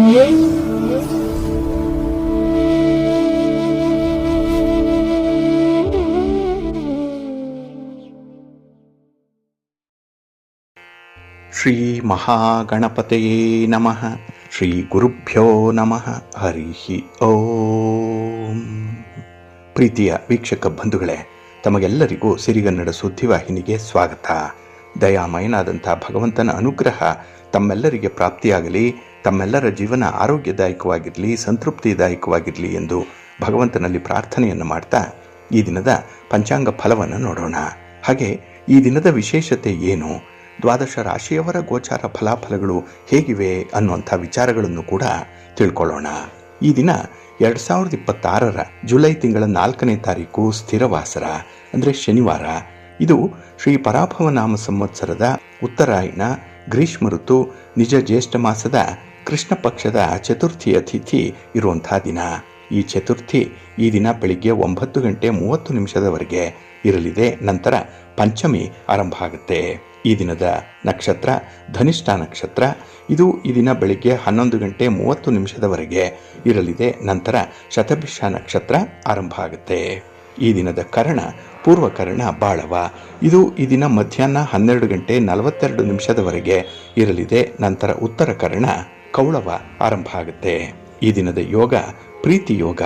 ಶ್ರೀ ಮಹಾಗಣಪತಯೇ ನಮಃ. ಶ್ರೀ ಗುರುಭ್ಯೋ ನಮಃ. ಹರಿ ಓಂ. ಪ್ರೀತಿಯ ವೀಕ್ಷಕ ಬಂಧುಗಳೇ, ತಮಗೆಲ್ಲರಿಗೂ ಸಿರಿಗನ್ನಡ ಸುದ್ದಿವಾಹಿನಿಗೆ ಸ್ವಾಗತ. ದಯಾಮಯನಾದಂಥ ಭಗವಂತನ ಅನುಗ್ರಹ ತಮ್ಮೆಲ್ಲರಿಗೆ ಪ್ರಾಪ್ತಿಯಾಗಲಿ, ತಮ್ಮೆಲ್ಲರ ಜೀವನ ಆರೋಗ್ಯದಾಯಕವಾಗಿರಲಿ, ಸಂತೃಪ್ತಿದಾಯಕವಾಗಿರಲಿ ಎಂದು ಭಗವಂತನಲ್ಲಿ ಪ್ರಾರ್ಥನೆಯನ್ನು ಮಾಡ್ತಾ ಈ ದಿನದ ಪಂಚಾಂಗ ಫಲವನ್ನು ನೋಡೋಣ. ಹಾಗೆ ಈ ದಿನದ ವಿಶೇಷತೆ ಏನು, ದ್ವಾದಶ ರಾಶಿಯವರ ಗೋಚಾರ ಫಲಾಫಲಗಳು ಹೇಗಿವೆ ಅನ್ನುವಂಥ ವಿಚಾರಗಳನ್ನು ಕೂಡ ತಿಳ್ಕೊಳ್ಳೋಣ. ಈ ದಿನ 2026 ಜುಲೈ ತಿಂಗಳ 4ನೇ ತಾರೀಕು ಸ್ಥಿರವಾಸರ ಅಂದರೆ ಶನಿವಾರ. ಇದು ಶ್ರೀ ಪರಾಭವನಾಮ ಸಂವತ್ಸರದ ಉತ್ತರಾಯಣ ಗ್ರೀಷ್ಮ ಋತು ನಿಜ ಜ್ಯೇಷ್ಠ ಮಾಸದ ಕೃಷ್ಣ ಪಕ್ಷದ ಚತುರ್ಥಿಯ ತಿಥಿ ಇರುವಂಥ ದಿನ. ಈ ಚತುರ್ಥಿ ಈ ದಿನ ಬೆಳಿಗ್ಗೆ 9:30 ಇರಲಿದೆ. ನಂತರ ಪಂಚಮಿ ಆರಂಭ ಆಗುತ್ತೆ. ಈ ದಿನದ ನಕ್ಷತ್ರ ಧನಿಷ್ಠ ನಕ್ಷತ್ರ. ಇದು ಈ ದಿನ ಬೆಳಿಗ್ಗೆ 11:30 ಇರಲಿದೆ. ನಂತರ ಶತಭಿಷ ನಕ್ಷತ್ರ ಆರಂಭ ಆಗುತ್ತೆ. ಈ ದಿನದ ಕರ್ಣ ಪೂರ್ವಕರ್ಣ ಬಾಳವ. ಇದು ಈ ದಿನ ಮಧ್ಯಾಹ್ನ 12:42 ಇರಲಿದೆ. ನಂತರ ಉತ್ತರ ಕರ್ಣ ಕೌಳವ ಆರಂಭ ಆಗುತ್ತೆ. ಈ ದಿನದ ಯೋಗ ಪ್ರೀತಿ ಯೋಗ.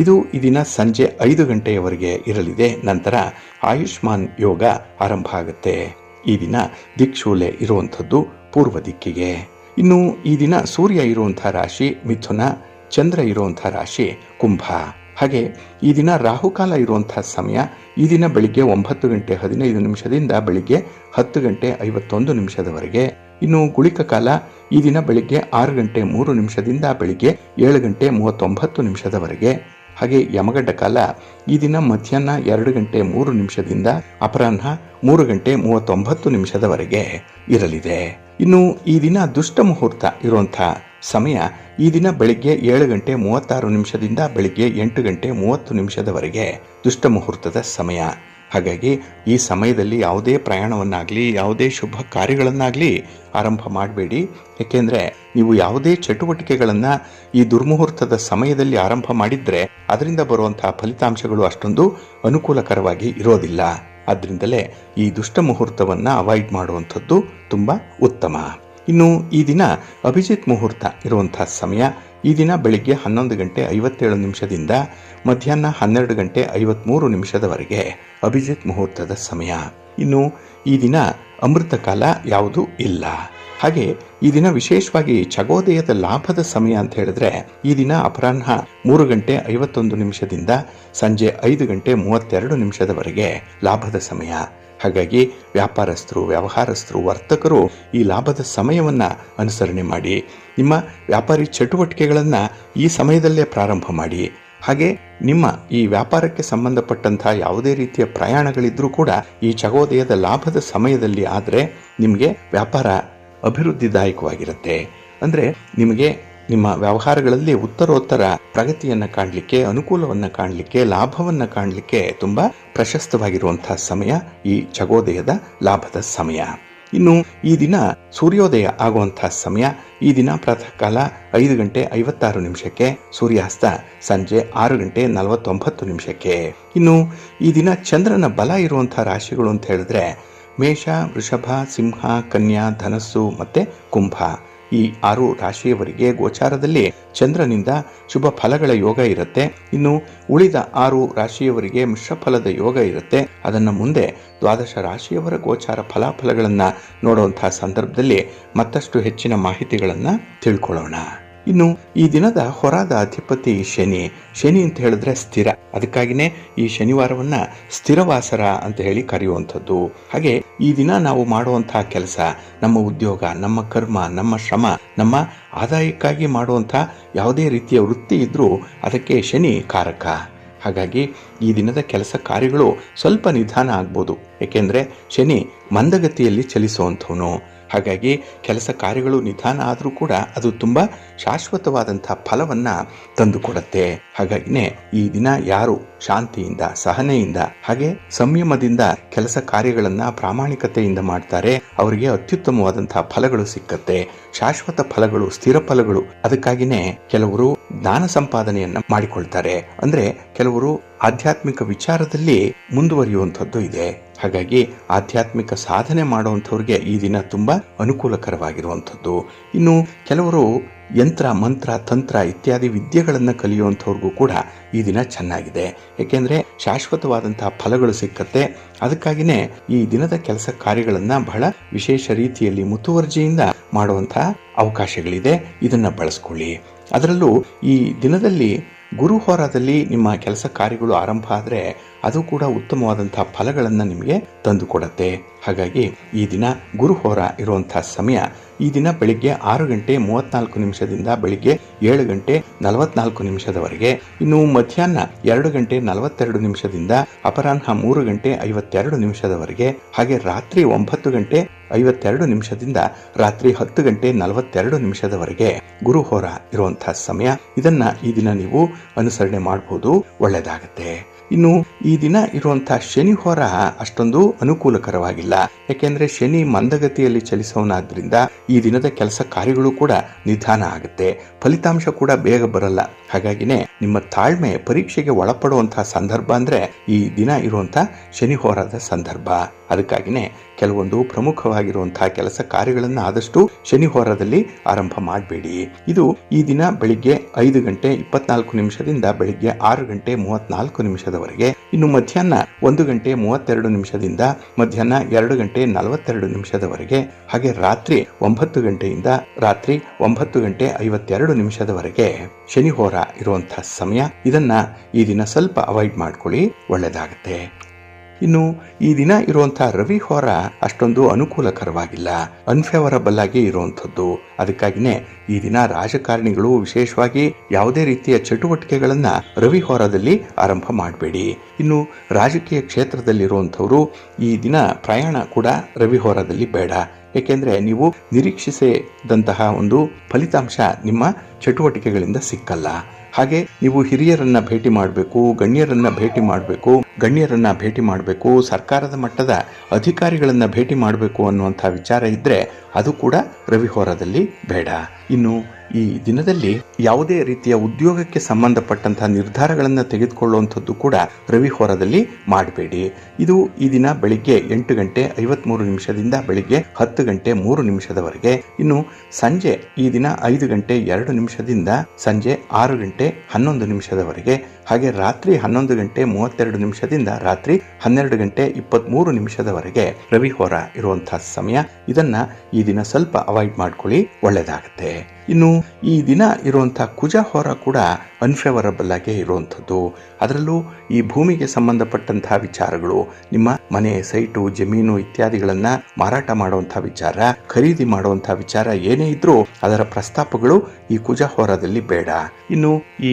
ಇದು ಈ ದಿನ ಸಂಜೆ 5 ಇರಲಿದೆ. ನಂತರ ಆಯುಷ್ಮಾನ್ ಯೋಗ ಆರಂಭ ಆಗುತ್ತೆ. ಈ ದಿನ ದಿಕ್ಶೂಲೆ ಇರುವಂಥದ್ದು ಪೂರ್ವ ದಿಕ್ಕಿಗೆ. ಇನ್ನು ಈ ದಿನ ಸೂರ್ಯ ಇರುವಂಥ ರಾಶಿ ಮಿಥುನ, ಚಂದ್ರ ಇರುವಂಥ ರಾಶಿ ಕುಂಭ. ಹಾಗೆ ಈ ದಿನ ರಾಹುಕಾಲ ಇರುವಂಥ ಸಮಯ ಈ ದಿನ ಬೆಳಿಗ್ಗೆ 9:15 ಬೆಳಿಗ್ಗೆ 10:51. ಇನ್ನು ಗುಳಿಕ ಕಾಲ ಈ ದಿನ ಬೆಳಿಗ್ಗೆ 6:03 ಬೆಳಿಗ್ಗೆ 7:39. ಹಾಗೆ ಯಮಗಂಡ ಕಾಲ ಈ ದಿನ ಮಧ್ಯಾಹ್ನ 2:03 ಅಪರಾಹ್ನ 3:39 ಇರಲಿದೆ. ಇನ್ನು ಈ ದಿನ ದುಷ್ಟ ಮುಹೂರ್ತ ಇರುವಂಥ ಸಮಯ ಈ ದಿನ ಬೆಳಿಗ್ಗೆ 7:36 ಬೆಳಿಗ್ಗೆ 8:30 ದುಷ್ಟ ಮುಹೂರ್ತದ ಸಮಯ. ಹಾಗಾಗಿ ಈ ಸಮಯದಲ್ಲಿ ಯಾವುದೇ ಪ್ರಯಾಣವನ್ನಾಗಲಿ ಯಾವುದೇ ಶುಭ ಕಾರ್ಯಗಳನ್ನಾಗಲಿ ಆರಂಭ ಮಾಡಬೇಡಿ. ಏಕೆಂದರೆ ನೀವು ಯಾವುದೇ ಚಟುವಟಿಕೆಗಳನ್ನು ಈ ದುರ್ಮುಹೂರ್ತದ ಸಮಯದಲ್ಲಿ ಆರಂಭ ಮಾಡಿದರೆ ಅದರಿಂದ ಬರುವಂತಹ ಫಲಿತಾಂಶಗಳು ಅಷ್ಟೊಂದು ಅನುಕೂಲಕರವಾಗಿ ಇರೋದಿಲ್ಲ. ಆದ್ದರಿಂದಲೇ ಈ ದುಷ್ಟ ಮುಹೂರ್ತವನ್ನು ಅವಾಯ್ಡ್ ಮಾಡುವಂಥದ್ದು ತುಂಬ ಉತ್ತಮ. ಇನ್ನು ಈ ದಿನ ಅಭಿಜಿತ್ ಮುಹೂರ್ತ ಇರುವಂಥ ಸಮಯ ಈ ದಿನ ಬೆಳಿಗ್ಗೆ 11:57 ಮಧ್ಯಾಹ್ನ 12:53 ಅಭಿಜಿತ್ ಮುಹೂರ್ತದ ಸಮಯ. ಇನ್ನು ಈ ದಿನ ಅಮೃತ ಕಾಲ ಯಾವುದೂ ಇಲ್ಲ. ಹಾಗೆ ಈ ದಿನ ವಿಶೇಷವಾಗಿ ಚಗೋದಯದ ಲಾಭದ ಸಮಯ ಅಂತ ಹೇಳಿದ್ರೆ ಈ ದಿನ ಅಪರಾಹ್ನ 3:51 ಸಂಜೆ 5:32 ಲಾಭದ ಸಮಯ. ಹಾಗಾಗಿ ವ್ಯಾಪಾರಸ್ಥರು, ವ್ಯವಹಾರಸ್ಥರು, ವರ್ತಕರು ಈ ಲಾಭದ ಸಮಯವನ್ನು ಅನುಸರಣೆ ಮಾಡಿ ನಿಮ್ಮ ವ್ಯಾಪಾರಿ ಚಟುವಟಿಕೆಗಳನ್ನು ಈ ಸಮಯದಲ್ಲೇ ಪ್ರಾರಂಭ ಮಾಡಿ. ಹಾಗೆ ನಿಮ್ಮ ಈ ವ್ಯಾಪಾರಕ್ಕೆ ಸಂಬಂಧಪಟ್ಟಂಥ ಯಾವುದೇ ರೀತಿಯ ಪ್ರಯಾಣಗಳಿದ್ರೂ ಕೂಡ ಈ ಚಗೋದಯದ ಲಾಭದ ಸಮಯದಲ್ಲಿ ಆದರೆ ನಿಮಗೆ ವ್ಯಾಪಾರ ಅಭಿವೃದ್ಧಿದಾಯಕವಾಗಿರುತ್ತೆ. ಅಂದರೆ ನಿಮಗೆ ನಿಮ್ಮ ವ್ಯವಹಾರಗಳಲ್ಲಿ ಉತ್ತರೋತ್ತರ ಪ್ರಗತಿಯನ್ನು ಕಾಣಲಿಕ್ಕೆ, ಅನುಕೂಲವನ್ನು ಕಾಣಲಿಕ್ಕೆ, ಲಾಭವನ್ನು ಕಾಣಲಿಕ್ಕೆ ತುಂಬ ಪ್ರಶಸ್ತವಾಗಿರುವಂತಹ ಸಮಯ ಈ ಚಗೋದಯದ ಲಾಭದ ಸಮಯ. ಇನ್ನು ಈ ದಿನ ಸೂರ್ಯೋದಯ ಆಗುವಂತಹ ಸಮಯ ಈ ದಿನ ಪ್ರಾತಃ ಕಾಲ 5:56 ಸೂರ್ಯಾಸ್ತ ಸಂಜೆ 6:49. ಇನ್ನು ಈ ದಿನ ಚಂದ್ರನ ಬಲ ಇರುವಂತಹ ರಾಶಿಗಳು ಅಂತ ಹೇಳಿದ್ರೆ ಮೇಷ, ವೃಷಭ, ಸಿಂಹ, ಕನ್ಯಾ, ಧನಸ್ಸು ಮತ್ತೆ ಕುಂಭ. ಈ 6 ರಾಶಿಯವರಿಗೆ ಗೋಚಾರದಲ್ಲಿ ಚಂದ್ರನಿಂದ ಶುಭ ಫಲಗಳ ಯೋಗ ಇರುತ್ತೆ. ಇನ್ನು ಉಳಿದ 6 ರಾಶಿಯವರಿಗೆ ಮಿಶ್ರ ಫಲದ ಯೋಗ ಇರುತ್ತೆ. ಅದನ್ನು ಮುಂದೆ ದ್ವಾದಶ ರಾಶಿಯವರ ಗೋಚಾರ ಫಲಾಫಲಗಳನ್ನು ನೋಡುವಂತಹ ಸಂದರ್ಭದಲ್ಲಿ ಮತ್ತಷ್ಟು ಹೆಚ್ಚಿನ ಮಾಹಿತಿಗಳನ್ನು ತಿಳ್ಕೊಳ್ಳೋಣ. ಇನ್ನು ಈ ದಿನದ ಹೊರಾದ ಅಧಿಪತಿ ಶನಿ. ಶನಿ ಅಂತ ಹೇಳಿದ್ರೆ ಸ್ಥಿರ. ಅದಕ್ಕಾಗಿನೇ ಈ ಶನಿವಾರವನ್ನ ಸ್ಥಿರವಾಸರ ಅಂತ ಹೇಳಿ ಕರೆಯುವಂಥದ್ದು. ಹಾಗೆ ಈ ದಿನ ನಾವು ಮಾಡುವಂತಹ ಕೆಲಸ, ನಮ್ಮ ಉದ್ಯೋಗ, ನಮ್ಮ ಕರ್ಮ, ನಮ್ಮ ಶ್ರಮ, ನಮ್ಮ ಆದಾಯಕ್ಕಾಗಿ ಮಾಡುವಂಥ ಯಾವುದೇ ರೀತಿಯ ವೃತ್ತಿ ಇದ್ರೂ ಅದಕ್ಕೆ ಶನಿ ಕಾರಕ. ಹಾಗಾಗಿ ಈ ದಿನದ ಕೆಲಸ ಕಾರ್ಯಗಳು ಸ್ವಲ್ಪ ನಿಧಾನ ಆಗ್ಬೋದು. ಏಕೆಂದರೆ ಶನಿ ಮಂದಗತಿಯಲ್ಲಿ ಚಲಿಸುವಂಥವನು. ಹಾಗಾಗಿ ಕೆಲಸ ಕಾರ್ಯಗಳು ನಿಧಾನ ಆದರೂ ಕೂಡ ಅದು ತುಂಬ ಶಾಶ್ವತವಾದಂಥ ಫಲವನ್ನು ತಂದುಕೊಡುತ್ತೆ. ಹಾಗಾಗಿನೇ ಈ ದಿನ ಯಾರು ಶಾಂತಿಯಿಂದ, ಸಹನೆಯಿಂದ, ಹಾಗೆ ಸಂಯಮದಿಂದ ಕೆಲಸ ಕಾರ್ಯಗಳನ್ನು ಪ್ರಾಮಾಣಿಕತೆಯಿಂದ ಮಾಡ್ತಾರೆ ಅವರಿಗೆ ಅತ್ಯುತ್ತಮವಾದಂತಹ ಫಲಗಳು ಸಿಕ್ಕತ್ತೆ. ಶಾಶ್ವತ ಫಲಗಳು, ಸ್ಥಿರ ಫಲಗಳು. ಅದಕ್ಕಾಗಿನೇ ಕೆಲವರು ಜ್ಞಾನ ಸಂಪಾದನೆಯನ್ನ ಮಾಡಿಕೊಳ್ತಾರೆ. ಅಂದ್ರೆ ಕೆಲವರು ಆಧ್ಯಾತ್ಮಿಕ ವಿಚಾರದಲ್ಲಿ ಮುಂದುವರಿಯುವಂಥದ್ದು ಇದೆ. ಹಾಗಾಗಿ ಆಧ್ಯಾತ್ಮಿಕ ಸಾಧನೆ ಮಾಡುವಂಥವ್ರಿಗೆ ಈ ದಿನ ತುಂಬಾ ಅನುಕೂಲಕರವಾಗಿರುವಂಥದ್ದು. ಇನ್ನು ಕೆಲವರು ಯಂತ್ರ, ಮಂತ್ರ, ತಂತ್ರ ಇತ್ಯಾದಿ ವಿದ್ಯೆಗಳನ್ನು ಕಲಿಯುವಂಥವ್ರಿಗೂ ಕೂಡ ಈ ದಿನ ಚೆನ್ನಾಗಿದೆ. ಏಕೆಂದರೆ ಶಾಶ್ವತವಾದಂತಹ ಫಲಗಳು ಸಿಕ್ಕತ್ತೆ. ಅದಕ್ಕಾಗಿಯೇ ಈ ದಿನದ ಕೆಲಸ ಕಾರ್ಯಗಳನ್ನು ಬಹಳ ವಿಶೇಷ ರೀತಿಯಲ್ಲಿ ಮುತುವರ್ಜಿಯಿಂದ ಮಾಡುವಂತಹ ಅವಕಾಶಗಳಿದೆ. ಇದನ್ನು ಬಳಸ್ಕೊಳ್ಳಿ. ಅದರಲ್ಲೂ ಈ ದಿನದಲ್ಲಿ ಗುರುಹೋರಾದಲ್ಲಿ ನಿಮ್ಮ ಕೆಲಸ ಕಾರ್ಯಗಳು ಆರಂಭ ಆದರೆ ಅದು ಕೂಡ ಉತ್ತಮವಾದಂತಹ ಫಲಗಳನ್ನು ನಿಮಗೆ ತಂದುಕೊಡುತ್ತೆ. ಹಾಗಾಗಿ ಈ ದಿನ ಗುರುಹೋರ ಇರುವಂತಹ ಸಮಯ ಈ ದಿನ ಬೆಳಿಗ್ಗೆ 6:34 ಬೆಳಿಗ್ಗೆ 7:44 ಇನ್ನು ಮಧ್ಯಾಹ್ನ 2:42 ಅಪರಾಹ್ನ 3:52 ಹಾಗೆ ರಾತ್ರಿ 9:52 ರಾತ್ರಿ 10:42 ಗುರುಹೋರ ಇರುವಂತಹ ಸಮಯ. ಇದನ್ನ ಈ ದಿನ ನೀವು ಅನುಸರಣೆ ಮಾಡಬಹುದು, ಒಳ್ಳೆಯದಾಗತ್ತೆ. ಇನ್ನು ಈ ದಿನ ಇರುವಂತಹ ಶನಿ ಹೋರ ಅಷ್ಟೊಂದು ಅನುಕೂಲಕರವಾಗಿಲ್ಲ. ಯಾಕೆಂದ್ರೆ ಶನಿ ಮಂದಗತಿಯಲ್ಲಿ ಚಲಿಸೋನಾದ್ರಿಂದ ಈ ದಿನದ ಕೆಲಸ ಕಾರ್ಯಗಳು ಕೂಡ ನಿಧಾನ ಆಗುತ್ತೆ, ಫಲಿತಾಂಶ ಕೂಡ ಬೇಗ ಬರಲ್ಲ. ಹಾಗಾಗಿನೇ ನಿಮ್ಮ ತಾಳ್ಮೆ ಪರೀಕ್ಷೆಗೆ ಒಳಪಡುವಂತಹ ಸಂದರ್ಭ ಅಂದ್ರೆ ಈ ದಿನ ಇರುವಂತಹ ಶನಿ ಹೋರಾದ ಸಂದರ್ಭ. ಅದಕ್ಕಾಗಿನೇ ಕೆಲವೊಂದು ಪ್ರಮುಖವಾಗಿರುವಂತಹ ಕೆಲಸ ಕಾರ್ಯಗಳನ್ನು ಆದಷ್ಟು ಶನಿ ಹೋರಾದಲ್ಲಿ ಆರಂಭ ಮಾಡಬೇಡಿ. ಇದು ಈ ದಿನ ಬೆಳಿಗ್ಗೆ 5:24 ಬೆಳಿಗ್ಗೆ 6:34 ಇನ್ನು ಮಧ್ಯಾಹ್ನ 1:32 ಮಧ್ಯಾಹ್ನ 2:42 ಹಾಗೆ ರಾತ್ರಿ 9 ರಾತ್ರಿ 9:52 ಶನಿ ಹೋರ ಇರುವಂತಹ ಸಮಯ. ಇದನ್ನ ಈ ದಿನ ಸ್ವಲ್ಪ ಅವಾಯ್ಡ್ ಮಾಡ್ಕೊಳ್ಳಿ, ಒಳ್ಳೆಯದಾಗತ್ತೆ. ಇನ್ನು ಈ ದಿನ ಇರುವಂತಹ ರವಿ ಹೋರ ಅಷ್ಟೊಂದು ಅನುಕೂಲಕರವಾಗಿಲ್ಲ, ಅನ್ಫೇವರಬಲ್ ಆಗಿ ಇರುವಂಥದ್ದು. ಅದಕ್ಕಾಗಿನೇ ಈ ದಿನ ರಾಜಕಾರಣಿಗಳು ವಿಶೇಷವಾಗಿ ಯಾವುದೇ ರೀತಿಯ ಚಟುವಟಿಕೆಗಳನ್ನ ರವಿ ಹೋರದಲ್ಲಿ ಆರಂಭ ಮಾಡಬೇಡಿ. ಇನ್ನು ರಾಜಕೀಯ ಕ್ಷೇತ್ರದಲ್ಲಿರುವಂಥವರು ಈ ದಿನ ಪ್ರಯಾಣ ಕೂಡ ರವಿ ಹೋರದಲ್ಲಿ ಬೇಡ. ಏಕೆಂದ್ರೆ ನೀವು ನಿರೀಕ್ಷಿಸಿದಂತಹ ಒಂದು ಫಲಿತಾಂಶ ನಿಮ್ಮ ಚಟುವಟಿಕೆಗಳಿಂದ ಸಿಕ್ಕಲ್ಲ. ಹಾಗೆ ನೀವು ಹಿರಿಯರನ್ನ ಭೇಟಿ ಮಾಡಬೇಕು, ಗಣ್ಯರನ್ನ ಭೇಟಿ ಮಾಡಬೇಕು, ಸರ್ಕಾರದ ಮಟ್ಟದ ಅಧಿಕಾರಿಗಳನ್ನ ಭೇಟಿ ಮಾಡಬೇಕು ಅನ್ನುವಂಥ ವಿಚಾರ ಇದ್ರೆ ಅದು ಕೂಡ ರವಿ ಹೋರದಲ್ಲಿ ಬೇಡ. ಇನ್ನು ಈ ದಿನದಲ್ಲಿ ಯಾವುದೇ ರೀತಿಯ ಉದ್ಯೋಗಕ್ಕೆ ಸಂಬಂಧಪಟ್ಟಂತಹ ನಿರ್ಧಾರಗಳನ್ನು ತೆಗೆದುಕೊಳ್ಳುವಂಥದ್ದು ಕೂಡ ರವಿ ಹೋರದಲ್ಲಿ ಮಾಡಬೇಡಿ. ಇದು ಈ ದಿನ ಬೆಳಿಗ್ಗೆ 8:53 ಬೆಳಿಗ್ಗೆ 10:03 ಇನ್ನು ಸಂಜೆ ಈ ದಿನ 5:02 ಸಂಜೆ 6:11 ಹಾಗೆ ರಾತ್ರಿ 11:32 ರಾತ್ರಿ 12:23 ರವಿ ಹೋರ ಇರುವಂತಹ ಸಮಯ. ಇದನ್ನ ಈ ದಿನ ಸ್ವಲ್ಪ ಅವಾಯ್ಡ್ ಮಾಡ್ಕೊಳ್ಳಿ, ಒಳ್ಳೆಯದಾಗತ್ತೆ. ಇನ್ನು ಈ ದಿನ ಇರುವಂತಹ ಕುಜ ಹೋರ ಕೂಡ ಅನ್ಫೇವರಬಲ್ ಆಗಿ ಇರುವಂಥದ್ದು. ಅದರಲ್ಲೂ ಈ ಭೂಮಿಗೆ ಸಂಬಂಧಪಟ್ಟಂತಹ ವಿಚಾರಗಳು, ನಿಮ್ಮ ಮನೆ, ಸೈಟು, ಜಮೀನು ಇತ್ಯಾದಿಗಳನ್ನ ಮಾರಾಟ ಮಾಡುವಂತಹ ವಿಚಾರ, ಖರೀದಿ ಮಾಡುವಂತಹ ವಿಚಾರ ಏನೇ ಇದ್ರೂ ಅದರ ಪ್ರಸ್ತಾಪಗಳು ಈ ಕುಜ ಹೋರದಲ್ಲಿ ಬೇಡ. ಇನ್ನು ಈ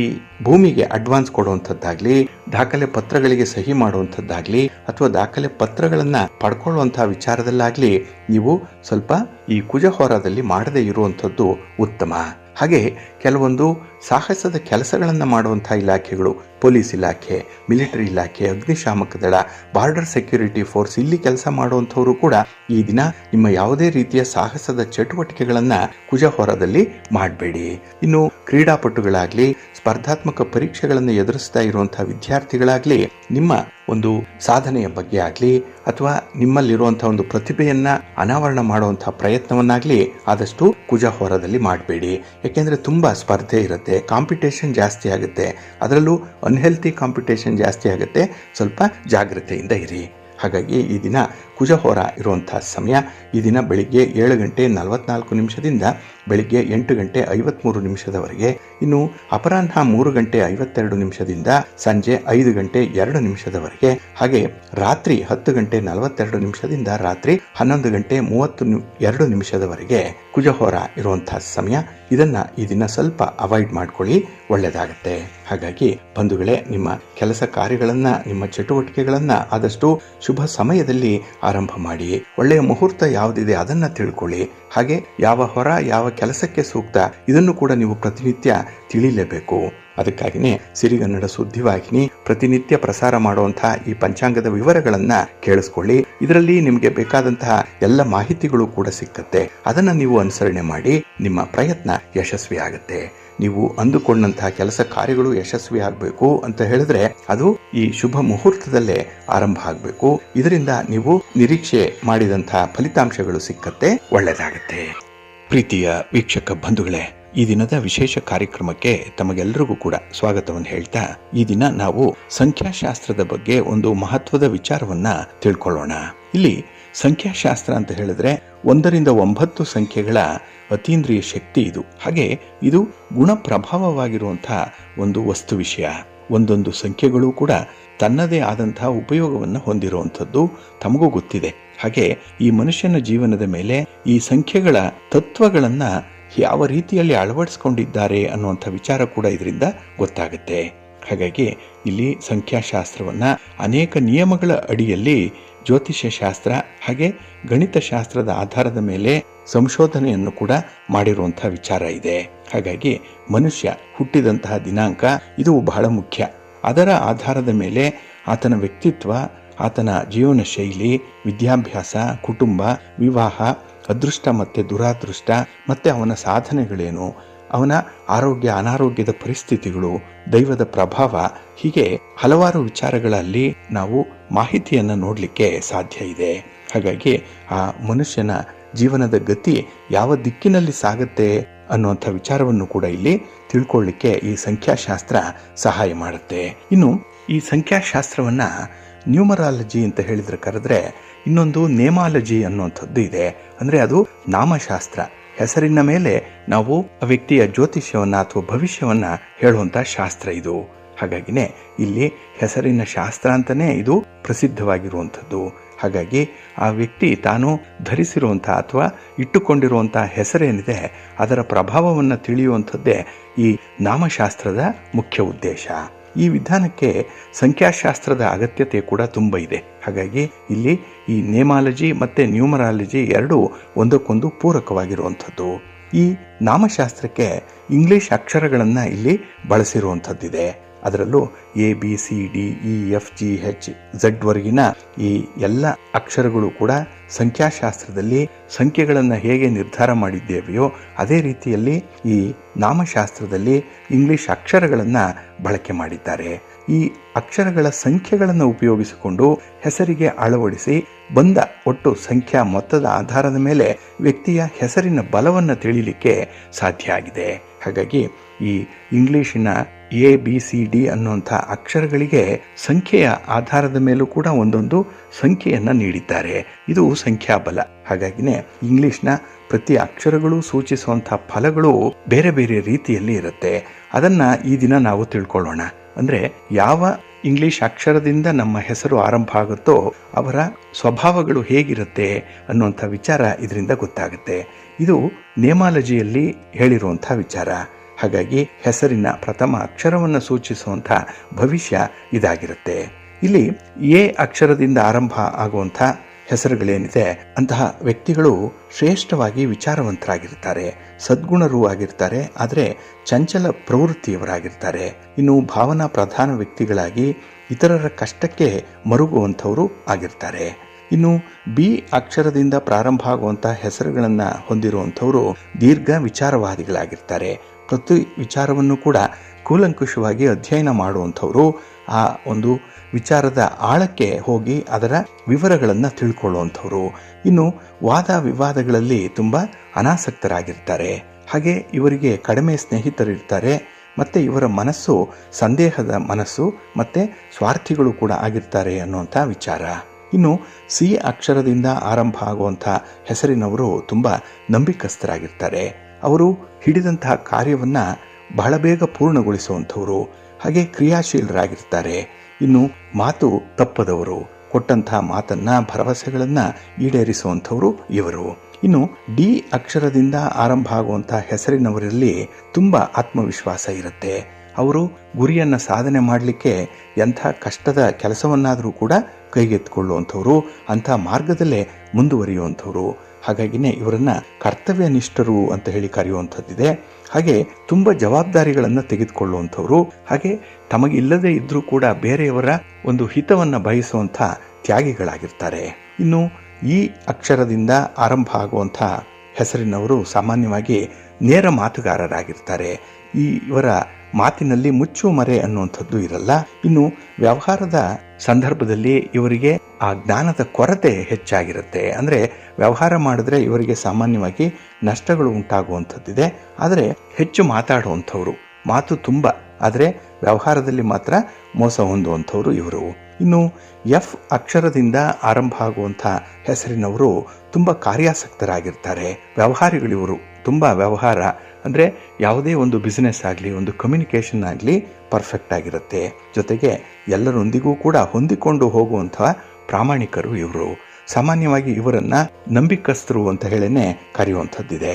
ಭೂಮಿಗೆ ಅಡ್ವಾನ್ಸ್ ಕೊಡುವಂಥದ್ದಾಗ್ಲಿ, ದಾಖಲೆ ಪತ್ರಗಳಿಗೆ ಸಹಿ ಮಾಡುವಂಥದ್ದಾಗ್ಲಿ ಅಥವಾ ದಾಖಲೆ ಪತ್ರಗಳನ್ನ ಪಡ್ಕೊಳ್ಳುವಂತಹ ವಿಚಾರದಲ್ಲಾಗ್ಲಿ ನೀವು ಸ್ವಲ್ಪ ಈ ಕುಜ ಹೋರದಲ್ಲಿ ಮಾಡದೇ ಇರುವಂಥದ್ದು ಉತ್ತಮ. ಹಾಗೆ ಕೆಲವೊಂದು ಸಾಹಸದ ಕೆಲಸಗಳನ್ನು ಮಾಡುವಂತಹ ಇಲಾಖೆಗಳು, ಪೊಲೀಸ್ ಇಲಾಖೆ, ಮಿಲಿಟರಿ ಇಲಾಖೆ, ಅಗ್ನಿಶಾಮಕ ದಳ, ಬಾರ್ಡರ್ ಸೆಕ್ಯೂರಿಟಿ ಫೋರ್ಸ್ ಇಲ್ಲಿ ಕೆಲಸ ಮಾಡುವಂಥವರು ಕೂಡ ಈ ದಿನ ನಿಮ್ಮ ಯಾವುದೇ ರೀತಿಯ ಸಾಹಸದ ಚಟುವಟಿಕೆಗಳನ್ನು ಕುಜ ಹೋರದಲ್ಲಿ ಮಾಡಬೇಡಿ. ಇನ್ನು ಕ್ರೀಡಾಪಟುಗಳಾಗ್ಲಿ, ಸ್ಪರ್ಧಾತ್ಮಕ ಪರೀಕ್ಷೆಗಳನ್ನು ಎದುರಿಸ್ತಾ ಇರುವಂತಹ ವಿದ್ಯಾರ್ಥಿಗಳಾಗ್ಲಿ ನಿಮ್ಮ ಒಂದು ಸಾಧನೆಯ ಬಗ್ಗೆ ಆಗಲಿ ಅಥವಾ ನಿಮ್ಮಲ್ಲಿರುವಂತಹ ಒಂದು ಪ್ರತಿಭೆಯನ್ನ ಅನಾವರಣ ಮಾಡುವಂತಹ ಪ್ರಯತ್ನವನ್ನಾಗ್ಲಿ ಆದಷ್ಟು ಕುಜ ಹೋರದಲ್ಲಿ ಮಾಡಬೇಡಿ. ಯಾಕೆಂದ್ರೆ ತುಂಬಾ ಸ್ಪರ್ಧೆ ಇರುತ್ತೆ, ಕಾಂಪಿಟೇಷನ್ ಜಾಸ್ತಿ ಆಗುತ್ತೆ, ಅದರಲ್ಲೂ ಅನ್ಹೆಲ್ತಿ ಕಾಂಪಿಟೇಷನ್ ಜಾಸ್ತಿ ಆಗುತ್ತೆ. ಸ್ವಲ್ಪ ಜಾಗ್ರತೆಯಿಂದ ಇರಿ. ಹಾಗಾಗಿ ಈ ದಿನ ಕುಜ ಹೋರ ಇರುವಂತಹ ಸಮಯ ಈ ದಿನ ಬೆಳಿಗ್ಗೆ 7:44 ಬೆಳಿಗ್ಗೆ 8:53 ಇನ್ನು ಅಪರಾಹ್ನ 3:52 ಸಂಜೆ 5:02 ಹಾಗೆ ರಾತ್ರಿ 10:42 ರಾತ್ರಿ 11:32 ಕುಜ ಹೋರ ಇರುವಂತಹ ಸಮಯ. ಇದನ್ನ ಈ ದಿನ ಸ್ವಲ್ಪ ಅವಾಯ್ಡ್ ಮಾಡ್ಕೊಳ್ಳಿ, ಒಳ್ಳೆಯದಾಗತ್ತೆ. ಹಾಗಾಗಿ ಬಂಧುಗಳೇ, ನಿಮ್ಮ ಕೆಲಸ ಕಾರ್ಯಗಳನ್ನ, ನಿಮ್ಮ ಚಟುವಟಿಕೆಗಳನ್ನ ಆದಷ್ಟು ಶುಭ ಸಮಯದಲ್ಲಿ ಆರಂಭ ಮಾಡಿ. ಒಳ್ಳೆಯ ಮುಹೂರ್ತ ಯಾವುದಿದೆ ಅದನ್ನ ತಿಳ್ಕೊಳ್ಳಿ. ಹಾಗೆ ಯಾವ ಹೊರ ಯಾವ ಕೆಲಸಕ್ಕೆ ಸೂಕ್ತ ಇದನ್ನು ಕೂಡ ನೀವು ಪ್ರತಿನಿತ್ಯ ತಿಳಿಲೇಬೇಕು. ಅದಕ್ಕಾಗಿಯೇ ಸಿರಿಗನ್ನಡ ಸುದ್ದಿವಾಹಿನಿ ಪ್ರತಿನಿತ್ಯ ಪ್ರಸಾರ ಮಾಡುವಂತಹ ಈ ಪಂಚಾಂಗದ ವಿವರಗಳನ್ನ ಕೇಳಿಸ್ಕೊಳ್ಳಿ. ಇದರಲ್ಲಿ ನಿಮಗೆ ಬೇಕಾದಂತಹ ಎಲ್ಲ ಮಾಹಿತಿಗಳು ಕೂಡ ಸಿಕ್ಕತ್ತೆ. ಅದನ್ನ ನೀವು ಅನುಸರಣೆ ಮಾಡಿ ನಿಮ್ಮ ಪ್ರಯತ್ನ ಯಶಸ್ವಿ ಆಗುತ್ತೆ. ನೀವು ಅಂದುಕೊಂಡಂತಹ ಕೆಲಸ ಕಾರ್ಯಗಳು ಯಶಸ್ವಿ ಆಗಬೇಕು ಅಂತ ಹೇಳಿದ್ರೆ ಅದು ಈ ಶುಭ ಮುಹೂರ್ತದಲ್ಲೇ ಆರಂಭ ಆಗಬೇಕು. ಇದರಿಂದ ನೀವು ನಿರೀಕ್ಷೆ ಮಾಡಿದಂತಹ ಫಲಿತಾಂಶಗಳು ಸಿಕ್ಕತ್ತೆ, ಒಳ್ಳೆಯದಾಗತ್ತೆ. ಪ್ರೀತಿಯ ವೀಕ್ಷಕ ಬಂಧುಗಳೇ, ಈ ದಿನದ ವಿಶೇಷ ಕಾರ್ಯಕ್ರಮಕ್ಕೆ ತಮಗೆಲ್ಲರಿಗೂ ಕೂಡ ಸ್ವಾಗತವನ್ನು ಹೇಳ್ತಾ, ಈ ದಿನ ನಾವು ಸಂಖ್ಯಾಶಾಸ್ತ್ರದ ಬಗ್ಗೆ ಒಂದು ಮಹತ್ವದ ವಿಚಾರವನ್ನ ತಿಳ್ಕೊಳ್ಳೋಣ. ಇಲ್ಲಿ ಸಂಖ್ಯಾಶಾಸ್ತ್ರ ಅಂತ ಹೇಳಿದ್ರೆ 1ರಿಂದ 9 ಸಂಖ್ಯೆಗಳ ಅತೀಂದ್ರಿಯ ಶಕ್ತಿ ಇದು. ಹಾಗೆ ಇದು ಗುಣ ಪ್ರಭಾವವಾಗಿರುವಂತಹ ಒಂದು ವಸ್ತು ವಿಷಯ. ಒಂದೊಂದು ಸಂಖ್ಯೆಗಳು ಕೂಡ ತನ್ನದೇ ಆದಂತಹ ಉಪಯೋಗವನ್ನು ಹೊಂದಿರುವಂಥದ್ದು ತಮಗೂ ಗೊತ್ತಿದೆ. ಹಾಗೆ ಈ ಮನುಷ್ಯನ ಜೀವನದ ಮೇಲೆ ಈ ಸಂಖ್ಯೆಗಳ ತತ್ವಗಳನ್ನ ಯಾವ ರೀತಿಯಲ್ಲಿ ಅಳವಡಿಸಿಕೊಂಡಿದ್ದಾರೆ ಅನ್ನುವಂಥ ವಿಚಾರ ಕೂಡ ಇದರಿಂದ ಗೊತ್ತಾಗುತ್ತೆ. ಹಾಗಾಗಿ ಇಲ್ಲಿ ಸಂಖ್ಯಾಶಾಸ್ತ್ರವನ್ನ ಅನೇಕ ನಿಯಮಗಳ ಅಡಿಯಲ್ಲಿ ಜ್ಯೋತಿಷ್ಯ ಶಾಸ್ತ್ರ ಹಾಗೆ ಗಣಿತ ಶಾಸ್ತ್ರದ ಆಧಾರದ ಮೇಲೆ ಸಂಶೋಧನೆಯನ್ನು ಕೂಡ ಮಾಡಿರುವಂತಹ ವಿಚಾರ ಇದೆ. ಹಾಗಾಗಿ ಮನುಷ್ಯ ಹುಟ್ಟಿದಂತಹ ದಿನಾಂಕ ಇದು ಬಹಳ ಮುಖ್ಯ. ಅದರ ಆಧಾರದ ಮೇಲೆ ಆತನ ವ್ಯಕ್ತಿತ್ವ, ಆತನ ಜೀವನ ಶೈಲಿ, ವಿದ್ಯಾಭ್ಯಾಸ, ಕುಟುಂಬ, ವಿವಾಹ, ಅದೃಷ್ಟ ಮತ್ತೆ ದುರಾದೃಷ್ಟ, ಮತ್ತೆ ಅವನ ಸಾಧನೆಗಳೇನು, ಅವನ ಆರೋಗ್ಯ ಅನಾರೋಗ್ಯದ ಪರಿಸ್ಥಿತಿಗಳು, ದೈವದ ಪ್ರಭಾವ, ಹೀಗೆ ಹಲವಾರು ವಿಚಾರಗಳಲ್ಲಿ ನಾವು ಮಾಹಿತಿಯನ್ನು ನೋಡಲಿಕ್ಕೆ ಸಾಧ್ಯ ಇದೆ. ಹಾಗಾಗಿ ಆ ಮನುಷ್ಯನ ಜೀವನದ ಗತಿ ಯಾವ ದಿಕ್ಕಿನಲ್ಲಿ ಸಾಗುತ್ತೆ ಅನ್ನುವಂಥ ವಿಚಾರವನ್ನು ಕೂಡ ಇಲ್ಲಿ ತಿಳ್ಕೊಳ್ಳಿಕ್ಕೆ ಈ ಸಂಖ್ಯಾಶಾಸ್ತ್ರ ಸಹಾಯ ಮಾಡುತ್ತೆ. ಇನ್ನು ಈ ಸಂಖ್ಯಾಶಾಸ್ತ್ರವನ್ನ ನ್ಯೂಮರಾಲಜಿ ಅಂತ ಹೇಳಿದ್ರೆ ಕರೆದ್ರೆ ಇನ್ನೊಂದು ನೇಮಾಲಜಿ ಅನ್ನುವಂಥದ್ದು ಇದೆ. ಅಂದ್ರೆ ಅದು ನಾಮಶಾಸ್ತ್ರ. ಹೆಸರಿನ ಮೇಲೆ ನಾವು ಆ ವ್ಯಕ್ತಿಯ ಜ್ಯೋತಿಷ್ಯವನ್ನ ಅಥವಾ ಭವಿಷ್ಯವನ್ನ ಹೇಳುವಂತ ಶಾಸ್ತ್ರ ಇದು. ಹಾಗಾಗಿನೇ ಇಲ್ಲಿ ಹೆಸರಿನ ಶಾಸ್ತ್ರ ಅಂತಾನೆ ಇದು ಪ್ರಸಿದ್ಧವಾಗಿರುವಂಥದ್ದು. ಹಾಗಾಗಿ ಆ ವ್ಯಕ್ತಿ ತಾನು ಧರಿಸಿರುವಂತಹ ಅಥವಾ ಇಟ್ಟುಕೊಂಡಿರುವಂತಹ ಹೆಸರೇನಿದೆ ಅದರ ಪ್ರಭಾವವನ್ನು ತಿಳಿಯುವಂಥದ್ದೇ ಈ ನಾಮಶಾಸ್ತ್ರದ ಮುಖ್ಯ ಉದ್ದೇಶ. ಈ ವಿಧಾನಕ್ಕೆ ಸಂಖ್ಯಾಶಾಸ್ತ್ರದ ಅಗತ್ಯತೆ ಕೂಡ ತುಂಬ ಇದೆ. ಹಾಗಾಗಿ ಇಲ್ಲಿ ಈ ನೇಮಾಲಜಿ ಮತ್ತೆ ನ್ಯೂಮರಾಲಜಿ ಎರಡೂ ಒಂದಕ್ಕೊಂದು ಪೂರಕವಾಗಿರುವಂಥದ್ದು. ಈ ನಾಮಶಾಸ್ತ್ರಕ್ಕೆ ಇಂಗ್ಲಿಷ್ ಅಕ್ಷರಗಳನ್ನು ಇಲ್ಲಿ ಬಳಸಿರುವಂಥದ್ದಿದೆ. ಅದರಲ್ಲೂ ABCDEFGHZ ವರೆಗಿನ ಈ ಎಲ್ಲ ಅಕ್ಷರಗಳು ಕೂಡ ಸಂಖ್ಯಾಶಾಸ್ತ್ರದಲ್ಲಿ ಸಂಖ್ಯೆಗಳನ್ನು ಹೇಗೆ ನಿರ್ಧಾರ ಮಾಡಿದ್ದೇವೆಯೋ ಅದೇ ರೀತಿಯಲ್ಲಿ ಈ ನಾಮಶಾಸ್ತ್ರದಲ್ಲಿ ಇಂಗ್ಲಿಷ್ ಅಕ್ಷರಗಳನ್ನು ಬಳಕೆ ಮಾಡಿದ್ದಾರೆ. ಈ ಅಕ್ಷರಗಳ ಸಂಖ್ಯೆಗಳನ್ನು ಉಪಯೋಗಿಸಿಕೊಂಡು ಹೆಸರಿಗೆ ಅಳವಡಿಸಿ ಬಂದ ಒಟ್ಟು ಸಂಖ್ಯಾ ಮೊತ್ತದ ಆಧಾರದ ಮೇಲೆ ವ್ಯಕ್ತಿಯ ಹೆಸರಿನ ಬಲವನ್ನು ತಿಳಿಲಿಕ್ಕೆ ಸಾಧ್ಯ ಆಗಿದೆ. ಹಾಗಾಗಿ ಈ ಇಂಗ್ಲಿಶಿನ ABCD ಅನ್ನುವಂಥ ಅಕ್ಷರಗಳಿಗೆ ಸಂಖ್ಯೆಯ ಆಧಾರದ ಮೇಲೂ ಕೂಡ ಒಂದೊಂದು ಸಂಖ್ಯೆಯನ್ನು ನೀಡಿದ್ದಾರೆ. ಇದು ಸಂಖ್ಯಾಬಲ. ಹಾಗಾಗಿನೇ ಇಂಗ್ಲಿಷ್ನ ಪ್ರತಿ ಅಕ್ಷರಗಳು ಸೂಚಿಸುವಂಥ ಫಲಗಳು ಬೇರೆ ಬೇರೆ ರೀತಿಯಲ್ಲಿ ಇರುತ್ತೆ. ಅದನ್ನ ಈ ದಿನ ನಾವು ತಿಳ್ಕೊಳ್ಳೋಣ. ಅಂದ್ರೆ ಯಾವ ಇಂಗ್ಲಿಷ್ ಅಕ್ಷರದಿಂದ ನಮ್ಮ ಹೆಸರು ಆರಂಭ ಆಗುತ್ತೋ ಅವರ ಸ್ವಭಾವಗಳು ಹೇಗಿರುತ್ತೆ ಅನ್ನುವಂಥ ವಿಚಾರ ಇದರಿಂದ ಗೊತ್ತಾಗುತ್ತೆ. ಇದು ನೇಮಾಲಜಿಯಲ್ಲಿ ಹೇಳಿರುವಂಥ ವಿಚಾರ. ಹಾಗಾಗಿ ಹೆಸರಿನ ಪ್ರಥಮ ಅಕ್ಷರವನ್ನು ಸೂಚಿಸುವಂಥ ಭವಿಷ್ಯ ಇದಾಗಿರುತ್ತೆ. ಇಲ್ಲಿ ಎ ಅಕ್ಷರದಿಂದ ಆರಂಭ ಆಗುವಂಥ ಹೆಸರುಗಳೇನಿದೆ ಅಂತಹ ವ್ಯಕ್ತಿಗಳು ಶ್ರೇಷ್ಠವಾಗಿ ವಿಚಾರವಂತರಾಗಿರ್ತಾರೆ, ಸದ್ಗುಣರೂ ಆಗಿರ್ತಾರೆ, ಆದರೆ ಚಂಚಲ ಪ್ರವೃತ್ತಿಯವರಾಗಿರ್ತಾರೆ. ಇನ್ನು ಭಾವನಾ ಪ್ರಧಾನ ವ್ಯಕ್ತಿಗಳಾಗಿ ಇತರರ ಕಷ್ಟಕ್ಕೆ ಮರುಗುವಂಥವರು ಆಗಿರ್ತಾರೆ. ಇನ್ನು ಬಿ ಅಕ್ಷರದಿಂದ ಪ್ರಾರಂಭ ಆಗುವಂಥ ಹೆಸರುಗಳನ್ನು ಹೊಂದಿರುವಂಥವರು ದೀರ್ಘ ವಿಚಾರವಾದಿಗಳಾಗಿರ್ತಾರೆ. ಪ್ರತಿ ವಿಚಾರವನ್ನು ಕೂಡ ಕೂಲಂಕುಷವಾಗಿ ಅಧ್ಯಯನ ಮಾಡುವಂಥವರು, ಆ ಒಂದು ವಿಚಾರದ ಆಳಕ್ಕೆ ಹೋಗಿ ಅದರ ವಿವರಗಳನ್ನು ತಿಳ್ಕೊಳ್ಳುವಂಥವ್ರು. ಇನ್ನು ವಾದ ವಿವಾದಗಳಲ್ಲಿ ತುಂಬ ಅನಾಸಕ್ತರಾಗಿರ್ತಾರೆ. ಹಾಗೆ ಇವರಿಗೆ ಕಡಿಮೆ ಸ್ನೇಹಿತರಿರ್ತಾರೆ. ಮತ್ತು ಇವರ ಮನಸ್ಸು ಸಂದೇಹದ ಮನಸ್ಸು ಮತ್ತು ಸ್ವಾರ್ಥಿಗಳು ಕೂಡ ಆಗಿರ್ತಾರೆ ಅನ್ನುವಂಥ ವಿಚಾರ. ಇನ್ನು ಸಿ ಅಕ್ಷರದಿಂದ ಆರಂಭ ಆಗುವಂಥ ಹೆಸರಿನವರು ತುಂಬ ನಂಬಿಕಸ್ಥರಾಗಿರ್ತಾರೆ. ಅವರು ಹಿಡಿದಂತಹ ಕಾರ್ಯವನ್ನು ಬಹಳ ಬೇಗ ಪೂರ್ಣಗೊಳಿಸುವಂಥವರು, ಹಾಗೆ ಕ್ರಿಯಾಶೀಲರಾಗಿರ್ತಾರೆ. ಇನ್ನು ಮಾತು ತಪ್ಪದವರು, ಕೊಟ್ಟಂತಹ ಮಾತನ್ನ ಭರವಸೆಗಳನ್ನ ಈಡೇರಿಸುವಂಥವರು ಇವರು. ಇನ್ನು ಡಿ ಅಕ್ಷರದಿಂದ ಆರಂಭ ಆಗುವಂತಹ ಹೆಸರಿನವರಲ್ಲಿ ತುಂಬ ಆತ್ಮವಿಶ್ವಾಸ ಇರುತ್ತೆ. ಅವರು ಗುರಿಯನ್ನು ಸಾಧನೆ ಮಾಡಲಿಕ್ಕೆ ಎಂಥ ಕಷ್ಟದ ಕೆಲಸವನ್ನಾದರೂ ಕೂಡ ಕೈಗೆತ್ತಿಕೊಳ್ಳುವಂಥವ್ರು, ಅಂಥ ಮಾರ್ಗದಲ್ಲೇ ಮುಂದುವರಿಯುವಂಥವ್ರು. ಹಾಗಾಗಿನೇ ಇವರನ್ನ ಕರ್ತವ್ಯನಿಷ್ಠರು ಅಂತ ಹೇಳಿ ಕರೆಯುವಂಥದ್ದಿದೆ. ಹಾಗೆ ತುಂಬ ಜವಾಬ್ದಾರಿಗಳನ್ನು ತೆಗೆದುಕೊಳ್ಳುವಂಥವ್ರು, ಹಾಗೆ ತಮಗಿಲ್ಲದೆ ಇದ್ರೂ ಕೂಡ ಬೇರೆಯವರ ಒಂದು ಹಿತವನ್ನು ಬಯಸುವಂಥ ತ್ಯಾಗಿಗಳಾಗಿರ್ತಾರೆ. ಇನ್ನು ಈ ಅಕ್ಷರದಿಂದ ಆರಂಭ ಆಗುವಂಥ ಹೆಸರಿನವರು ಸಾಮಾನ್ಯವಾಗಿ ನೇರ ಮಾತುಗಾರರಾಗಿರ್ತಾರೆ. ಇವರ ಮಾತಿನಲ್ಲಿ ಮುಚ್ಚು ಮರೆ ಅನ್ನುವಂಥದ್ದು ಇರಲ್ಲ. ಇನ್ನು ವ್ಯವಹಾರದ ಸಂದರ್ಭದಲ್ಲಿ ಇವರಿಗೆ ಆ ಜ್ಞಾನದ ಕೊರತೆ ಹೆಚ್ಚಾಗಿರುತ್ತೆ. ಅಂದರೆ ವ್ಯವಹಾರ ಮಾಡಿದ್ರೆ ಇವರಿಗೆ ಸಾಮಾನ್ಯವಾಗಿ ನಷ್ಟಗಳು ಉಂಟಾಗುವಂಥದ್ದಿದೆ. ಆದರೆ ಹೆಚ್ಚು ಮಾತಾಡುವಂಥವ್ರು, ಮಾತು ತುಂಬ, ಆದರೆ ವ್ಯವಹಾರದಲ್ಲಿ ಮಾತ್ರ ಮೋಸ ಹೊಂದುವಂಥವ್ರು ಇವರು. ಇನ್ನು ಎಫ್ ಅಕ್ಷರದಿಂದ ಆರಂಭ ಆಗುವಂಥ ಹೆಸರಿನವರು ತುಂಬ ಕಾರ್ಯಾಸಕ್ತರಾಗಿರ್ತಾರೆ. ವ್ಯವಹಾರಿಗಳಿವರು, ತುಂಬ ವ್ಯವಹಾರ ಅಂದರೆ ಯಾವುದೇ ಒಂದು ಬಿಸ್ನೆಸ್ ಆಗಲಿ, ಒಂದು ಕಮ್ಯುನಿಕೇಷನ್ ಆಗಲಿ ಪರ್ಫೆಕ್ಟ್ ಆಗಿರುತ್ತೆ. ಜೊತೆಗೆ ಎಲ್ಲರೊಂದಿಗೂ ಕೂಡ ಹೊಂದಿಕೊಂಡು ಹೋಗುವಂಥ ಪ್ರಾಮಾಣಿಕರು ಇವರು. ಸಾಮಾನ್ಯವಾಗಿ ಇವರನ್ನು ನಂಬಿಕಸ್ಥರು ಅಂತ ಹೇಳೇ ಕರೆಯುವಂಥದ್ದಿದೆ.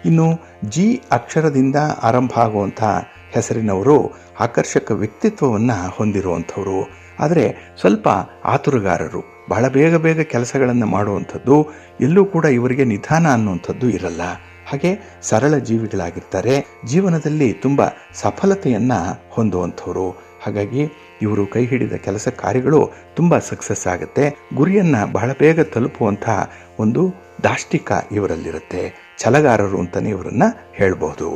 ಇನ್ನು ಜಿ ಅಕ್ಷರದಿಂದ ಆರಂಭ ಆಗುವಂಥ ಹೆಸರಿನವರು ಆಕರ್ಷಕ ವ್ಯಕ್ತಿತ್ವವನ್ನು ಹೊಂದಿರುವಂಥವ್ರು. ಆದರೆ ಸ್ವಲ್ಪ ಆತುರಗಾರರು, ಬಹಳ ಬೇಗ ಬೇಗ ಕೆಲಸಗಳನ್ನು ಮಾಡುವಂಥದ್ದು, ಎಲ್ಲೂ ಕೂಡ ಇವರಿಗೆ ನಿಧಾನ ಅನ್ನುವಂಥದ್ದು ಇರಲ್ಲ. ಹಾಗೆ ಸರಳ ಜೀವಿಗಳಾಗಿರ್ತಾರೆ. ಜೀವನದಲ್ಲಿ ತುಂಬ ಸಫಲತೆಯನ್ನು ಹೊಂದುವಂಥವ್ರು. ಹಾಗಾಗಿ ಇವರು ಕೈ ಹಿಡಿದ ಕೆಲಸ ಕಾರ್ಯಗಳು ತುಂಬ ಸಕ್ಸಸ್ ಆಗುತ್ತೆ. ಗುರಿಯನ್ನು ಬಹಳ ಬೇಗ ತಲುಪುವಂಥ ಒಂದು ದಾಷ್ಟಿಕ ಇವರಲ್ಲಿರುತ್ತೆ. ಛಲಗಾರರು ಅಂತಲೇ ಇವರನ್ನು ಹೇಳ್ಬೋದು.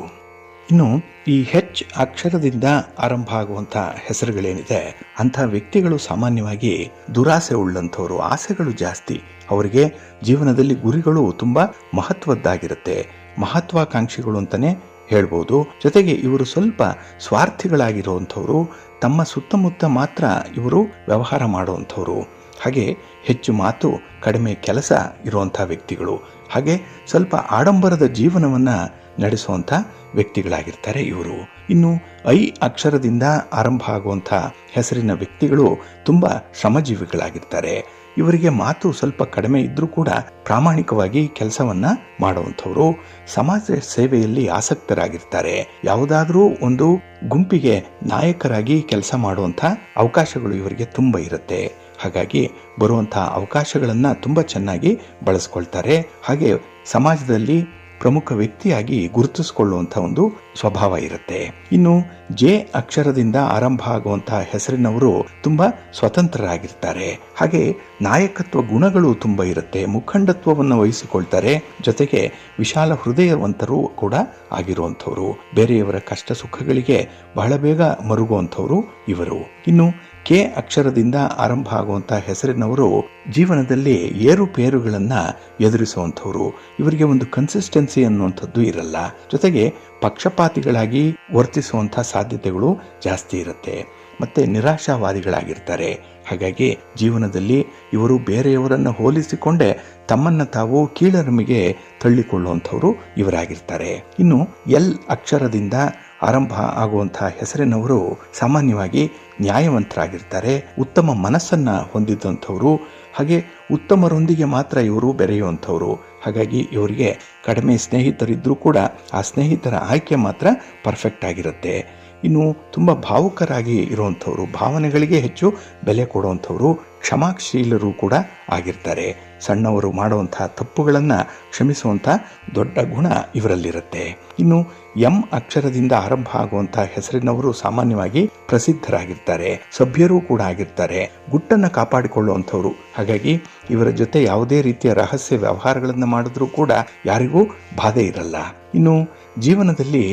ಇನ್ನು ಈ ಹೆಚ್ ಅಕ್ಷರದಿಂದ ಆರಂಭ ಆಗುವಂಥ ಹೆಸರುಗಳೇನಿದೆ, ಅಂಥ ವ್ಯಕ್ತಿಗಳು ಸಾಮಾನ್ಯವಾಗಿ ದುರಾಸೆ ಉಳ್ಳಂಥವ್ರು, ಆಸೆಗಳು ಜಾಸ್ತಿ. ಅವರಿಗೆ ಜೀವನದಲ್ಲಿ ಗುರಿಗಳು ತುಂಬ ಮಹತ್ವದ್ದಾಗಿರುತ್ತೆ, ಮಹತ್ವಾಕಾಂಕ್ಷಿಗಳು ಅಂತಲೇ ಹೇಳ್ಬೋದು. ಜೊತೆಗೆ ಇವರು ಸ್ವಲ್ಪ ಸ್ವಾರ್ಥಿಗಳಾಗಿರುವಂಥವ್ರು, ತಮ್ಮ ಸುತ್ತಮುತ್ತ ಮಾತ್ರ ಇವರು ವ್ಯವಹಾರ ಮಾಡುವಂಥವ್ರು. ಹಾಗೆ ಹೆಚ್ಚು ಮಾತು ಕಡಿಮೆ ಕೆಲಸ ಇರುವಂಥ ವ್ಯಕ್ತಿಗಳು. ಹಾಗೆ ಸ್ವಲ್ಪ ಆಡಂಬರದ ಜೀವನವನ್ನು ನಡೆಸುವಂಥ ವ್ಯಕ್ತಿಗಳಾಗಿರ್ತಾರೆ ಇವರು. ಇನ್ನು ಐ ಅಕ್ಷರದಿಂದ ಆರಂಭ ಆಗುವಂಥ ಹೆಸರಿನ ವ್ಯಕ್ತಿಗಳು ತುಂಬ ಶ್ರಮಜೀವಿಗಳಾಗಿರ್ತಾರೆ. ಇವರಿಗೆ ಮಾತು ಸ್ವಲ್ಪ ಕಡಿಮೆ ಇದ್ರೂ ಕೂಡ ಪ್ರಾಮಾಣಿಕವಾಗಿ ಕೆಲಸವನ್ನ ಮಾಡುವಂಥವ್ರು. ಸಮಾಜ ಸೇವೆಯಲ್ಲಿ ಆಸಕ್ತರಾಗಿರ್ತಾರೆ. ಯಾವುದಾದ್ರೂ ಒಂದು ಗುಂಪಿಗೆ ನಾಯಕರಾಗಿ ಕೆಲಸ ಮಾಡುವಂಥ ಅವಕಾಶಗಳು ಇವರಿಗೆ ತುಂಬ ಇರುತ್ತೆ. ಹಾಗಾಗಿ ಬರುವಂಥ ಅವಕಾಶಗಳನ್ನು ತುಂಬ ಚೆನ್ನಾಗಿ ಬಳಸ್ಕೊಳ್ತಾರೆ. ಹಾಗೆ ಸಮಾಜದಲ್ಲಿ ಪ್ರಮುಖ ವ್ಯಕ್ತಿಯಾಗಿ ಗುರುತಿಸಿಕೊಳ್ಳುವಂಥ ಒಂದು ಸ್ವಭಾವ ಇರುತ್ತೆ. ಇನ್ನು ಜೆ ಅಕ್ಷರದಿಂದ ಆರಂಭ ಆಗುವಂತಹ ಹೆಸರಿನವರು ತುಂಬಾ ಸ್ವತಂತ್ರರಾಗಿರ್ತಾರೆ. ಹಾಗೆ ನಾಯಕತ್ವ ಗುಣಗಳು ತುಂಬ ಇರುತ್ತೆ. ಮುಖಂಡತ್ವವನ್ನು ವಹಿಸಿಕೊಳ್ತಾರೆ. ಜೊತೆಗೆ ವಿಶಾಲ ಹೃದಯವಂತರು ಕೂಡ ಆಗಿರುವಂಥವ್ರು. ಬೇರೆಯವರ ಕಷ್ಟ ಸುಖಗಳಿಗೆ ಬಹಳ ಬೇಗ ಮರುಗುವಂಥವ್ರು ಇವರು. ಇನ್ನು ಕೆ ಅಕ್ಷರದಿಂದ ಆರಂಭ ಆಗುವಂಥ ಹೆಸರಿನವರು ಜೀವನದಲ್ಲಿ ಏರುಪೇರುಗಳನ್ನು ಎದುರಿಸುವಂಥವ್ರು. ಇವರಿಗೆ ಒಂದು ಕನ್ಸಿಸ್ಟೆನ್ಸಿ ಅನ್ನುವಂಥದ್ದು ಇರಲ್ಲ. ಜೊತೆಗೆ ಪಕ್ಷಪಾತಿಗಳಾಗಿ ವರ್ತಿಸುವಂಥ ಸಾಧ್ಯತೆಗಳು ಜಾಸ್ತಿ ಇರುತ್ತೆ. ಮತ್ತೆ ನಿರಾಶಾವಾದಿಗಳಾಗಿರ್ತಾರೆ. ಹಾಗಾಗಿ ಜೀವನದಲ್ಲಿ ಇವರು ಬೇರೆಯವರನ್ನು ಹೋಲಿಸಿಕೊಂಡೇ ತಮ್ಮನ್ನು ತಾವು ಕೀಳರಿಮೆಗೆ ತಳ್ಳಿಕೊಳ್ಳುವಂಥವ್ರು ಇವರಾಗಿರ್ತಾರೆ. ಇನ್ನು ಎಲ್ ಅಕ್ಷರದಿಂದ ಆರಂಭ ಆಗುವಂತಹ ಹೆಸರಿನವರು ಸಾಮಾನ್ಯವಾಗಿ ನ್ಯಾಯವಂತರಾಗಿರ್ತಾರೆ. ಉತ್ತಮ ಮನಸ್ಸನ್ನ ಹೊಂದಿದ್ದಂಥವ್ರು. ಹಾಗೆ ಉತ್ತಮರೊಂದಿಗೆ ಮಾತ್ರ ಇವರು ಬೆರೆಯುವಂಥವ್ರು. ಹಾಗಾಗಿ ಇವರಿಗೆ ಕಡಿಮೆ ಸ್ನೇಹಿತರಿದ್ದರೂ ಕೂಡ ಆ ಸ್ನೇಹಿತರ ಆಯ್ಕೆ ಮಾತ್ರ ಪರ್ಫೆಕ್ಟ್ ಆಗಿರುತ್ತೆ. ಇನ್ನು ತುಂಬ ಭಾವುಕರಾಗಿ ಇರುವಂಥವ್ರು, ಭಾವನೆಗಳಿಗೆ ಹೆಚ್ಚು ಬೆಲೆ ಕೊಡುವಂಥವ್ರು, ಕ್ಷಮಾಶೀಲರು ಕೂಡ ಆಗಿರ್ತಾರೆ. ಸಣ್ಣವರು ಮಾಡುವಂಥ ತಪ್ಪುಗಳನ್ನು ಕ್ಷಮಿಸುವಂಥ ದೊಡ್ಡ ಗುಣ ಇವರಲ್ಲಿರುತ್ತೆ. ಇನ್ನು ಎಂ ಅಕ್ಷರದಿಂದ ಆರಂಭ ಆಗುವಂಥ ಹೆಸರಿನವರು ಸಾಮಾನ್ಯವಾಗಿ ಪ್ರಸಿದ್ಧರಾಗಿರ್ತಾರೆ. ಸಭ್ಯರೂ ಕೂಡ ಆಗಿರ್ತಾರೆ. ಗುಟ್ಟನ್ನು ಕಾಪಾಡಿಕೊಳ್ಳುವಂಥವ್ರು. ಹಾಗಾಗಿ ಇವರ ಜೊತೆ ಯಾವುದೇ ರೀತಿಯ ರಹಸ್ಯ ವ್ಯವಹಾರಗಳನ್ನು ಮಾಡಿದ್ರೂ ಕೂಡ ಯಾರಿಗೂ ಬಾಧೆ ಇರಲ್ಲ. ಇನ್ನು ಜೀವನದಲ್ಲಿ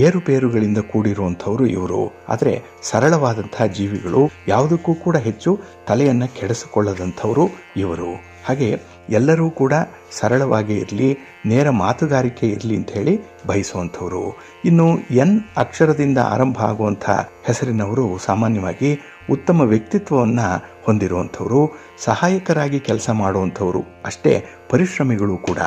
ಏರುಪೇರುಗಳಿಂದ ಕೂಡಿರುವಂಥವ್ರು ಇವರು. ಆದರೆ ಸರಳವಾದಂತಹ ಜೀವಿಗಳು, ಯಾವುದಕ್ಕೂ ಕೂಡ ಹೆಚ್ಚು ತಲೆಯನ್ನು ಕೆಡಿಸಿಕೊಳ್ಳದಂಥವರು ಇವರು. ಹಾಗೆ ಎಲ್ಲರೂ ಕೂಡ ಸರಳವಾಗಿ ಇರಲಿ, ನೇರ ಮಾತುಗಾರಿಕೆ ಇರಲಿ ಅಂತ ಹೇಳಿ ಬಯಸುವಂಥವ್ರು. ಇನ್ನು ಎನ್ ಅಕ್ಷರದಿಂದ ಆರಂಭ ಆಗುವಂಥ ಹೆಸರಿನವರು ಸಾಮಾನ್ಯವಾಗಿ ಉತ್ತಮ ವ್ಯಕ್ತಿತ್ವವನ್ನು ಹೊಂದಿರುವಂಥವ್ರು, ಸಹಾಯಕರಾಗಿ ಕೆಲಸ ಮಾಡುವಂಥವ್ರು, ಅಷ್ಟೇ ಪರಿಶ್ರಮಿಗಳು ಕೂಡ.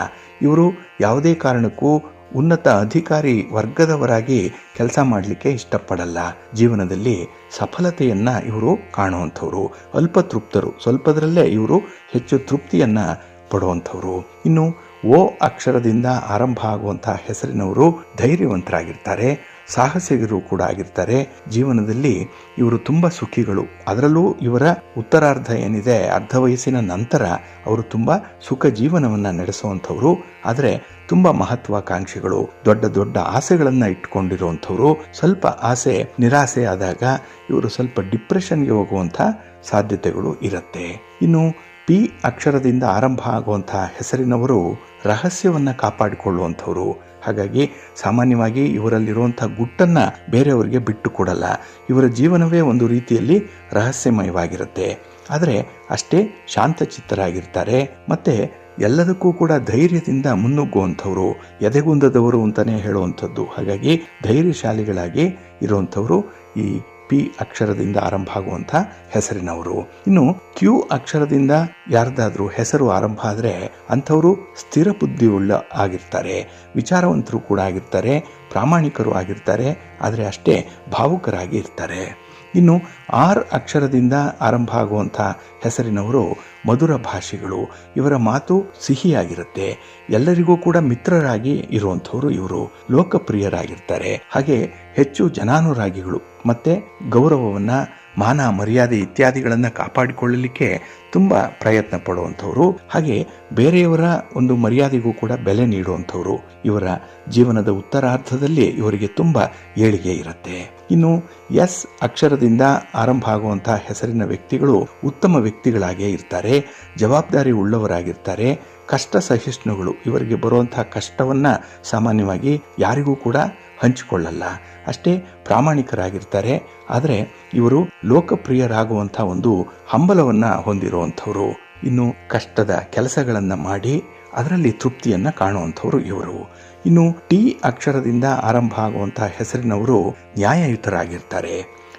ಇವರು ಯಾವುದೇ ಕಾರಣಕ್ಕೂ ಉನ್ನತ ಅಧಿಕಾರಿ ವರ್ಗದವರಾಗಿ ಕೆಲಸ ಮಾಡಲಿಕ್ಕೆ ಇಷ್ಟಪಡಲ್ಲ. ಜೀವನದಲ್ಲಿ ಸಫಲತೆಯನ್ನು ಇವರು ಕಾಣುವಂಥವ್ರು. ಅಲ್ಪ ತೃಪ್ತರು, ಸ್ವಲ್ಪದರಲ್ಲೇ ಇವರು ಹೆಚ್ಚು ತೃಪ್ತಿಯನ್ನು ಪಡುವಂಥವ್ರು. ಇನ್ನು ಓ ಅಕ್ಷರದಿಂದ ಆರಂಭ ಆಗುವಂತಹ ಹೆಸರಿನವರು ಧೈರ್ಯವಂತರಾಗಿರ್ತಾರೆ. ಸಾಹಸಿಗರು ಕೂಡ ಆಗಿರ್ತಾರೆ. ಜೀವನದಲ್ಲಿ ಇವರು ತುಂಬ ಸುಖಿಗಳು. ಅದರಲ್ಲೂ ಇವರ ಉತ್ತರಾರ್ಧ ಏನಿದೆ, ಅರ್ಧ ವಯಸ್ಸಿನ ನಂತರ ಅವರು ತುಂಬ ಸುಖ ಜೀವನವನ್ನು ನಡೆಸುವಂಥವ್ರು. ಆದರೆ ತುಂಬ ಮಹತ್ವಾಕಾಂಕ್ಷಿಗಳು, ದೊಡ್ಡ ದೊಡ್ಡ ಆಸೆಗಳನ್ನು ಇಟ್ಕೊಂಡಿರುವಂಥವ್ರು. ಸ್ವಲ್ಪ ಆಸೆ ನಿರಾಸೆ ಆದಾಗ ಇವರು ಸ್ವಲ್ಪ ಡಿಪ್ರೆಷನ್ಗೆ ಹೋಗುವಂಥ ಸಾಧ್ಯತೆಗಳು ಇರುತ್ತೆ. ಇನ್ನು ಪಿ ಅಕ್ಷರದಿಂದ ಆರಂಭ ಆಗುವಂಥ ಹೆಸರಿನವರು ರಹಸ್ಯವನ್ನು ಕಾಪಾಡಿಕೊಳ್ಳುವಂಥವ್ರು. ಹಾಗಾಗಿ ಸಾಮಾನ್ಯವಾಗಿ ಇವರಲ್ಲಿರುವಂಥ ಗುಟ್ಟನ್ನು ಬೇರೆಯವರಿಗೆ ಬಿಟ್ಟು ಕೊಡಲ್ಲ. ಇವರ ಜೀವನವೇ ಒಂದು ರೀತಿಯಲ್ಲಿ ರಹಸ್ಯಮಯವಾಗಿರುತ್ತೆ. ಆದರೆ ಅಷ್ಟೇ ಶಾಂತಚಿತ್ತರಾಗಿರ್ತಾರೆ. ಮತ್ತು ಎಲ್ಲದಕ್ಕೂ ಕೂಡ ಧೈರ್ಯದಿಂದ ಮುನ್ನುಗ್ಗುವಂಥವ್ರು, ಎದೆಗುಂದದವರು ಅಂತಲೇ ಹೇಳುವಂಥದ್ದು. ಹಾಗಾಗಿ ಧೈರ್ಯಶಾಲಿಗಳಾಗಿ ಇರುವಂಥವರು ಈ ಪಿ ಅಕ್ಷರದಿಂದ ಆರಂಭ ಆಗುವಂಥ ಹೆಸರಿನವರು. ಇನ್ನು ಕ್ಯೂ ಅಕ್ಷರದಿಂದ ಯಾರ್ದಾದ್ರೂ ಹೆಸರು ಆರಂಭ ಆದರೆ ಅಂಥವರು ಸ್ಥಿರ ಬುದ್ಧಿಯುಳ್ಳ ಆಗಿರ್ತಾರೆ, ವಿಚಾರವಂತರು ಕೂಡ ಆಗಿರ್ತಾರೆ, ಪ್ರಾಮಾಣಿಕರು ಆಗಿರ್ತಾರೆ. ಆದರೆ ಅಷ್ಟೇ ಭಾವುಕರಾಗಿ ಇರ್ತಾರೆ. ಇನ್ನು ಆರ್ ಅಕ್ಷರದಿಂದ ಆರಂಭ ಆಗುವಂಥ ಹೆಸರಿನವರು ಮಧುರ ಭಾಷಿಗಳು. ಇವರ ಮಾತು ಸಿಹಿಯಾಗಿರುತ್ತೆ. ಎಲ್ಲರಿಗೂ ಕೂಡ ಮಿತ್ರರಾಗಿ ಇರುವಂಥವ್ರು ಇವರು. ಲೋಕಪ್ರಿಯರಾಗಿರ್ತಾರೆ. ಹಾಗೆ ಹೆಚ್ಚು ಜನಾನುರಾಗಿಗಳು. ಮತ್ತೆ ಗೌರವವನ್ನು, ಮಾನ ಮರ್ಯಾದೆ ಇತ್ಯಾದಿಗಳನ್ನು ಕಾಪಾಡಿಕೊಳ್ಳಲಿಕ್ಕೆ ತುಂಬ ಪ್ರಯತ್ನ ಪಡುವಂಥವ್ರು. ಹಾಗೆ ಬೇರೆಯವರ ಒಂದು ಮರ್ಯಾದೆಗೂ ಕೂಡ ಬೆಲೆ ನೀಡುವಂಥವ್ರು. ಇವರ ಜೀವನದ ಉತ್ತರಾರ್ಧದಲ್ಲಿ ಇವರಿಗೆ ತುಂಬ ಏಳಿಗೆ ಇರುತ್ತೆ. ಇನ್ನು ಎಸ್ ಅಕ್ಷರದಿಂದ ಆರಂಭ ಆಗುವಂಥ ಹೆಸರಿನ ವ್ಯಕ್ತಿಗಳು ಉತ್ತಮ ವ್ಯಕ್ತಿಗಳಾಗೇ ಇರ್ತಾರೆ, ಜವಾಬ್ದಾರಿ ಉಳ್ಳವರಾಗಿರ್ತಾರೆ, ಕಷ್ಟ ಸಹಿಷ್ಣುಗಳು. ಇವರಿಗೆ ಬರುವಂಥ ಕಷ್ಟವನ್ನು ಸಾಮಾನ್ಯವಾಗಿ ಯಾರಿಗೂ ಕೂಡ ಹಂಚಿಕೊಳ್ಳಲ್ಲ. ಅಷ್ಟೇ ಪ್ರಾಮಾಣಿಕರಾಗಿರ್ತಾರೆ. ಆದರೆ ಇವರು ಲೋಕಪ್ರಿಯರಾಗುವಂಥ ಒಂದು ಹಂಬಲವನ್ನು ಹೊಂದಿರುವಂಥವ್ರು. ಇನ್ನು ಕಷ್ಟದ ಕೆಲಸಗಳನ್ನು ಮಾಡಿ ಅದರಲ್ಲಿ ತೃಪ್ತಿಯನ್ನು ಕಾಣುವಂಥವ್ರು ಇವರು. ಇನ್ನು ಟಿ ಅಕ್ಷರದಿಂದ ಆರಂಭ ಆಗುವಂಥ ಹೆಸರಿನವರು ನ್ಯಾಯಯುತರಾಗಿರ್ತಾರೆ,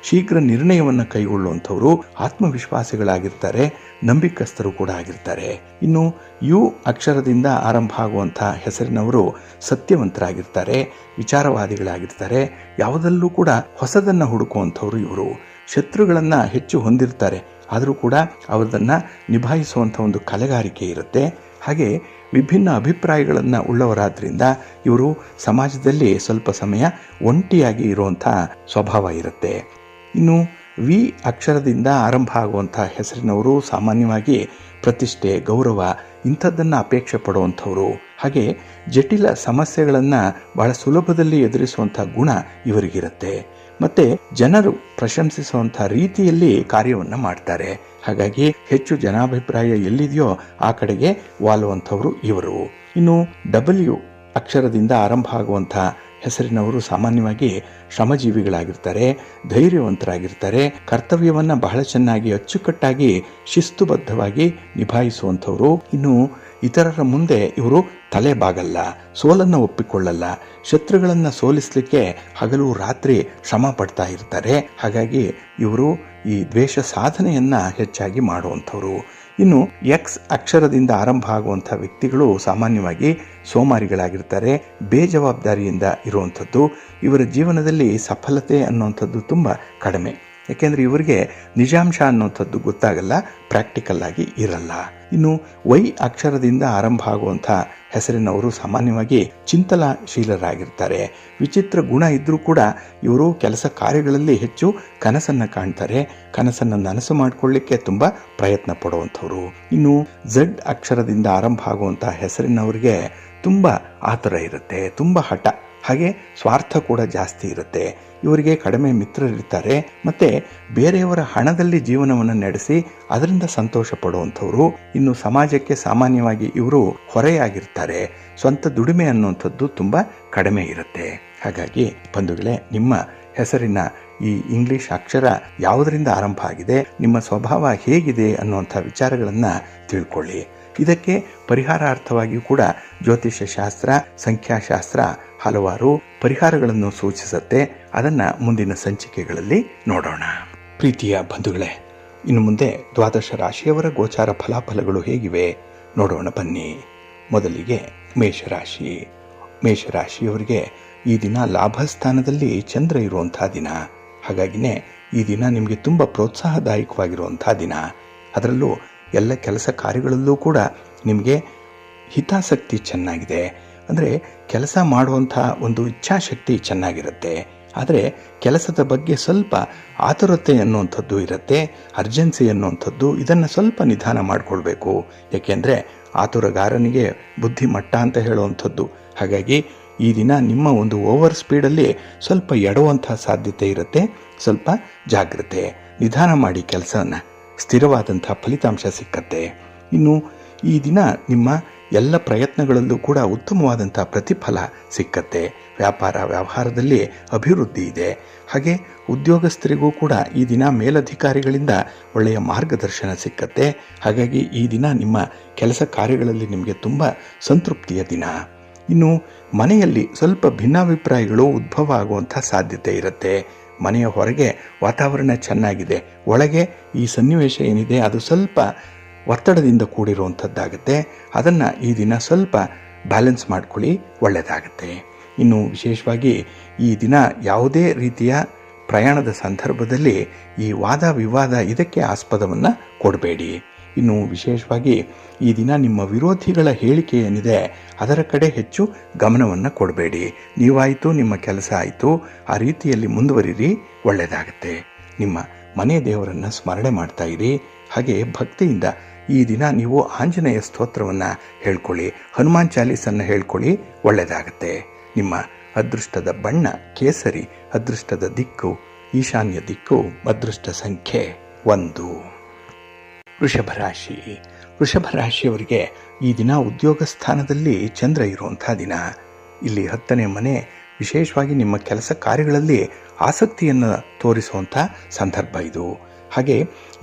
ಶೀಘ್ರ ನಿರ್ಣಯವನ್ನು ಕೈಗೊಳ್ಳುವಂಥವರು, ಆತ್ಮವಿಶ್ವಾಸಿಗಳಾಗಿರ್ತಾರೆ, ನಂಬಿಕಸ್ಥರು ಕೂಡ ಆಗಿರ್ತಾರೆ. ಇನ್ನು ಯು ಅಕ್ಷರದಿಂದ ಆರಂಭ ಆಗುವಂಥ ಹೆಸರಿನವರು ಸತ್ಯವಂತರಾಗಿರ್ತಾರೆ, ವಿಚಾರವಾದಿಗಳಾಗಿರ್ತಾರೆ, ಯಾವುದಲ್ಲೂ ಕೂಡ ಹೊಸದನ್ನು ಹುಡುಕುವಂಥವ್ರು ಇವರು. ಶತ್ರುಗಳನ್ನು ಹೆಚ್ಚು ಹೊಂದಿರ್ತಾರೆ, ಆದರೂ ಕೂಡ ಅವರನ್ನು ನಿಭಾಯಿಸುವಂಥ ಒಂದು ಕಲೆಗಾರಿಕೆ ಇರುತ್ತೆ. ಹಾಗೆ ವಿಭಿನ್ನ ಅಭಿಪ್ರಾಯಗಳನ್ನು ಉಳ್ಳವರಾದ್ರಿಂದ ಇವರು ಸಮಾಜದಲ್ಲಿ ಸ್ವಲ್ಪ ಸಮಯ ಒಂಟಿಯಾಗಿ ಇರುವಂಥ ಸ್ವಭಾವ ಇರುತ್ತೆ. ಇನ್ನು ವಿ ಅಕ್ಷರದಿಂದ ಆರಂಭ ಆಗುವಂಥ ಹೆಸರಿನವರು ಸಾಮಾನ್ಯವಾಗಿ ಪ್ರತಿಷ್ಠೆ, ಗೌರವ ಇಂಥದ್ದನ್ನು ಅಪೇಕ್ಷೆ ಪಡುವಂಥವರು. ಹಾಗೆ ಜಟಿಲ ಸಮಸ್ಯೆಗಳನ್ನು ಬಹಳ ಸುಲಭದಲ್ಲಿ ಎದುರಿಸುವಂಥ ಗುಣ ಇವರಿಗಿರುತ್ತೆ. ಮತ್ತು ಜನರು ಪ್ರಶಂಸಿಸುವಂಥ ರೀತಿಯಲ್ಲಿ ಕಾರ್ಯವನ್ನು ಮಾಡ್ತಾರೆ. ಹಾಗಾಗಿ ಹೆಚ್ಚು ಜನಾಭಿಪ್ರಾಯ ಎಲ್ಲಿದೆಯೋ ಆ ಕಡೆಗೆ ವಾಲುವಂಥವರು ಇವರು. ಇನ್ನು ಡಬ್ಲ್ಯೂ ಅಕ್ಷರದಿಂದ ಆರಂಭ ಆಗುವಂಥ ಹೆಸರಿನವರು ಸಾಮಾನ್ಯವಾಗಿ ಶ್ರಮಜೀವಿಗಳಾಗಿರ್ತಾರೆ, ಧೈರ್ಯವಂತರಾಗಿರ್ತಾರೆ, ಕರ್ತವ್ಯವನ್ನು ಬಹಳ ಚೆನ್ನಾಗಿ ಅಚ್ಚುಕಟ್ಟಾಗಿ ಶಿಸ್ತುಬದ್ಧವಾಗಿ ನಿಭಾಯಿಸುವಂಥವರು. ಇನ್ನು ಇತರರ ಮುಂದೆ ಇವರು ತಲೆ ಬಾಗಲ್ಲ, ಸೋಲನ್ನು ಒಪ್ಪಿಕೊಳ್ಳಲ್ಲ, ಶತ್ರುಗಳನ್ನು ಸೋಲಿಸಲಿಕ್ಕೆ ಹಗಲು ರಾತ್ರಿ ಶ್ರಮ ಪಡ್ತಾ ಇರ್ತಾರೆ. ಹಾಗಾಗಿ ಇವರು ಈ ದ್ವೇಷ ಸಾಧನೆಯನ್ನು ಹೆಚ್ಚಾಗಿ ಮಾಡುವಂಥವ್ರು. ಇನ್ನು ಎಕ್ಸ್ ಅಕ್ಷರದಿಂದ ಆರಂಭ ಆಗುವಂಥ ವ್ಯಕ್ತಿಗಳು ಸಾಮಾನ್ಯವಾಗಿ ಸೋಮಾರಿಗಳಾಗಿರ್ತಾರೆ, ಬೇಜವಾಬ್ದಾರಿಯಿಂದ ಇರುವಂಥದ್ದು. ಇವರ ಜೀವನದಲ್ಲಿ ಸಫಲತೆ ಅನ್ನುವಂಥದ್ದು ತುಂಬ ಕಡಿಮೆ. ಯಾಕೆಂದರೆ ಇವರಿಗೆ ನಿಜಾಂಶ ಅನ್ನುವಂಥದ್ದು ಗೊತ್ತಾಗಲ್ಲ, ಪ್ರಾಕ್ಟಿಕಲ್ ಆಗಿ ಇರಲ್ಲ. ಇನ್ನು ವೈ ಅಕ್ಷರದಿಂದ ಆರಂಭ ಆಗುವಂಥ ಹೆಸರಿನವರು ಸಾಮಾನ್ಯವಾಗಿ ಚಿಂತನಶೀಲರಾಗಿರ್ತಾರೆ. ವಿಚಿತ್ರ ಗುಣ ಇದ್ದರೂ ಕೂಡ ಇವರು ಕೆಲಸ ಕಾರ್ಯಗಳಲ್ಲಿ ಹೆಚ್ಚು ಕನಸನ್ನು ಕಾಣ್ತಾರೆ, ಕನಸನ್ನು ನನಸು ಮಾಡಿಕೊಳ್ಳಿಕ್ಕೆ ತುಂಬ ಪ್ರಯತ್ನ ಪಡುವಂಥವ್ರು. ಇನ್ನು ಝಡ್ ಅಕ್ಷರದಿಂದ ಆರಂಭ ಆಗುವಂಥ ಹೆಸರಿನವರಿಗೆ ತುಂಬ ಆತುರ ಇರುತ್ತೆ, ತುಂಬ ಹಠ, ಹಾಗೆ ಸ್ವಾರ್ಥ ಕೂಡ ಜಾಸ್ತಿ ಇರುತ್ತೆ. ಇವರಿಗೆ ಕಡಿಮೆ ಮಿತ್ರರಿರ್ತಾರೆ ಮತ್ತು ಬೇರೆಯವರ ಹಣದಲ್ಲಿ ಜೀವನವನ್ನು ನಡೆಸಿ ಅದರಿಂದ ಸಂತೋಷ ಪಡುವಂಥವ್ರು. ಇನ್ನು ಸಮಾಜಕ್ಕೆ ಸಾಮಾನ್ಯವಾಗಿ ಇವರು ಹೊರೆಯಾಗಿರ್ತಾರೆ, ಸ್ವಂತ ದುಡಿಮೆ ಅನ್ನುವಂಥದ್ದು ತುಂಬ ಕಡಿಮೆ ಇರುತ್ತೆ. ಹಾಗಾಗಿ ಬಂಧುಗಳೇ, ನಿಮ್ಮ ಹೆಸರಿನ ಈ ಇಂಗ್ಲಿಷ್ ಅಕ್ಷರ ಯಾವುದರಿಂದ ಆರಂಭ ಆಗಿದೆ, ನಿಮ್ಮ ಸ್ವಭಾವ ಹೇಗಿದೆ ಅನ್ನುವಂಥ ವಿಚಾರಗಳನ್ನು ತಿಳ್ಕೊಳ್ಳಿ. ಇದಕ್ಕೆ ಪರಿಹಾರಾರ್ಥವಾಗಿಯೂ ಕೂಡ ಜ್ಯೋತಿಷ್ಯ ಶಾಸ್ತ್ರ, ಸಂಖ್ಯಾಶಾಸ್ತ್ರ ಹಲವಾರು ಪರಿಹಾರಗಳನ್ನು ಸೂಚಿಸುತ್ತೆ. ಅದನ್ನು ಮುಂದಿನ ಸಂಚಿಕೆಗಳಲ್ಲಿ ನೋಡೋಣ. ಪ್ರೀತಿಯ ಬಂಧುಗಳೇ, ಇನ್ನು ಮುಂದೆ ದ್ವಾದಶ ರಾಶಿಯವರ ಗೋಚಾರ ಫಲಾಫಲಗಳು ಹೇಗಿವೆ ನೋಡೋಣ ಬನ್ನಿ. ಮೊದಲಿಗೆ ಮೇಷರಾಶಿ. ಮೇಷರಾಶಿಯವರಿಗೆ ಈ ದಿನ ಲಾಭಸ್ಥಾನದಲ್ಲಿ ಚಂದ್ರ ಇರುವಂಥ ದಿನ. ಹಾಗಾಗಿನೇ ಈ ದಿನ ನಿಮಗೆ ತುಂಬ ಪ್ರೋತ್ಸಾಹದಾಯಕವಾಗಿರುವಂಥ ದಿನ. ಅದರಲ್ಲೂ ಎಲ್ಲ ಕೆಲಸ ಕಾರ್ಯಗಳಲ್ಲೂ ಕೂಡ ನಿಮಗೆ ಹಿತಾಸಕ್ತಿ ಚೆನ್ನಾಗಿದೆ. ಅಂದರೆ ಕೆಲಸ ಮಾಡುವಂಥ ಒಂದು ಇಚ್ಛಾಶಕ್ತಿ ಚೆನ್ನಾಗಿರುತ್ತೆ. ಆದರೆ ಕೆಲಸದ ಬಗ್ಗೆ ಸ್ವಲ್ಪ ಆತುರತೆ ಅನ್ನುವಂಥದ್ದು ಇರುತ್ತೆ, ಅರ್ಜೆನ್ಸಿ ಅನ್ನುವಂಥದ್ದು. ಇದನ್ನು ಸ್ವಲ್ಪ ನಿಧಾನ ಮಾಡಿಕೊಳ್ಬೇಕು. ಏಕೆಂದರೆ ಆತುರಗಾರನಿಗೆ ಬುದ್ಧಿ ಮಟ್ಟ ಅಂತ ಹೇಳುವಂಥದ್ದು. ಹಾಗಾಗಿ ಈ ದಿನ ನಿಮ್ಮ ಒಂದು ಓವರ್ ಸ್ಪೀಡಲ್ಲಿ ಸ್ವಲ್ಪ ಎಡುವಂಥ ಸಾಧ್ಯತೆ ಇರುತ್ತೆ. ಸ್ವಲ್ಪ ಜಾಗ್ರತೆ, ನಿಧಾನ ಮಾಡಿ ಕೆಲಸವನ್ನು, ಸ್ಥಿರವಾದಂಥ ಫಲಿತಾಂಶ ಸಿಕ್ಕತ್ತೆ. ಇನ್ನು ಈ ದಿನ ನಿಮ್ಮ ಎಲ್ಲ ಪ್ರಯತ್ನಗಳಲ್ಲೂ ಕೂಡ ಉತ್ತಮವಾದಂಥ ಪ್ರತಿಫಲ ಸಿಕ್ಕತ್ತೆ. ವ್ಯಾಪಾರ ವ್ಯವಹಾರದಲ್ಲಿ ಅಭಿವೃದ್ಧಿ ಇದೆ. ಹಾಗೆ ಉದ್ಯೋಗಸ್ಥರಿಗೂ ಕೂಡ ಈ ದಿನ ಮೇಲಧಿಕಾರಿಗಳಿಂದ ಒಳ್ಳೆಯ ಮಾರ್ಗದರ್ಶನ ಸಿಕ್ಕತ್ತೆ. ಹಾಗಾಗಿ ಈ ದಿನ ನಿಮ್ಮ ಕೆಲಸ ಕಾರ್ಯಗಳಲ್ಲಿ ನಿಮಗೆ ತುಂಬ ಸಂತೃಪ್ತಿಯ ದಿನ. ಇನ್ನು ಮನೆಯಲ್ಲಿ ಸ್ವಲ್ಪ ಭಿನ್ನಾಭಿಪ್ರಾಯಗಳು ಉದ್ಭವ ಆಗುವಂಥ ಸಾಧ್ಯತೆ ಇರುತ್ತೆ. ಮನೆಯ ಹೊರಗೆ ವಾತಾವರಣ ಚೆನ್ನಾಗಿದೆ, ಒಳಗೆ ಈ ಸನ್ನಿವೇಶ ಏನಿದೆ ಅದು ಸ್ವಲ್ಪ ಒತ್ತಡದಿಂದ ಕೂಡಿರುವಂಥದ್ದಾಗುತ್ತೆ. ಅದನ್ನು ಈ ದಿನ ಸ್ವಲ್ಪ ಬ್ಯಾಲೆನ್ಸ್ ಮಾಡ್ಕೊಳ್ಳಿ, ಒಳ್ಳೆಯದಾಗುತ್ತೆ. ಇನ್ನು ವಿಶೇಷವಾಗಿ ಈ ದಿನ ಯಾವುದೇ ರೀತಿಯ ಪ್ರಯಾಣದ ಸಂದರ್ಭದಲ್ಲಿ ಈ ವಾದ ವಿವಾದ ಇದಕ್ಕೆ ಆಸ್ಪದವನ್ನು ಕೊಡಬೇಡಿ. ಇನ್ನು ವಿಶೇಷವಾಗಿ ಈ ದಿನ ನಿಮ್ಮ ವಿರೋಧಿಗಳ ಹೇಳಿಕೆ ಏನಿದೆ ಅದರ ಕಡೆ ಹೆಚ್ಚು ಗಮನವನ್ನು ಕೊಡಬೇಡಿ. ನೀವಾಯಿತು, ನಿಮ್ಮ ಕೆಲಸ ಆಯಿತು, ಆ ರೀತಿಯಲ್ಲಿ ಮುಂದುವರಿರಿ, ಒಳ್ಳೆಯದಾಗುತ್ತೆ. ನಿಮ್ಮ ಮನೆ ದೇವರನ್ನು ಸ್ಮರಣೆ ಮಾಡ್ತಾ ಇರಿ. ಹಾಗೆ ಭಕ್ತಿಯಿಂದ ಈ ದಿನ ನೀವು ಆಂಜನೇಯ ಸ್ತೋತ್ರವನ್ನು ಹೇಳ್ಕೊಳ್ಳಿ, ಹನುಮಾನ್ ಚಾಲೀಸನ್ನು ಹೇಳ್ಕೊಳ್ಳಿ, ಒಳ್ಳೆಯದಾಗುತ್ತೆ. ನಿಮ್ಮ ಅದೃಷ್ಟದ ಬಣ್ಣ ಕೇಸರಿ, ಅದೃಷ್ಟದ ದಿಕ್ಕು ಈಶಾನ್ಯ ದಿಕ್ಕು, ಅದೃಷ್ಟ ಸಂಖ್ಯೆ 1. ವೃಷಭ ರಾಶಿ. ವೃಷಭ ರಾಶಿಯವರಿಗೆ ಈ ದಿನ ಉದ್ಯೋಗ ಸ್ಥಾನದಲ್ಲಿ ಚಂದ್ರ ಇರುವಂಥ ದಿನ. ಇಲ್ಲಿ 10ನೇ ಮನೆ ವಿಶೇಷವಾಗಿ ನಿಮ್ಮ ಕೆಲಸ ಕಾರ್ಯಗಳಲ್ಲಿ ಆಸಕ್ತಿಯನ್ನು ತೋರಿಸುವಂಥ ಸಂದರ್ಭ ಇದು. ಹಾಗೆ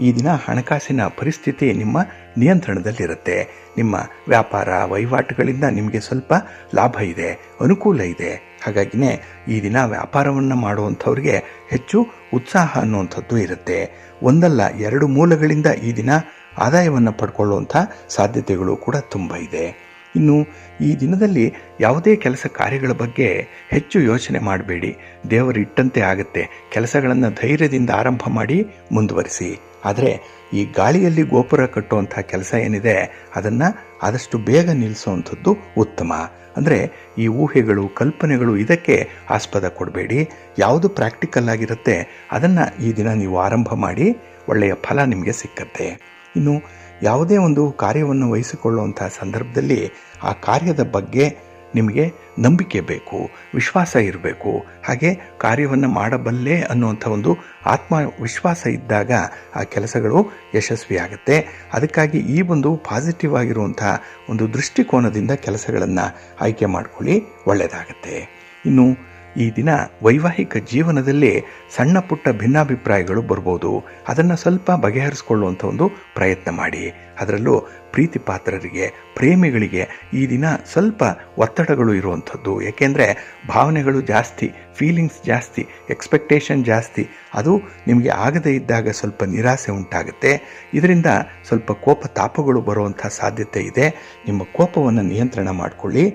ಈ ದಿನ ಹಣಕಾಸಿನ ಪರಿಸ್ಥಿತಿ ನಿಮ್ಮ ನಿಯಂತ್ರಣದಲ್ಲಿರುತ್ತೆ. ನಿಮ್ಮ ವ್ಯಾಪಾರ ವಹಿವಾಟುಗಳಿಂದ ನಿಮಗೆ ಸ್ವಲ್ಪ ಲಾಭ ಇದೆ, ಅನುಕೂಲ ಇದೆ. ಹಾಗಾಗಿನೇ ಈ ದಿನ ವ್ಯಾಪಾರವನ್ನು ಮಾಡುವಂಥವ್ರಿಗೆ ಹೆಚ್ಚು ಉತ್ಸಾಹ ಅನ್ನುವಂಥದ್ದು ಇರುತ್ತೆ. ಒಂದಲ್ಲ 2 ಮೂಲಗಳಿಂದ ಈ ದಿನ ಆದಾಯವನ್ನು ಪಡ್ಕೊಳ್ಳುವಂಥ ಸಾಧ್ಯತೆಗಳು ಕೂಡ ತುಂಬ ಇದೆ. ಇನ್ನು ಈ ದಿನದಲ್ಲಿ ಯಾವುದೇ ಕೆಲಸ ಕಾರ್ಯಗಳ ಬಗ್ಗೆ ಹೆಚ್ಚು ಯೋಚನೆ ಮಾಡಬೇಡಿ. ದೇವರಿಟ್ಟಂತೆ ಆಗುತ್ತೆ. ಕೆಲಸಗಳನ್ನು ಧೈರ್ಯದಿಂದ ಆರಂಭ ಮಾಡಿ ಮುಂದುವರಿಸಿ. ಆದರೆ ಈ ಗಾಳಿಯಲ್ಲಿ ಗೋಪುರ ಕಟ್ಟುವಂಥ ಕೆಲಸ ಏನಿದೆ ಅದನ್ನು ಆದಷ್ಟು ಬೇಗ ನಿಲ್ಲಿಸುವಂಥದ್ದು ಉತ್ತಮ. ಅಂದರೆ ಈ ಊಹೆಗಳು ಕಲ್ಪನೆಗಳು ಇದಕ್ಕೆ ಆಸ್ಪದ ಕೊಡಬೇಡಿ. ಯಾವುದು ಪ್ರಾಕ್ಟಿಕಲ್ ಆಗಿರುತ್ತೆ ಅದನ್ನು ಈ ದಿನ ನೀವು ಆರಂಭ ಮಾಡಿ, ಒಳ್ಳೆಯ ಫಲ ನಿಮಗೆ ಸಿಕ್ಕತ್ತೆ. ಇನ್ನು ಯಾವುದೇ ಒಂದು ಕಾರ್ಯವನ್ನು ವಹಿಸಿಕೊಳ್ಳುವಂಥ ಸಂದರ್ಭದಲ್ಲಿ ಆ ಕಾರ್ಯದ ಬಗ್ಗೆ ನಿಮಗೆ ನಂಬಿಕೆ ಬೇಕು, ವಿಶ್ವಾಸ ಇರಬೇಕು. ಹಾಗೆ ಕಾರ್ಯವನ್ನು ಮಾಡಬಲ್ಲೆ ಅನ್ನುವಂಥ ಒಂದು ಆತ್ಮವಿಶ್ವಾಸ ಇದ್ದಾಗ ಆ ಕೆಲಸಗಳು ಯಶಸ್ವಿಯಾಗುತ್ತೆ. ಅದಕ್ಕಾಗಿ ಈ ಒಂದು ಪಾಸಿಟಿವ್ ಆಗಿರುವಂಥ ಒಂದು ದೃಷ್ಟಿಕೋನದಿಂದ ಕೆಲಸಗಳನ್ನು ಆಯ್ಕೆ ಮಾಡಿಕೊಳ್ಳಿ, ಒಳ್ಳೆಯದಾಗತ್ತೆ. ಇನ್ನು ಈ ದಿನ ವೈವಾಹಿಕ ಜೀವನದಲ್ಲಿ ಸಣ್ಣ ಪುಟ್ಟ ಭಿನ್ನಾಭಿಪ್ರಾಯಗಳು ಬರ್ಬೋದು. ಅದನ್ನು ಸ್ವಲ್ಪ ಬಗೆಹರಿಸ್ಕೊಳ್ಳುವಂಥ ಒಂದು ಪ್ರಯತ್ನ ಮಾಡಿ. ಅದರಲ್ಲೂ ಪ್ರೀತಿ ಪಾತ್ರರಿಗೆ, ಪ್ರೇಮಿಗಳಿಗೆ ಈ ದಿನ ಸ್ವಲ್ಪ ಒತ್ತಡಗಳು ಇರುವಂಥದ್ದು. ಏಕೆಂದರೆ ಭಾವನೆಗಳು ಜಾಸ್ತಿ, ಫೀಲಿಂಗ್ಸ್ ಜಾಸ್ತಿ, ಎಕ್ಸ್ಪೆಕ್ಟೇಷನ್ ಜಾಸ್ತಿ. ಅದು ನಿಮಗೆ ಆಗದೇ ಇದ್ದಾಗ ಸ್ವಲ್ಪ ನಿರಾಸೆ ಉಂಟಾಗುತ್ತೆ. ಇದರಿಂದ ಸ್ವಲ್ಪ ಕೋಪ ತಾಪಗಳು ಬರುವಂಥ ಸಾಧ್ಯತೆ ಇದೆ. ನಿಮ್ಮ ಕೋಪವನ್ನು ನಿಯಂತ್ರಣ ಮಾಡಿಕೊಳ್ಳಿ.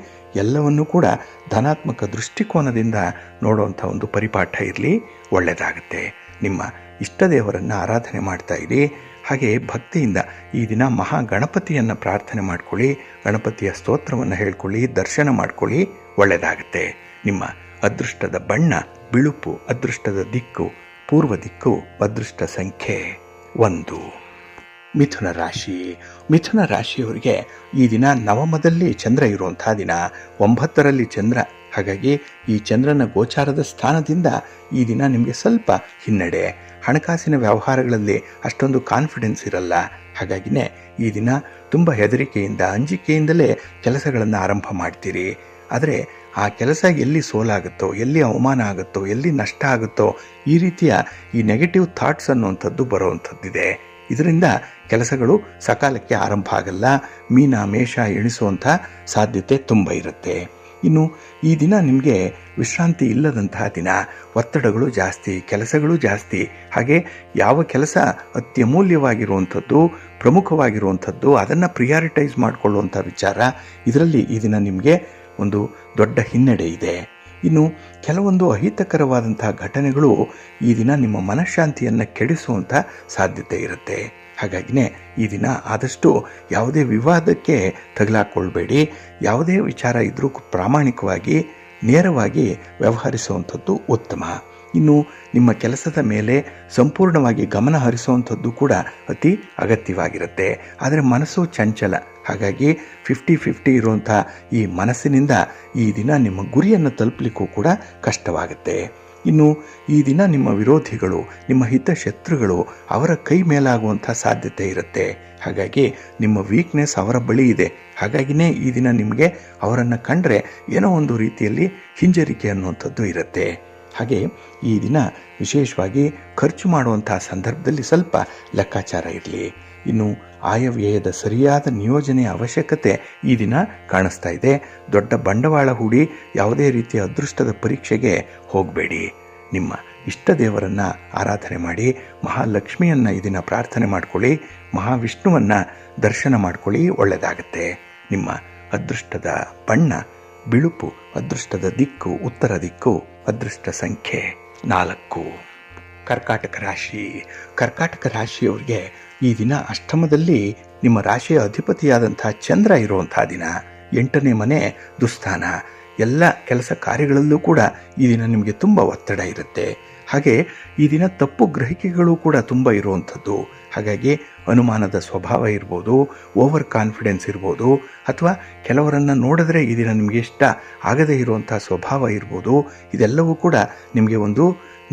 ಎಲ್ಲವನ್ನೂ ಕೂಡ ಧನಾತ್ಮಕ ದೃಷ್ಟಿಕೋನದಿಂದ ನೋಡುವಂಥ ಒಂದು ಪರಿಪಾಠ ಇರಲಿ, ಒಳ್ಳೆಯದಾಗುತ್ತೆ. ನಿಮ್ಮ ಇಷ್ಟ ದೇವರನ್ನು ಆರಾಧನೆ ಮಾಡ್ತಾ ಇರಿ. ಹಾಗೆ ಭಕ್ತಿಯಿಂದ ಈ ದಿನ ಮಹಾಗಣಪತಿಯನ್ನು ಪ್ರಾರ್ಥನೆ ಮಾಡ್ಕೊಳ್ಳಿ, ಗಣಪತಿಯ ಸ್ತೋತ್ರವನ್ನು ಹೇಳ್ಕೊಳ್ಳಿ, ದರ್ಶನ ಮಾಡ್ಕೊಳ್ಳಿ, ಒಳ್ಳೆಯದಾಗುತ್ತೆ. ನಿಮ್ಮ ಅದೃಷ್ಟದ ಬಣ್ಣ ಬಿಳುಪು, ಅದೃಷ್ಟದ ದಿಕ್ಕು ಪೂರ್ವ ದಿಕ್ಕು, ಅದೃಷ್ಟ ಸಂಖ್ಯೆ 1. ಮಿಥುನ ರಾಶಿ. ಮಿಥುನ ರಾಶಿಯವರಿಗೆ ಈ ದಿನ ನವಮದಲ್ಲಿ ಚಂದ್ರ ಇರುವಂಥ ದಿನ, 9ರಲ್ಲಿ ಚಂದ್ರ. ಹಾಗಾಗಿ ಈ ಚಂದ್ರನ ಗೋಚಾರದ ಸ್ಥಾನದಿಂದ ಈ ದಿನ ನಿಮಗೆ ಸ್ವಲ್ಪ ಹಿನ್ನಡೆ. ಹಣಕಾಸಿನ ವ್ಯವಹಾರಗಳಲ್ಲಿ ಅಷ್ಟೊಂದು ಕಾನ್ಫಿಡೆನ್ಸ್ ಇರಲ್ಲ. ಹಾಗಾಗಿನೇ ಈ ದಿನ ತುಂಬ ಹೆದರಿಕೆಯಿಂದ, ಅಂಜಿಕೆಯಿಂದಲೇ ಕೆಲಸಗಳನ್ನು ಆರಂಭ ಮಾಡ್ತೀರಿ. ಆದರೆ ಆ ಕೆಲಸ ಎಲ್ಲಿ ಸೋಲಾಗುತ್ತೋ, ಎಲ್ಲಿ ಅವಮಾನ ಆಗುತ್ತೋ, ಎಲ್ಲಿ ನಷ್ಟ ಆಗುತ್ತೋ, ಈ ರೀತಿಯ ಈ ನೆಗೆಟಿವ್ ಥಾಟ್ಸ್ ಅನ್ನುವಂಥದ್ದು ಬರುವಂಥದ್ದಿದೆ. ಇದರಿಂದ ಕೆಲಸಗಳು ಸಕಾಲಕ್ಕೆ ಆರಂಭ ಆಗಲ್ಲ. ಮೀನ ಮೇಷ ಎಣಿಸುವಂಥ ಸಾಧ್ಯತೆ ತುಂಬ ಇರುತ್ತೆ. ಇನ್ನು ಈ ದಿನ ನಿಮಗೆ ವಿಶ್ರಾಂತಿ ಇಲ್ಲದಂತಹ ದಿನ, ಒತ್ತಡಗಳು ಜಾಸ್ತಿ, ಕೆಲಸಗಳು ಜಾಸ್ತಿ. ಹಾಗೆ ಯಾವ ಕೆಲಸ ಅತ್ಯಮೂಲ್ಯವಾಗಿರುವಂಥದ್ದು, ಪ್ರಮುಖವಾಗಿರುವಂಥದ್ದು, ಅದನ್ನು ಪ್ರಿಯಾರಿಟೈಸ್ ಮಾಡಿಕೊಳ್ಳುವಂಥ ವಿಚಾರ, ಇದರಲ್ಲಿ ಈ ದಿನ ನಿಮಗೆ ಒಂದು ದೊಡ್ಡ ಹಿನ್ನಡೆ ಇದೆ. ಇನ್ನು ಕೆಲವೊಂದು ಅಹಿತಕರವಾದಂತಹ ಘಟನೆಗಳು ಈ ದಿನ ನಿಮ್ಮ ಮನಃಶಾಂತಿಯನ್ನು ಕೆಡಿಸುವಂಥ ಸಾಧ್ಯತೆ ಇರುತ್ತೆ. ಹಾಗಾಗಿನೇ ಈ ದಿನ ಆದಷ್ಟು ಯಾವುದೇ ವಿವಾದಕ್ಕೆ ತಗಲಾಕೊಳ್ಬೇಡಿ. ಯಾವುದೇ ವಿಚಾರ ಇದ್ರೂ ಪ್ರಾಮಾಣಿಕವಾಗಿ ನೇರವಾಗಿ ವ್ಯವಹರಿಸುವಂಥದ್ದು ಉತ್ತಮ. ಇನ್ನು ನಿಮ್ಮ ಕೆಲಸದ ಮೇಲೆ ಸಂಪೂರ್ಣವಾಗಿ ಗಮನ ಹರಿಸುವಂಥದ್ದು ಕೂಡ ಅತಿ ಅಗತ್ಯವಾಗಿರುತ್ತೆ. ಆದರೆ ಮನಸ್ಸು ಚಂಚಲ, ಹಾಗಾಗಿ 50-50 ಇರುವಂಥ ಈ ಮನಸ್ಸಿನಿಂದ ಈ ದಿನ ನಿಮ್ಮ ಗುರಿಯನ್ನು ತಲುಪಲಿಕ್ಕೂ ಕೂಡ ಕಷ್ಟವಾಗುತ್ತೆ. ಇನ್ನು ಈ ದಿನ ನಿಮ್ಮ ವಿರೋಧಿಗಳು, ನಿಮ್ಮ ಹಿತಶತ್ರುಗಳು ಅವರ ಕೈ ಮೇಲಾಗುವಂಥ ಸಾಧ್ಯತೆ ಇರುತ್ತೆ. ಹಾಗಾಗಿ ನಿಮ್ಮ ವೀಕ್ನೆಸ್ ಅವರ ಬಳಿ ಇದೆ. ಹಾಗಾಗಿನೇ ಈ ದಿನ ನಿಮಗೆ ಅವರನ್ನು ಕಂಡ್ರೆ ಏನೋ ಒಂದು ರೀತಿಯಲ್ಲಿ ಹಿಂಜರಿಕೆ ಅನ್ನುವಂಥದ್ದು ಇರುತ್ತೆ. ಹಾಗೆ ಈ ದಿನ ವಿಶೇಷವಾಗಿ ಖರ್ಚು ಮಾಡುವಂಥ ಸಂದರ್ಭದಲ್ಲಿ ಸ್ವಲ್ಪ ಲೆಕ್ಕಾಚಾರ ಇರಲಿ. ಇನ್ನು ಆಯವ್ಯಯದ ಸರಿಯಾದ ನಿಯೋಜನೆಯ ಅವಶ್ಯಕತೆ ಈ ದಿನ ಕಾಣಿಸ್ತಾ ಇದೆ. ದೊಡ್ಡ ಬಂಡವಾಳ ಹೂಡಿ ಯಾವುದೇ ರೀತಿಯ ಅದೃಷ್ಟದ ಪರೀಕ್ಷೆಗೆ ಹೋಗಬೇಡಿ. ನಿಮ್ಮ ಇಷ್ಟ ದೇವರನ್ನು ಆರಾಧನೆ ಮಾಡಿ, ಮಹಾಲಕ್ಷ್ಮಿಯನ್ನು ಈ ದಿನ ಪ್ರಾರ್ಥನೆ ಮಾಡ್ಕೊಳ್ಳಿ, ಮಹಾವಿಷ್ಣುವನ್ನು ದರ್ಶನ ಮಾಡ್ಕೊಳ್ಳಿ, ಒಳ್ಳೆಯದಾಗತ್ತೆ. ನಿಮ್ಮ ಅದೃಷ್ಟದ ಬಣ್ಣ ಬಿಳುಪು, ಅದೃಷ್ಟದ ದಿಕ್ಕು ಉತ್ತರ ದಿಕ್ಕು, ಅದೃಷ್ಟ ಸಂಖ್ಯೆ 4. ಕರ್ಕಾಟಕ ರಾಶಿ. ಕರ್ಕಾಟಕ ರಾಶಿಯವರಿಗೆ ಈ ದಿನ ಅಷ್ಟಮದಲ್ಲಿ ನಿಮ್ಮ ರಾಶಿಯ ಅಧಿಪತಿಯಾದಂಥ ಚಂದ್ರ ಇರುವಂಥ ದಿನ. 8ನೇ ಮನೆ ದುಸ್ಥಾನ. ಎಲ್ಲ ಕೆಲಸ ಕಾರ್ಯಗಳಲ್ಲೂ ಕೂಡ ಈ ದಿನ ನಿಮಗೆ ತುಂಬ ಒತ್ತಡ ಇರುತ್ತೆ. ಹಾಗೆ ಈ ದಿನ ತಪ್ಪು ಗ್ರಹಿಕೆಗಳು ಕೂಡ ತುಂಬ ಇರುವಂಥದ್ದು. ಹಾಗಾಗಿ ಅನುಮಾನದ ಸ್ವಭಾವ ಇರ್ಬೋದು, ಓವರ್ ಕಾನ್ಫಿಡೆನ್ಸ್ ಇರ್ಬೋದು, ಅಥವಾ ಕೆಲವರನ್ನು ನೋಡಿದ್ರೆ ಈ ದಿನ ನಿಮಗೆ ಇಷ್ಟ ಆಗದೇ ಇರುವಂಥ ಸ್ವಭಾವ ಇರ್ಬೋದು. ಇದೆಲ್ಲವೂ ಕೂಡ ನಿಮಗೆ ಒಂದು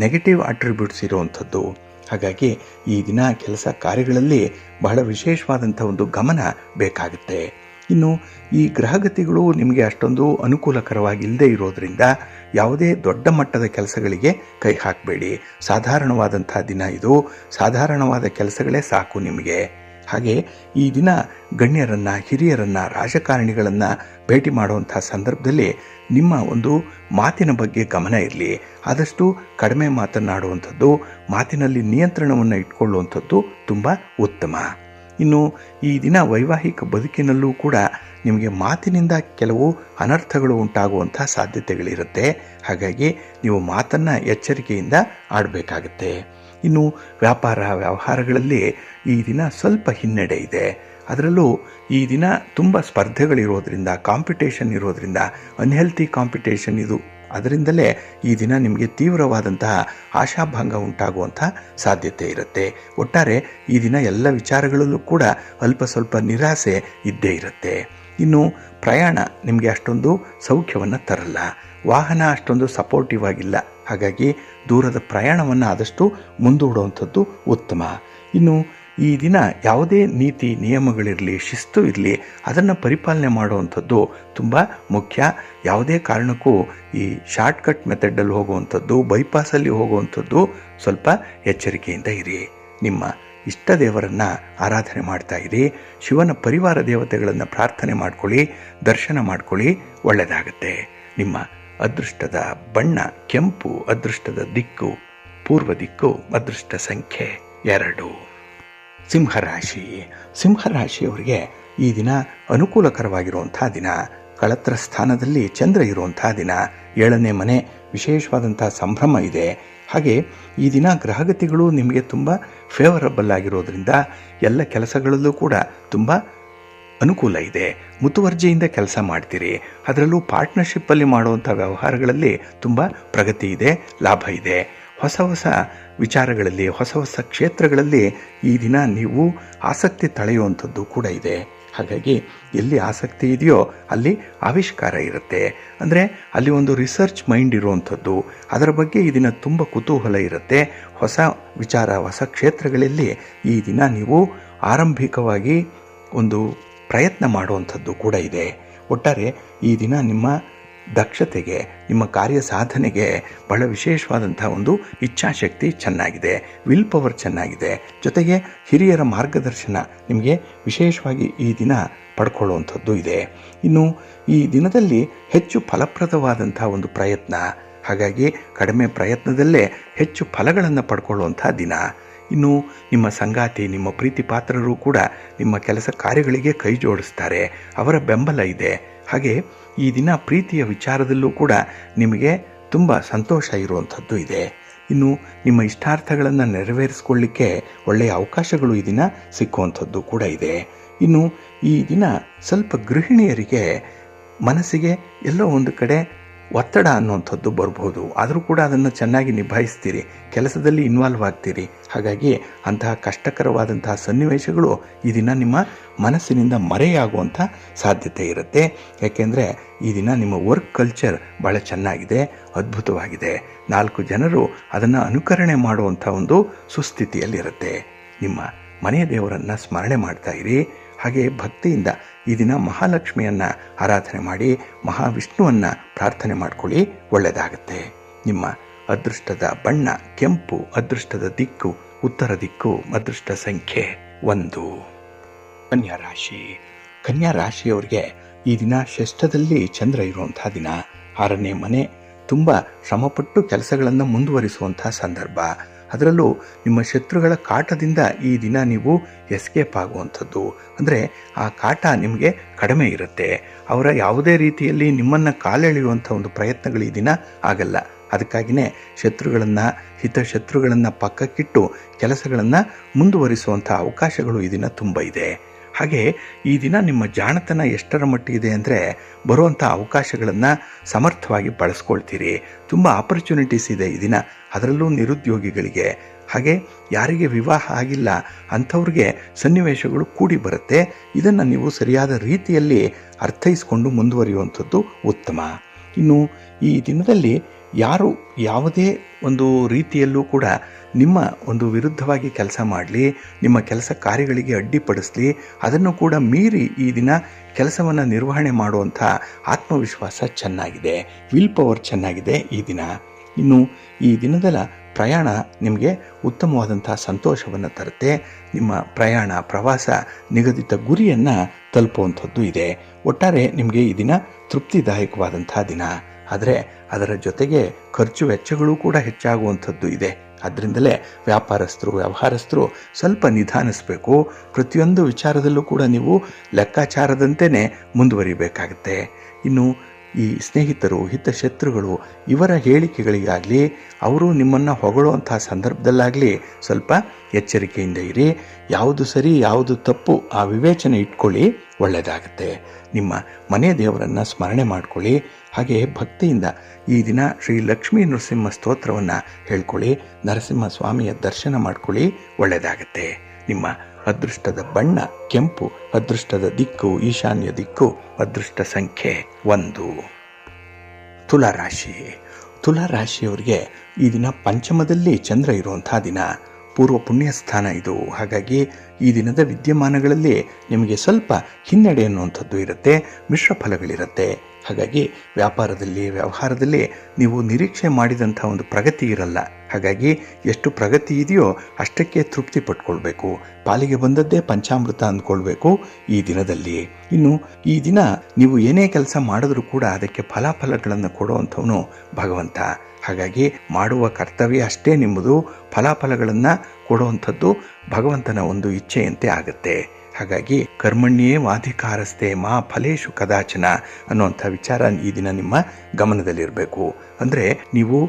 ನೆಗೆಟಿವ್ ಅಟ್ರಿಬ್ಯೂಟ್ಸ್ ಇರುವಂಥದ್ದು. ಹಾಗಾಗಿ ಈ ದಿನ ಕೆಲಸ ಕಾರ್ಯಗಳಲ್ಲಿ ಬಹಳ ವಿಶೇಷವಾದಂಥ ಒಂದು ಗಮನ ಬೇಕಾಗುತ್ತೆ. ಇನ್ನು ಈ ಗ್ರಹಗತಿಗಳು ನಿಮಗೆ ಅಷ್ಟೊಂದು ಅನುಕೂಲಕರವಾಗಿಲ್ಲದೆ ಇರೋದರಿಂದ ಯಾವುದೇ ದೊಡ್ಡ ಮಟ್ಟದ ಕೆಲಸಗಳಿಗೆ ಕೈ ಹಾಕಬೇಡಿ. ಸಾಧಾರಣವಾದಂಥ ದಿನ ಇದು. ಸಾಧಾರಣವಾದ ಕೆಲಸಗಳೇ ಸಾಕು ನಿಮಗೆ. ಹಾಗೆ ಈ ದಿನ ಗಣ್ಯರನ್ನು, ಹಿರಿಯರನ್ನು, ರಾಜಕಾರಣಿಗಳನ್ನು ಭೇಟಿ ಮಾಡುವಂಥ ಸಂದರ್ಭದಲ್ಲಿ ನಿಮ್ಮ ಒಂದು ಮಾತಿನ ಬಗ್ಗೆ ಗಮನ ಇರಲಿ. ಆದಷ್ಟು ಕಡಿಮೆ ಮಾತನಾಡುವಂಥದ್ದು, ಮಾತಿನಲ್ಲಿ ನಿಯಂತ್ರಣವನ್ನು ಇಟ್ಕೊಳ್ಳುವಂಥದ್ದು ತುಂಬ ಉತ್ತಮ. ಇನ್ನು ಈ ದಿನ ವೈವಾಹಿಕ ಬದುಕಿನಲ್ಲೂ ಕೂಡ ನಿಮಗೆ ಮಾತಿನಿಂದ ಕೆಲವು ಅನರ್ಥಗಳು ಉಂಟಾಗುವಂಥ ಸಾಧ್ಯತೆಗಳಿರುತ್ತೆ. ಹಾಗಾಗಿ ನೀವು ಮಾತನ್ನು ಎಚ್ಚರಿಕೆಯಿಂದ ಆಡಬೇಕಾಗತ್ತೆ. ಇನ್ನು ವ್ಯಾಪಾರ ವ್ಯವಹಾರಗಳಲ್ಲಿ ಈ ದಿನ ಸ್ವಲ್ಪ ಹಿನ್ನಡೆ ಇದೆ. ಅದರಲ್ಲೂ ಈ ದಿನ ತುಂಬ ಸ್ಪರ್ಧೆಗಳಿರೋದ್ರಿಂದ, ಕಾಂಪಿಟೇಷನ್ ಇರೋದ್ರಿಂದ, ಅನ್ಹೆಲ್ತಿ ಕಾಂಪಿಟೇಷನ್ ಇದು. ಅದರಿಂದಲೇ ಈ ದಿನ ನಿಮಗೆ ತೀವ್ರವಾದಂತಹ ಆಶಾಭಂಗ ಉಂಟಾಗುವಂಥ ಸಾಧ್ಯತೆ ಇರುತ್ತೆ. ಒಟ್ಟಾರೆ ಈ ದಿನ ಎಲ್ಲ ವಿಚಾರಗಳಲ್ಲೂ ಕೂಡ ಅಲ್ಪ ಸ್ವಲ್ಪ ನಿರಾಸೆ ಇದ್ದೇ ಇರುತ್ತೆ. ಇನ್ನು ಪ್ರಯಾಣ ನಿಮಗೆ ಅಷ್ಟೊಂದು ಸೌಖ್ಯವನ್ನು ತರಲ್ಲ. ವಾಹನ ಅಷ್ಟೊಂದು ಸಪೋರ್ಟಿವ್ ಆಗಿಲ್ಲ. ಹಾಗಾಗಿ ದೂರದ ಪ್ರಯಾಣವನ್ನು ಆದಷ್ಟು ಮುಂದೂಡುವಂಥದ್ದು ಉತ್ತಮ. ಇನ್ನು ಈ ದಿನ ಯಾವುದೇ ನೀತಿ ನಿಯಮಗಳಿರಲಿ, ಶಿಸ್ತು ಇರಲಿ, ಅದನ್ನು ಪರಿಪಾಲನೆ ಮಾಡುವಂಥದ್ದು ತುಂಬ ಮುಖ್ಯ. ಯಾವುದೇ ಕಾರಣಕ್ಕೂ ಈ ಶಾರ್ಟ್ಕಟ್ ಮೆಥಡಲ್ಲಿ ಹೋಗುವಂಥದ್ದು, ಬೈಪಾಸಲ್ಲಿ ಹೋಗುವಂಥದ್ದು ಸ್ವಲ್ಪ ಎಚ್ಚರಿಕೆಯಿಂದ ಇರಿ. ನಿಮ್ಮ ಇಷ್ಟ ದೇವರನ್ನು ಆರಾಧನೆ ಮಾಡ್ತಾ ಇರಿ. ಶಿವನ ಪರಿವಾರ ದೇವತೆಗಳನ್ನು ಪ್ರಾರ್ಥನೆ ಮಾಡ್ಕೊಳ್ಳಿ, ದರ್ಶನ ಮಾಡ್ಕೊಳ್ಳಿ, ಒಳ್ಳೆಯದಾಗತ್ತೆ. ನಿಮ್ಮ ಅದೃಷ್ಟದ ಬಣ್ಣ ಕೆಂಪು, ಅದೃಷ್ಟದ ದಿಕ್ಕು ಪೂರ್ವ ದಿಕ್ಕು, ಅದೃಷ್ಟ ಸಂಖ್ಯೆ 2. ಸಿಂಹರಾಶಿ. ಸಿಂಹರಾಶಿಯವರಿಗೆ ಈ ದಿನ ಅನುಕೂಲಕರವಾಗಿರುವಂಥ ದಿನ. ಕಳತ್ರ ಸ್ಥಾನದಲ್ಲಿ ಚಂದ್ರ ಇರುವಂಥ ದಿನ. 7ನೇ ಮನೆ, ವಿಶೇಷವಾದಂಥ ಸಂಭ್ರಮ ಇದೆ. ಹಾಗೆ ಈ ದಿನ ಗ್ರಹಗತಿಗಳು ನಿಮಗೆ ತುಂಬ ಫೇವರಬಲ್ ಆಗಿರೋದ್ರಿಂದ ಎಲ್ಲ ಕೆಲಸಗಳಲ್ಲೂ ಕೂಡ ತುಂಬ ಅನುಕೂಲ ಇದೆ. ಮುತುವರ್ಜಿಯಿಂದ ಕೆಲಸ ಮಾಡ್ತೀರಿ. ಅದರಲ್ಲೂ ಪಾರ್ಟ್ನರ್ಶಿಪ್ಪಲ್ಲಿ ಮಾಡುವಂಥ ವ್ಯವಹಾರಗಳಲ್ಲಿ ತುಂಬ ಪ್ರಗತಿ ಇದೆ, ಲಾಭ ಇದೆ. ಹೊಸ ಹೊಸ ವಿಚಾರಗಳಲ್ಲಿ, ಹೊಸ ಹೊಸ ಕ್ಷೇತ್ರಗಳಲ್ಲಿ ಈ ದಿನ ನೀವು ಆಸಕ್ತಿ ತಳೆಯುವಂಥದ್ದು ಕೂಡ ಇದೆ. ಹಾಗಾಗಿ ಎಲ್ಲಿ ಆಸಕ್ತಿ ಇದೆಯೋ ಅಲ್ಲಿ ಆವಿಷ್ಕಾರ ಇರುತ್ತೆ. ಅಂದರೆ ಅಲ್ಲಿ ಒಂದು ರಿಸರ್ಚ್ ಮೈಂಡ್ ಇರುವಂಥದ್ದು, ಅದರ ಬಗ್ಗೆ ಈ ದಿನ ತುಂಬ ಕುತೂಹಲ ಇರುತ್ತೆ. ಹೊಸ ವಿಚಾರ, ಹೊಸ ಕ್ಷೇತ್ರಗಳಲ್ಲಿ ಈ ದಿನ ನೀವು ಆರಂಭಿಕವಾಗಿ ಒಂದು ಪ್ರಯತ್ನ ಮಾಡುವಂಥದ್ದು ಕೂಡ ಇದೆ. ಒಟ್ಟಾರೆ ಈ ದಿನ ನಿಮ್ಮ ದಕ್ಷತೆಗೆ, ನಿಮ್ಮ ಕಾರ್ಯ ಸಾಧನೆಗೆ ಬಹಳ ವಿಶೇಷವಾದಂಥ ಒಂದು ಇಚ್ಛಾಶಕ್ತಿ ಚೆನ್ನಾಗಿದೆ, ವಿಲ್ ಪವರ್ ಚೆನ್ನಾಗಿದೆ. ಜೊತೆಗೆ ಹಿರಿಯರ ಮಾರ್ಗದರ್ಶನ ನಿಮಗೆ ವಿಶೇಷವಾಗಿ ಈ ದಿನ ಪಡ್ಕೊಳ್ಳುವಂಥದ್ದು ಇದೆ. ಇನ್ನು ಈ ದಿನದಲ್ಲಿ ಹೆಚ್ಚು ಫಲಪ್ರದವಾದಂಥ ಒಂದು ಪ್ರಯತ್ನ. ಹಾಗಾಗಿ ಕಡಿಮೆ ಪ್ರಯತ್ನದಲ್ಲೇ ಹೆಚ್ಚು ಫಲಗಳನ್ನು ಪಡ್ಕೊಳ್ಳುವಂಥ ದಿನ. ಇನ್ನು ನಿಮ್ಮ ಸಂಗಾತಿ, ನಿಮ್ಮ ಪ್ರೀತಿ ಪಾತ್ರರು ಕೂಡ ನಿಮ್ಮ ಕೆಲಸ ಕಾರ್ಯಗಳಿಗೆ ಕೈ ಜೋಡಿಸ್ತಾರೆ, ಅವರ ಬೆಂಬಲ ಇದೆ. ಹಾಗೆ ಈ ದಿನ ಪ್ರೀತಿಯ ವಿಚಾರದಲ್ಲೂ ಕೂಡ ನಿಮಗೆ ತುಂಬ ಸಂತೋಷ ಇರುವಂಥದ್ದು ಇದೆ. ಇನ್ನು ನಿಮ್ಮ ಇಷ್ಟಾರ್ಥಗಳನ್ನು ನೆರವೇರಿಸ್ಕೊಳ್ಳಿಕ್ಕೆ ಒಳ್ಳೆಯ ಅವಕಾಶಗಳು ಈ ದಿನ ಸಿಕ್ಕುವಂಥದ್ದು ಕೂಡ ಇದೆ. ಇನ್ನು ಈ ದಿನ ಸ್ವಲ್ಪ ಗೃಹಿಣಿಯರಿಗೆ ಮನಸ್ಸಿಗೆ ಎಲ್ಲೋ ಒಂದು ಕಡೆ ಒತ್ತಡ ಅನ್ನುವಂಥದ್ದು ಬರ್ಬೋದು. ಆದರೂ ಕೂಡ ಅದನ್ನು ಚೆನ್ನಾಗಿ ನಿಭಾಯಿಸ್ತೀರಿ, ಕೆಲಸದಲ್ಲಿ ಇನ್ವಾಲ್ವ್ ಆಗ್ತೀರಿ. ಹಾಗಾಗಿ ಅಂತಹ ಕಷ್ಟಕರವಾದಂತಹ ಸನ್ನಿವೇಶಗಳು ಈ ದಿನ ನಿಮ್ಮ ಮನಸ್ಸಿನಿಂದ ಮರೆಯಾಗುವಂಥ ಸಾಧ್ಯತೆ ಇರುತ್ತೆ. ಯಾಕೆಂದರೆ ಈ ದಿನ ನಿಮ್ಮ ವರ್ಕ್ ಕಲ್ಚರ್ ಭಾಳ ಚೆನ್ನಾಗಿದೆ, ಅದ್ಭುತವಾಗಿದೆ. 4 ಜನರು ಅದನ್ನು ಅನುಕರಣೆ ಮಾಡುವಂಥ ಒಂದು ಸುಸ್ಥಿತಿಯಲ್ಲಿರುತ್ತೆ. ನಿಮ್ಮ ಮನೆಯ ದೇವರನ್ನು ಸ್ಮರಣೆ ಮಾಡ್ತಾ ಇರಿ. ಹಾಗೆ ಭಕ್ತಿಯಿಂದ ಈ ದಿನ ಮಹಾಲಕ್ಷ್ಮಿಯನ್ನು ಆರಾಧನೆ ಮಾಡಿ ಮಹಾವಿಷ್ಣುವನ್ನು ಪ್ರಾರ್ಥನೆ ಮಾಡ್ಕೊಳ್ಳಿ, ಒಳ್ಳೆಯದಾಗುತ್ತೆ. ನಿಮ್ಮ ಅದೃಷ್ಟದ ಬಣ್ಣ ಕೆಂಪು, ಅದೃಷ್ಟದ ದಿಕ್ಕು ಉತ್ತರ ದಿಕ್ಕು, ಅದೃಷ್ಟ ಸಂಖ್ಯೆ 1. ಕನ್ಯಾ ರಾಶಿ. ಕನ್ಯಾ ರಾಶಿಯವರಿಗೆ ಈ ದಿನ ಷಷ್ಠದಲ್ಲಿ ಚಂದ್ರ ಇರುವಂಥ ದಿನ. 6ನೇ ಮನೆ, ತುಂಬ ಶ್ರಮಪಟ್ಟು ಕೆಲಸಗಳನ್ನು ಮುಂದುವರಿಸುವಂಥ ಸಂದರ್ಭ. ಅದರಲ್ಲೂ ನಿಮ್ಮ ಶತ್ರುಗಳ ಕಾಟದಿಂದ ಈ ದಿನ ನೀವು ಎಸ್ಕೇಪ್ ಆಗುವಂಥದ್ದು. ಅಂದರೆ ಆ ಕಾಟ ನಿಮಗೆ ಕಡಿಮೆ ಇರುತ್ತೆ. ಅವರ ಯಾವುದೇ ರೀತಿಯಲ್ಲಿ ನಿಮ್ಮನ್ನು ಕಾಲೆಳೆಯುವಂಥ ಒಂದು ಪ್ರಯತ್ನಗಳು ಈ ದಿನ ಆಗಲ್ಲ. ಅದಕ್ಕಾಗಿಯೇ ಶತ್ರುಗಳನ್ನು ಹಿತಶತ್ರುಗಳನ್ನು ಪಕ್ಕಕ್ಕಿಟ್ಟು ಕೆಲಸಗಳನ್ನು ಮುಂದುವರಿಸುವಂಥ ಅವಕಾಶಗಳು ಈ ದಿನ ತುಂಬ ಇದೆ. ಹಾಗೆ ಈ ದಿನ ನಿಮ್ಮ ಜಾಣತನ ಎಷ್ಟರ ಮಟ್ಟಿಗಿದೆ ಅಂದರೆ ಬರುವಂಥ ಅವಕಾಶಗಳನ್ನು ಸಮರ್ಥವಾಗಿ ಬಳಸ್ಕೊಳ್ತೀರಿ. ತುಂಬ ಆಪರ್ಚುನಿಟೀಸ್ ಇದೆ ಈ ದಿನ, ಅದರಲ್ಲೂ ನಿರುದ್ಯೋಗಿಗಳಿಗೆ. ಹಾಗೆ ಯಾರಿಗೆ ವಿವಾಹ ಆಗಿಲ್ಲ ಅಂಥವ್ರಿಗೆ ಸನ್ನಿವೇಶಗಳು ಕೂಡಿ ಬರುತ್ತೆ. ಇದನ್ನು ನೀವು ಸರಿಯಾದ ರೀತಿಯಲ್ಲಿ ಅರ್ಥೈಸಿಕೊಂಡು ಮುಂದುವರಿಯುವಂಥದ್ದು ಉತ್ತಮ. ಇನ್ನು ಈ ದಿನದಲ್ಲಿ ಯಾರು ಯಾವುದೇ ಒಂದು ರೀತಿಯಲ್ಲೂ ಕೂಡ ನಿಮ್ಮ ಒಂದು ವಿರುದ್ಧವಾಗಿ ಕೆಲಸ ಮಾಡಲಿ, ನಿಮ್ಮ ಕೆಲಸ ಕಾರ್ಯಗಳಿಗೆ ಅಡ್ಡಿಪಡಿಸಲಿ, ಅದನ್ನು ಕೂಡ ಮೀರಿ ಈ ದಿನ ಕೆಲಸವನ್ನು ನಿರ್ವಹಣೆ ಮಾಡುವಂಥ ಆತ್ಮವಿಶ್ವಾಸ ಚೆನ್ನಾಗಿದೆ, ವಿಲ್ ಪವರ್ ಚೆನ್ನಾಗಿದೆ ಈ ದಿನ. ಇನ್ನು ಈ ದಿನದ ಪ್ರಯಾಣ ನಿಮಗೆ ಉತ್ತಮವಾದಂಥ ಸಂತೋಷವನ್ನು ತರುತ್ತೆ. ನಿಮ್ಮ ಪ್ರಯಾಣ ಪ್ರವಾಸ ನಿಗದಿತ ಗುರಿಯನ್ನು ತಲುಪುವಂಥದ್ದು ಇದೆ. ಒಟ್ಟಾರೆ ನಿಮಗೆ ಈ ದಿನ ತೃಪ್ತಿದಾಯಕವಾದಂಥ ದಿನ. ಆದರೆ ಅದರ ಜೊತೆಗೆ ಖರ್ಚು ವೆಚ್ಚಗಳು ಕೂಡ ಹೆಚ್ಚಾಗುವಂಥದ್ದು ಇದೆ. ಅದರಿಂದಲೇ ವ್ಯವಹಾರಸ್ಥರು ಸ್ವಲ್ಪ ನಿಧಾನಿಸಬೇಕು. ಪ್ರತಿಯೊಂದು ವಿಚಾರದಲ್ಲೂ ಕೂಡ ನೀವು ಲೆಕ್ಕಾಚಾರದಂತೆಯೇ ಮುಂದುವರಿಬೇಕಾಗುತ್ತೆ. ಇನ್ನು ಈ ಸ್ನೇಹಿತರು ಹಿತಶತ್ರುಗಳು ಇವರ ಹೇಳಿಕೆಗಳಿಗಾಗಲಿ, ಅವರು ನಿಮ್ಮನ್ನು ಹೊಗಳುವಂಥ ಸಂದರ್ಭದಲ್ಲಾಗಲಿ ಸ್ವಲ್ಪ ಎಚ್ಚರಿಕೆಯಿಂದ ಇರಿ. ಯಾವುದು ಸರಿ ಯಾವುದು ತಪ್ಪು ಆ ವಿವೇಚನೆ ಇಟ್ಕೊಳ್ಳಿ, ಒಳ್ಳೆಯದಾಗುತ್ತೆ. ನಿಮ್ಮ ಮನೆ ದೇವರನ್ನು ಸ್ಮರಣೆ ಮಾಡ್ಕೊಳ್ಳಿ. ಹಾಗೆ ಭಕ್ತಿಯಿಂದ ಈ ದಿನ ಶ್ರೀ ಲಕ್ಷ್ಮೀ ನರಸಿಂಹ ಸ್ತೋತ್ರವನ್ನು ಹೇಳ್ಕೊಳ್ಳಿ, ನರಸಿಂಹ ಸ್ವಾಮಿಯ ದರ್ಶನ ಮಾಡ್ಕೊಳ್ಳಿ, ಒಳ್ಳೆಯದಾಗುತ್ತೆ. ನಿಮ್ಮ ಅದೃಷ್ಟದ ಬಣ್ಣ ಕೆಂಪು, ಅದೃಷ್ಟದ ದಿಕ್ಕು ಈಶಾನ್ಯ ದಿಕ್ಕು, ಅದೃಷ್ಟ ಸಂಖ್ಯೆ 1. ತುಲಾರಾಶಿ. ತುಲಾರಾಶಿಯವರಿಗೆ ಈ ದಿನ ಪಂಚಮದಲ್ಲಿ ಚಂದ್ರ ಇರುವಂಥ ದಿನ. ಪೂರ್ವ ಪುಣ್ಯ ಸ್ಥಾನ ಇದು. ಹಾಗಾಗಿ ಈ ದಿನದ ವಿದ್ಯಮಾನಗಳಲ್ಲಿ ನಿಮಗೆ ಸ್ವಲ್ಪ ಹಿನ್ನಡೆ ಅನ್ನುವಂಥದ್ದು ಇರುತ್ತೆ, ಮಿಶ್ರ ಫಲಗಳಿರುತ್ತೆ. ಹಾಗಾಗಿ ವ್ಯವಹಾರದಲ್ಲಿ ನೀವು ನಿರೀಕ್ಷೆ ಮಾಡಿದಂಥ ಒಂದು ಪ್ರಗತಿ ಇರಲ್ಲ. ಹಾಗಾಗಿ ಎಷ್ಟು ಪ್ರಗತಿ ಇದೆಯೋ ಅಷ್ಟಕ್ಕೆ ತೃಪ್ತಿ ಪಟ್ಕೊಳ್ಬೇಕು. ಪಾಲಿಗೆ ಬಂದದ್ದೇ ಪಂಚಾಮೃತ ಅಂದ್ಕೊಳ್ಬೇಕು ಈ ದಿನದಲ್ಲಿ. ಇನ್ನು ಈ ದಿನ ನೀವು ಏನೇ ಕೆಲಸ ಮಾಡಿದ್ರೂ ಕೂಡ ಅದಕ್ಕೆ ಫಲಾಫಲಗಳನ್ನು ಕೊಡುವಂಥವನು ಭಗವಂತ. ಹಾಗಾಗಿ ಮಾಡುವ ಕರ್ತವ್ಯ ಅಷ್ಟೇ ನಿಮ್ಮದು, ಫಲಾಫಲಗಳನ್ನು ಕೊಡುವಂಥದ್ದು ಭಗವಂತನ ಒಂದು ಇಚ್ಛೆಯಂತೆ ಆಗುತ್ತೆ. ಹಾಗಾಗಿ ಕರ್ಮಣ್ಯೇ ವಾಧಿಕಾರಸ್ತೆ ಮಾ ಫಲೇಶು ಕದಾಚನ ಅನ್ನುವಂಥ ವಿಚಾರ ಈ ದಿನ ನಿಮ್ಮ ಗಮನದಲ್ಲಿರಬೇಕು. ಅಂದರೆ ನೀವು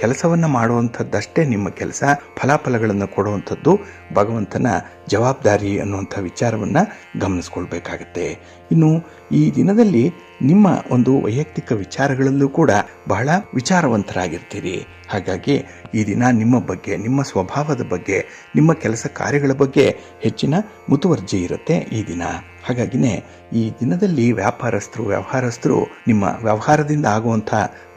ಕೆಲಸವನ್ನು ಮಾಡುವಂಥದ್ದಷ್ಟೇ ನಿಮ್ಮ ಕೆಲಸ, ಫಲಾಫಲಗಳನ್ನು ಕೊಡುವಂಥದ್ದು ಭಗವಂತನ ಜವಾಬ್ದಾರಿ ಅನ್ನುವಂಥ ವಿಚಾರವನ್ನು ಗಮನಿಸ್ಕೊಳ್ಬೇಕಾಗತ್ತೆ. ಇನ್ನು ಈ ದಿನದಲ್ಲಿ ನಿಮ್ಮ ಒಂದು ವೈಯಕ್ತಿಕ ವಿಚಾರಗಳಲ್ಲೂ ಕೂಡ ಬಹಳ ವಿಚಾರವಂತರಾಗಿರ್ತೀರಿ. ಹಾಗಾಗಿ ಈ ದಿನ ನಿಮ್ಮ ಬಗ್ಗೆ, ನಿಮ್ಮ ಸ್ವಭಾವದ ಬಗ್ಗೆ, ನಿಮ್ಮ ಕೆಲಸ ಕಾರ್ಯಗಳ ಬಗ್ಗೆ ಹೆಚ್ಚಿನ ಮುತುವರ್ಜಿ ಇರುತ್ತೆ ಈ ದಿನ. ಹಾಗಾಗಿನೇ ಈ ದಿನದಲ್ಲಿ ವ್ಯವಹಾರಸ್ಥರು ನಿಮ್ಮ ವ್ಯವಹಾರದಿಂದ ಆಗುವಂಥ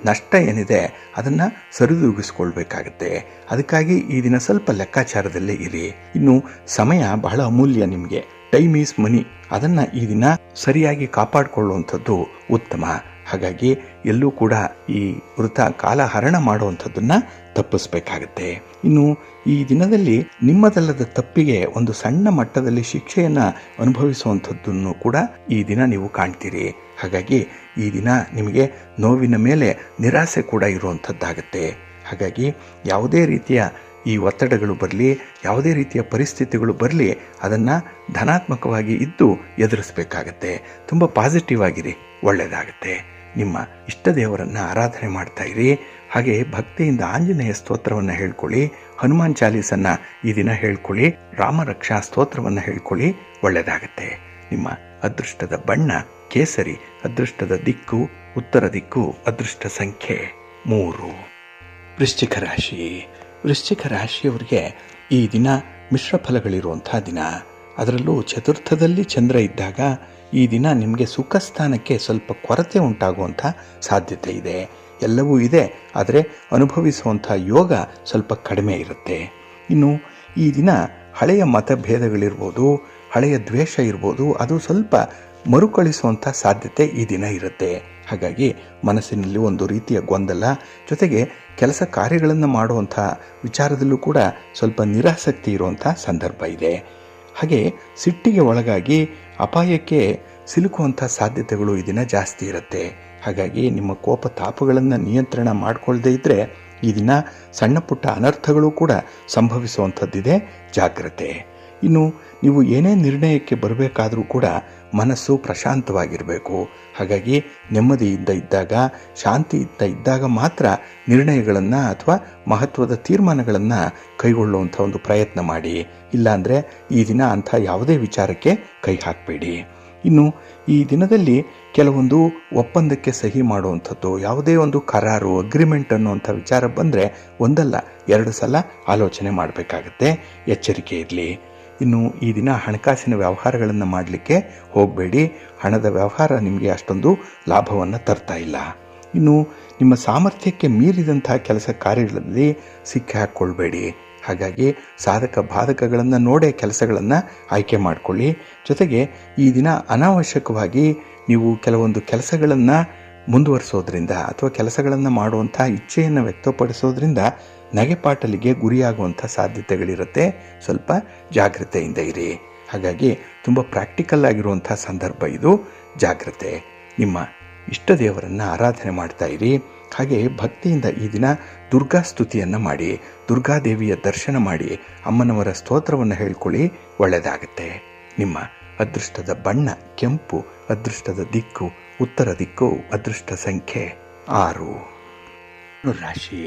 ನಷ್ಟ ಏನಿದೆ ಅದನ್ನು ಸರಿದೂಗಿಸ್ಕೊಳ್ಬೇಕಾಗತ್ತೆ. ಅದಕ್ಕಾಗಿ ಈ ದಿನ ಸ್ವಲ್ಪ ಲೆಕ್ಕಾಚಾರದಲ್ಲೇ ಇರಿ. ಇನ್ನು ಸಮಯ ಬಹಳ ಅಮೂಲ್ಯ ನಿಮಗೆ, ಟೈಮ್ ಈಸ್ ಮನಿ. ಅದನ್ನು ಈ ದಿನ ಸರಿಯಾಗಿ ಕಾಪಾಡಿಕೊಳ್ಳುವಂಥದ್ದು ಉತ್ತಮ. ಹಾಗಾಗಿ ಎಲ್ಲೂ ಕೂಡ ಈ ವೃಥ ಕಾಲಹರಣ ಮಾಡುವಂಥದ್ದನ್ನು ತಪ್ಪಿಸ್ಬೇಕಾಗತ್ತೆ. ಇನ್ನು ಈ ದಿನದಲ್ಲಿ ನಿಮ್ಮದಲ್ಲದ ತಪ್ಪಿಗೆ ಒಂದು ಸಣ್ಣ ಮಟ್ಟದಲ್ಲಿ ಶಿಕ್ಷೆಯನ್ನು ಅನುಭವಿಸುವಂಥದ್ದನ್ನು ಕೂಡ ಈ ದಿನ ನೀವು ಕಾಣ್ತೀರಿ. ಹಾಗಾಗಿ ಈ ದಿನ ನಿಮಗೆ ನೋವಿನ ಮೇಲೆ ನಿರಾಸೆ ಕೂಡ ಇರುವಂಥದ್ದಾಗತ್ತೆ. ಹಾಗಾಗಿ ಯಾವುದೇ ರೀತಿಯ ಈ ಒತ್ತಡಗಳು ಬರಲಿ, ಯಾವುದೇ ರೀತಿಯ ಪರಿಸ್ಥಿತಿಗಳು ಬರಲಿ, ಅದನ್ನು ಧನಾತ್ಮಕವಾಗಿ ಇದ್ದು ಎದುರಿಸಬೇಕಾಗತ್ತೆ. ತುಂಬ ಪಾಸಿಟಿವ್ ಆಗಿರಿ, ಒಳ್ಳೆಯದಾಗತ್ತೆ. ನಿಮ್ಮ ಇಷ್ಟ ದೇವರನ್ನು ಆರಾಧನೆ ಮಾಡ್ತಾ ಇರಿ. ಹಾಗೆ ಭಕ್ತಿಯಿಂದ ಆಂಜನೇಯ ಸ್ತೋತ್ರವನ್ನು ಹೇಳ್ಕೊಳ್ಳಿ, ಹನುಮಾನ್ ಚಾಲೀಸನ್ನು ಈ ದಿನ ಹೇಳ್ಕೊಳ್ಳಿ, ರಾಮರಕ್ಷಾ ಸ್ತೋತ್ರವನ್ನು ಹೇಳ್ಕೊಳ್ಳಿ, ಒಳ್ಳೆಯದಾಗತ್ತೆ. ನಿಮ್ಮ ಅದೃಷ್ಟದ ಬಣ್ಣ ಕೇಸರಿ, ಅದೃಷ್ಟದ ದಿಕ್ಕು ಉತ್ತರ ದಿಕ್ಕು, ಅದೃಷ್ಟ ಸಂಖ್ಯೆ 3. ವೃಶ್ಚಿಕ ರಾಶಿ. ವೃಶ್ಚಿಕ ರಾಶಿಯವರಿಗೆ ಈ ದಿನ ಮಿಶ್ರ ಫಲಗಳಿರುವಂಥ ದಿನ. ಅದರಲ್ಲೂ ಚತುರ್ಥದಲ್ಲಿ ಚಂದ್ರ ಇದ್ದಾಗ ಈ ದಿನ ನಿಮಗೆ ಸುಖ ಸ್ಥಾನಕ್ಕೆ ಸ್ವಲ್ಪ ಕೊರತೆ ಉಂಟಾಗುವಂಥ ಸಾಧ್ಯತೆ ಇದೆ. ಎಲ್ಲವೂ ಇದೆ, ಆದರೆ ಅನುಭವಿಸುವಂಥ ಯೋಗ ಸ್ವಲ್ಪ ಕಡಿಮೆ ಇರುತ್ತೆ. ಇನ್ನು ಈ ದಿನ ಹಳೆಯ ಮತಭೇದಗಳಿರ್ಬೋದು, ಹಳೆಯ ದ್ವೇಷ ಇರ್ಬೋದು, ಅದು ಸ್ವಲ್ಪ ಮರುಕಳಿಸುವಂಥ ಸಾಧ್ಯತೆ ಈ ದಿನ ಇರುತ್ತೆ. ಹಾಗಾಗಿ ಮನಸ್ಸಿನಲ್ಲಿ ಒಂದು ರೀತಿಯ ಗೊಂದಲ, ಜೊತೆಗೆ ಕೆಲಸ ಕಾರ್ಯಗಳನ್ನು ಮಾಡುವಂಥ ವಿಚಾರದಲ್ಲೂ ಕೂಡ ಸ್ವಲ್ಪ ನಿರಾಸಕ್ತಿ ಇರುವಂಥ ಸಂದರ್ಭ ಇದೆ. ಹಾಗೆ ಸಿಟ್ಟಿಗೆ ಒಳಗಾಗಿ ಅಪಾಯಕ್ಕೆ ಸಿಲುಕುವಂಥ ಸಾಧ್ಯತೆಗಳು ಈ ದಿನ ಜಾಸ್ತಿ ಇರುತ್ತೆ. ಹಾಗಾಗಿ ನಿಮ್ಮ ಕೋಪ ತಾಪಗಳನ್ನು ನಿಯಂತ್ರಣ ಮಾಡಿಕೊಳ್ಳದೇ ಇದ್ದರೆ ಈ ದಿನ ಸಣ್ಣ ಪುಟ್ಟ ಅನರ್ಥಗಳು ಕೂಡ ಸಂಭವಿಸುವಂಥದ್ದಿದೆ, ಜಾಗ್ರತೆ. ಇನ್ನು ನೀವು ಏನೇ ನಿರ್ಣಯಕ್ಕೆ ಬರಬೇಕಾದರೂ ಕೂಡ ಮನಸ್ಸು ಪ್ರಶಾಂತವಾಗಿರಬೇಕು. ಹಾಗಾಗಿ ನೆಮ್ಮದಿಯಿಂದ ಇದ್ದಾಗ, ಶಾಂತಿಯಿಂದ ಇದ್ದಾಗ ಮಾತ್ರ ನಿರ್ಣಯಗಳನ್ನು ಅಥವಾ ಮಹತ್ವದ ತೀರ್ಮಾನಗಳನ್ನು ಕೈಗೊಳ್ಳುವಂಥ ಒಂದು ಪ್ರಯತ್ನ ಮಾಡಿ. ಇಲ್ಲಾಂದರೆ ಈ ದಿನ ಅಂಥ ಯಾವುದೇ ವಿಚಾರಕ್ಕೆ ಕೈ ಹಾಕಬೇಡಿ. ಇನ್ನು ಈ ದಿನದಲ್ಲಿ ಕೆಲವೊಂದು ಒಪ್ಪಂದಕ್ಕೆ ಸಹಿ ಮಾಡುವಂಥದ್ದು, ಯಾವುದೇ ಒಂದು ಕರಾರು ಅಗ್ರಿಮೆಂಟ್ ಅನ್ನುವಂಥ ವಿಚಾರ ಬಂದರೆ ಒಂದಲ್ಲ 2 ಸಲ ಆಲೋಚನೆ ಮಾಡಬೇಕಾಗತ್ತೆ, ಎಚ್ಚರಿಕೆ ಇರಲಿ. ಇನ್ನು ಈ ದಿನ ಹಣಕಾಸಿನ ವ್ಯವಹಾರಗಳನ್ನು ಮಾಡಲಿಕ್ಕೆ ಹೋಗಬೇಡಿ. ಹಣದ ವ್ಯವಹಾರ ನಿಮಗೆ ಅಷ್ಟೊಂದು ಲಾಭವನ್ನು ತರ್ತಾ ಇಲ್ಲ. ಇನ್ನು ನಿಮ್ಮ ಸಾಮರ್ಥ್ಯಕ್ಕೆ ಮೀರಿದಂಥ ಕೆಲಸ ಕಾರ್ಯಗಳಲ್ಲಿ ಸಿಕ್ಕಿ ಹಾಕ್ಕೊಳ್ಬೇಡಿ. ಹಾಗಾಗಿ ಸಾಧಕ ಬಾಧಕಗಳನ್ನು ನೋಡೇ ಕೆಲಸಗಳನ್ನು ಆಯ್ಕೆ ಮಾಡಿಕೊಳ್ಳಿ. ಜೊತೆಗೆ ಈ ದಿನ ಅನಾವಶ್ಯಕವಾಗಿ ನೀವು ಕೆಲವೊಂದು ಕೆಲಸಗಳನ್ನು ಮುಂದುವರಿಸೋದ್ರಿಂದ ಅಥವಾ ಕೆಲಸಗಳನ್ನು ಮಾಡುವಂಥ ಇಚ್ಛೆಯನ್ನು ವ್ಯಕ್ತಪಡಿಸೋದ್ರಿಂದ ನಗೆಪಾಟಲಿಗೆ ಗುರಿಯಾಗುವಂಥ ಸಾಧ್ಯತೆಗಳಿರುತ್ತೆ. ಸ್ವಲ್ಪ ಜಾಗ್ರತೆಯಿಂದ ಇರಿ. ಹಾಗಾಗಿ ತುಂಬ ಪ್ರಾಕ್ಟಿಕಲ್ ಆಗಿರುವಂಥ ಸಂದರ್ಭ ಇದು, ಜಾಗ್ರತೆ. ನಿಮ್ಮ ಇಷ್ಟ ದೇವರನ್ನು ಆರಾಧನೆ ಮಾಡ್ತಾ ಇರಿ. ಹಾಗೆ ಭಕ್ತಿಯಿಂದ ಈ ದಿನ ದುರ್ಗಾ ಸ್ತುತಿಯನ್ನು ಮಾಡಿ, ದುರ್ಗಾದೇವಿಯ ದರ್ಶನ ಮಾಡಿ, ಅಮ್ಮನವರ ಸ್ತೋತ್ರವನ್ನು ಹೇಳ್ಕೊಳ್ಳಿ, ಒಳ್ಳೆಯದಾಗುತ್ತೆ. ನಿಮ್ಮ ಅದೃಷ್ಟದ ಬಣ್ಣ ಕೆಂಪು, ಅದೃಷ್ಟದ ದಿಕ್ಕು ಉತ್ತರ ದಿಕ್ಕು, ಅದೃಷ್ಟ ಸಂಖ್ಯೆ 6. ಧನುರಾಶಿ.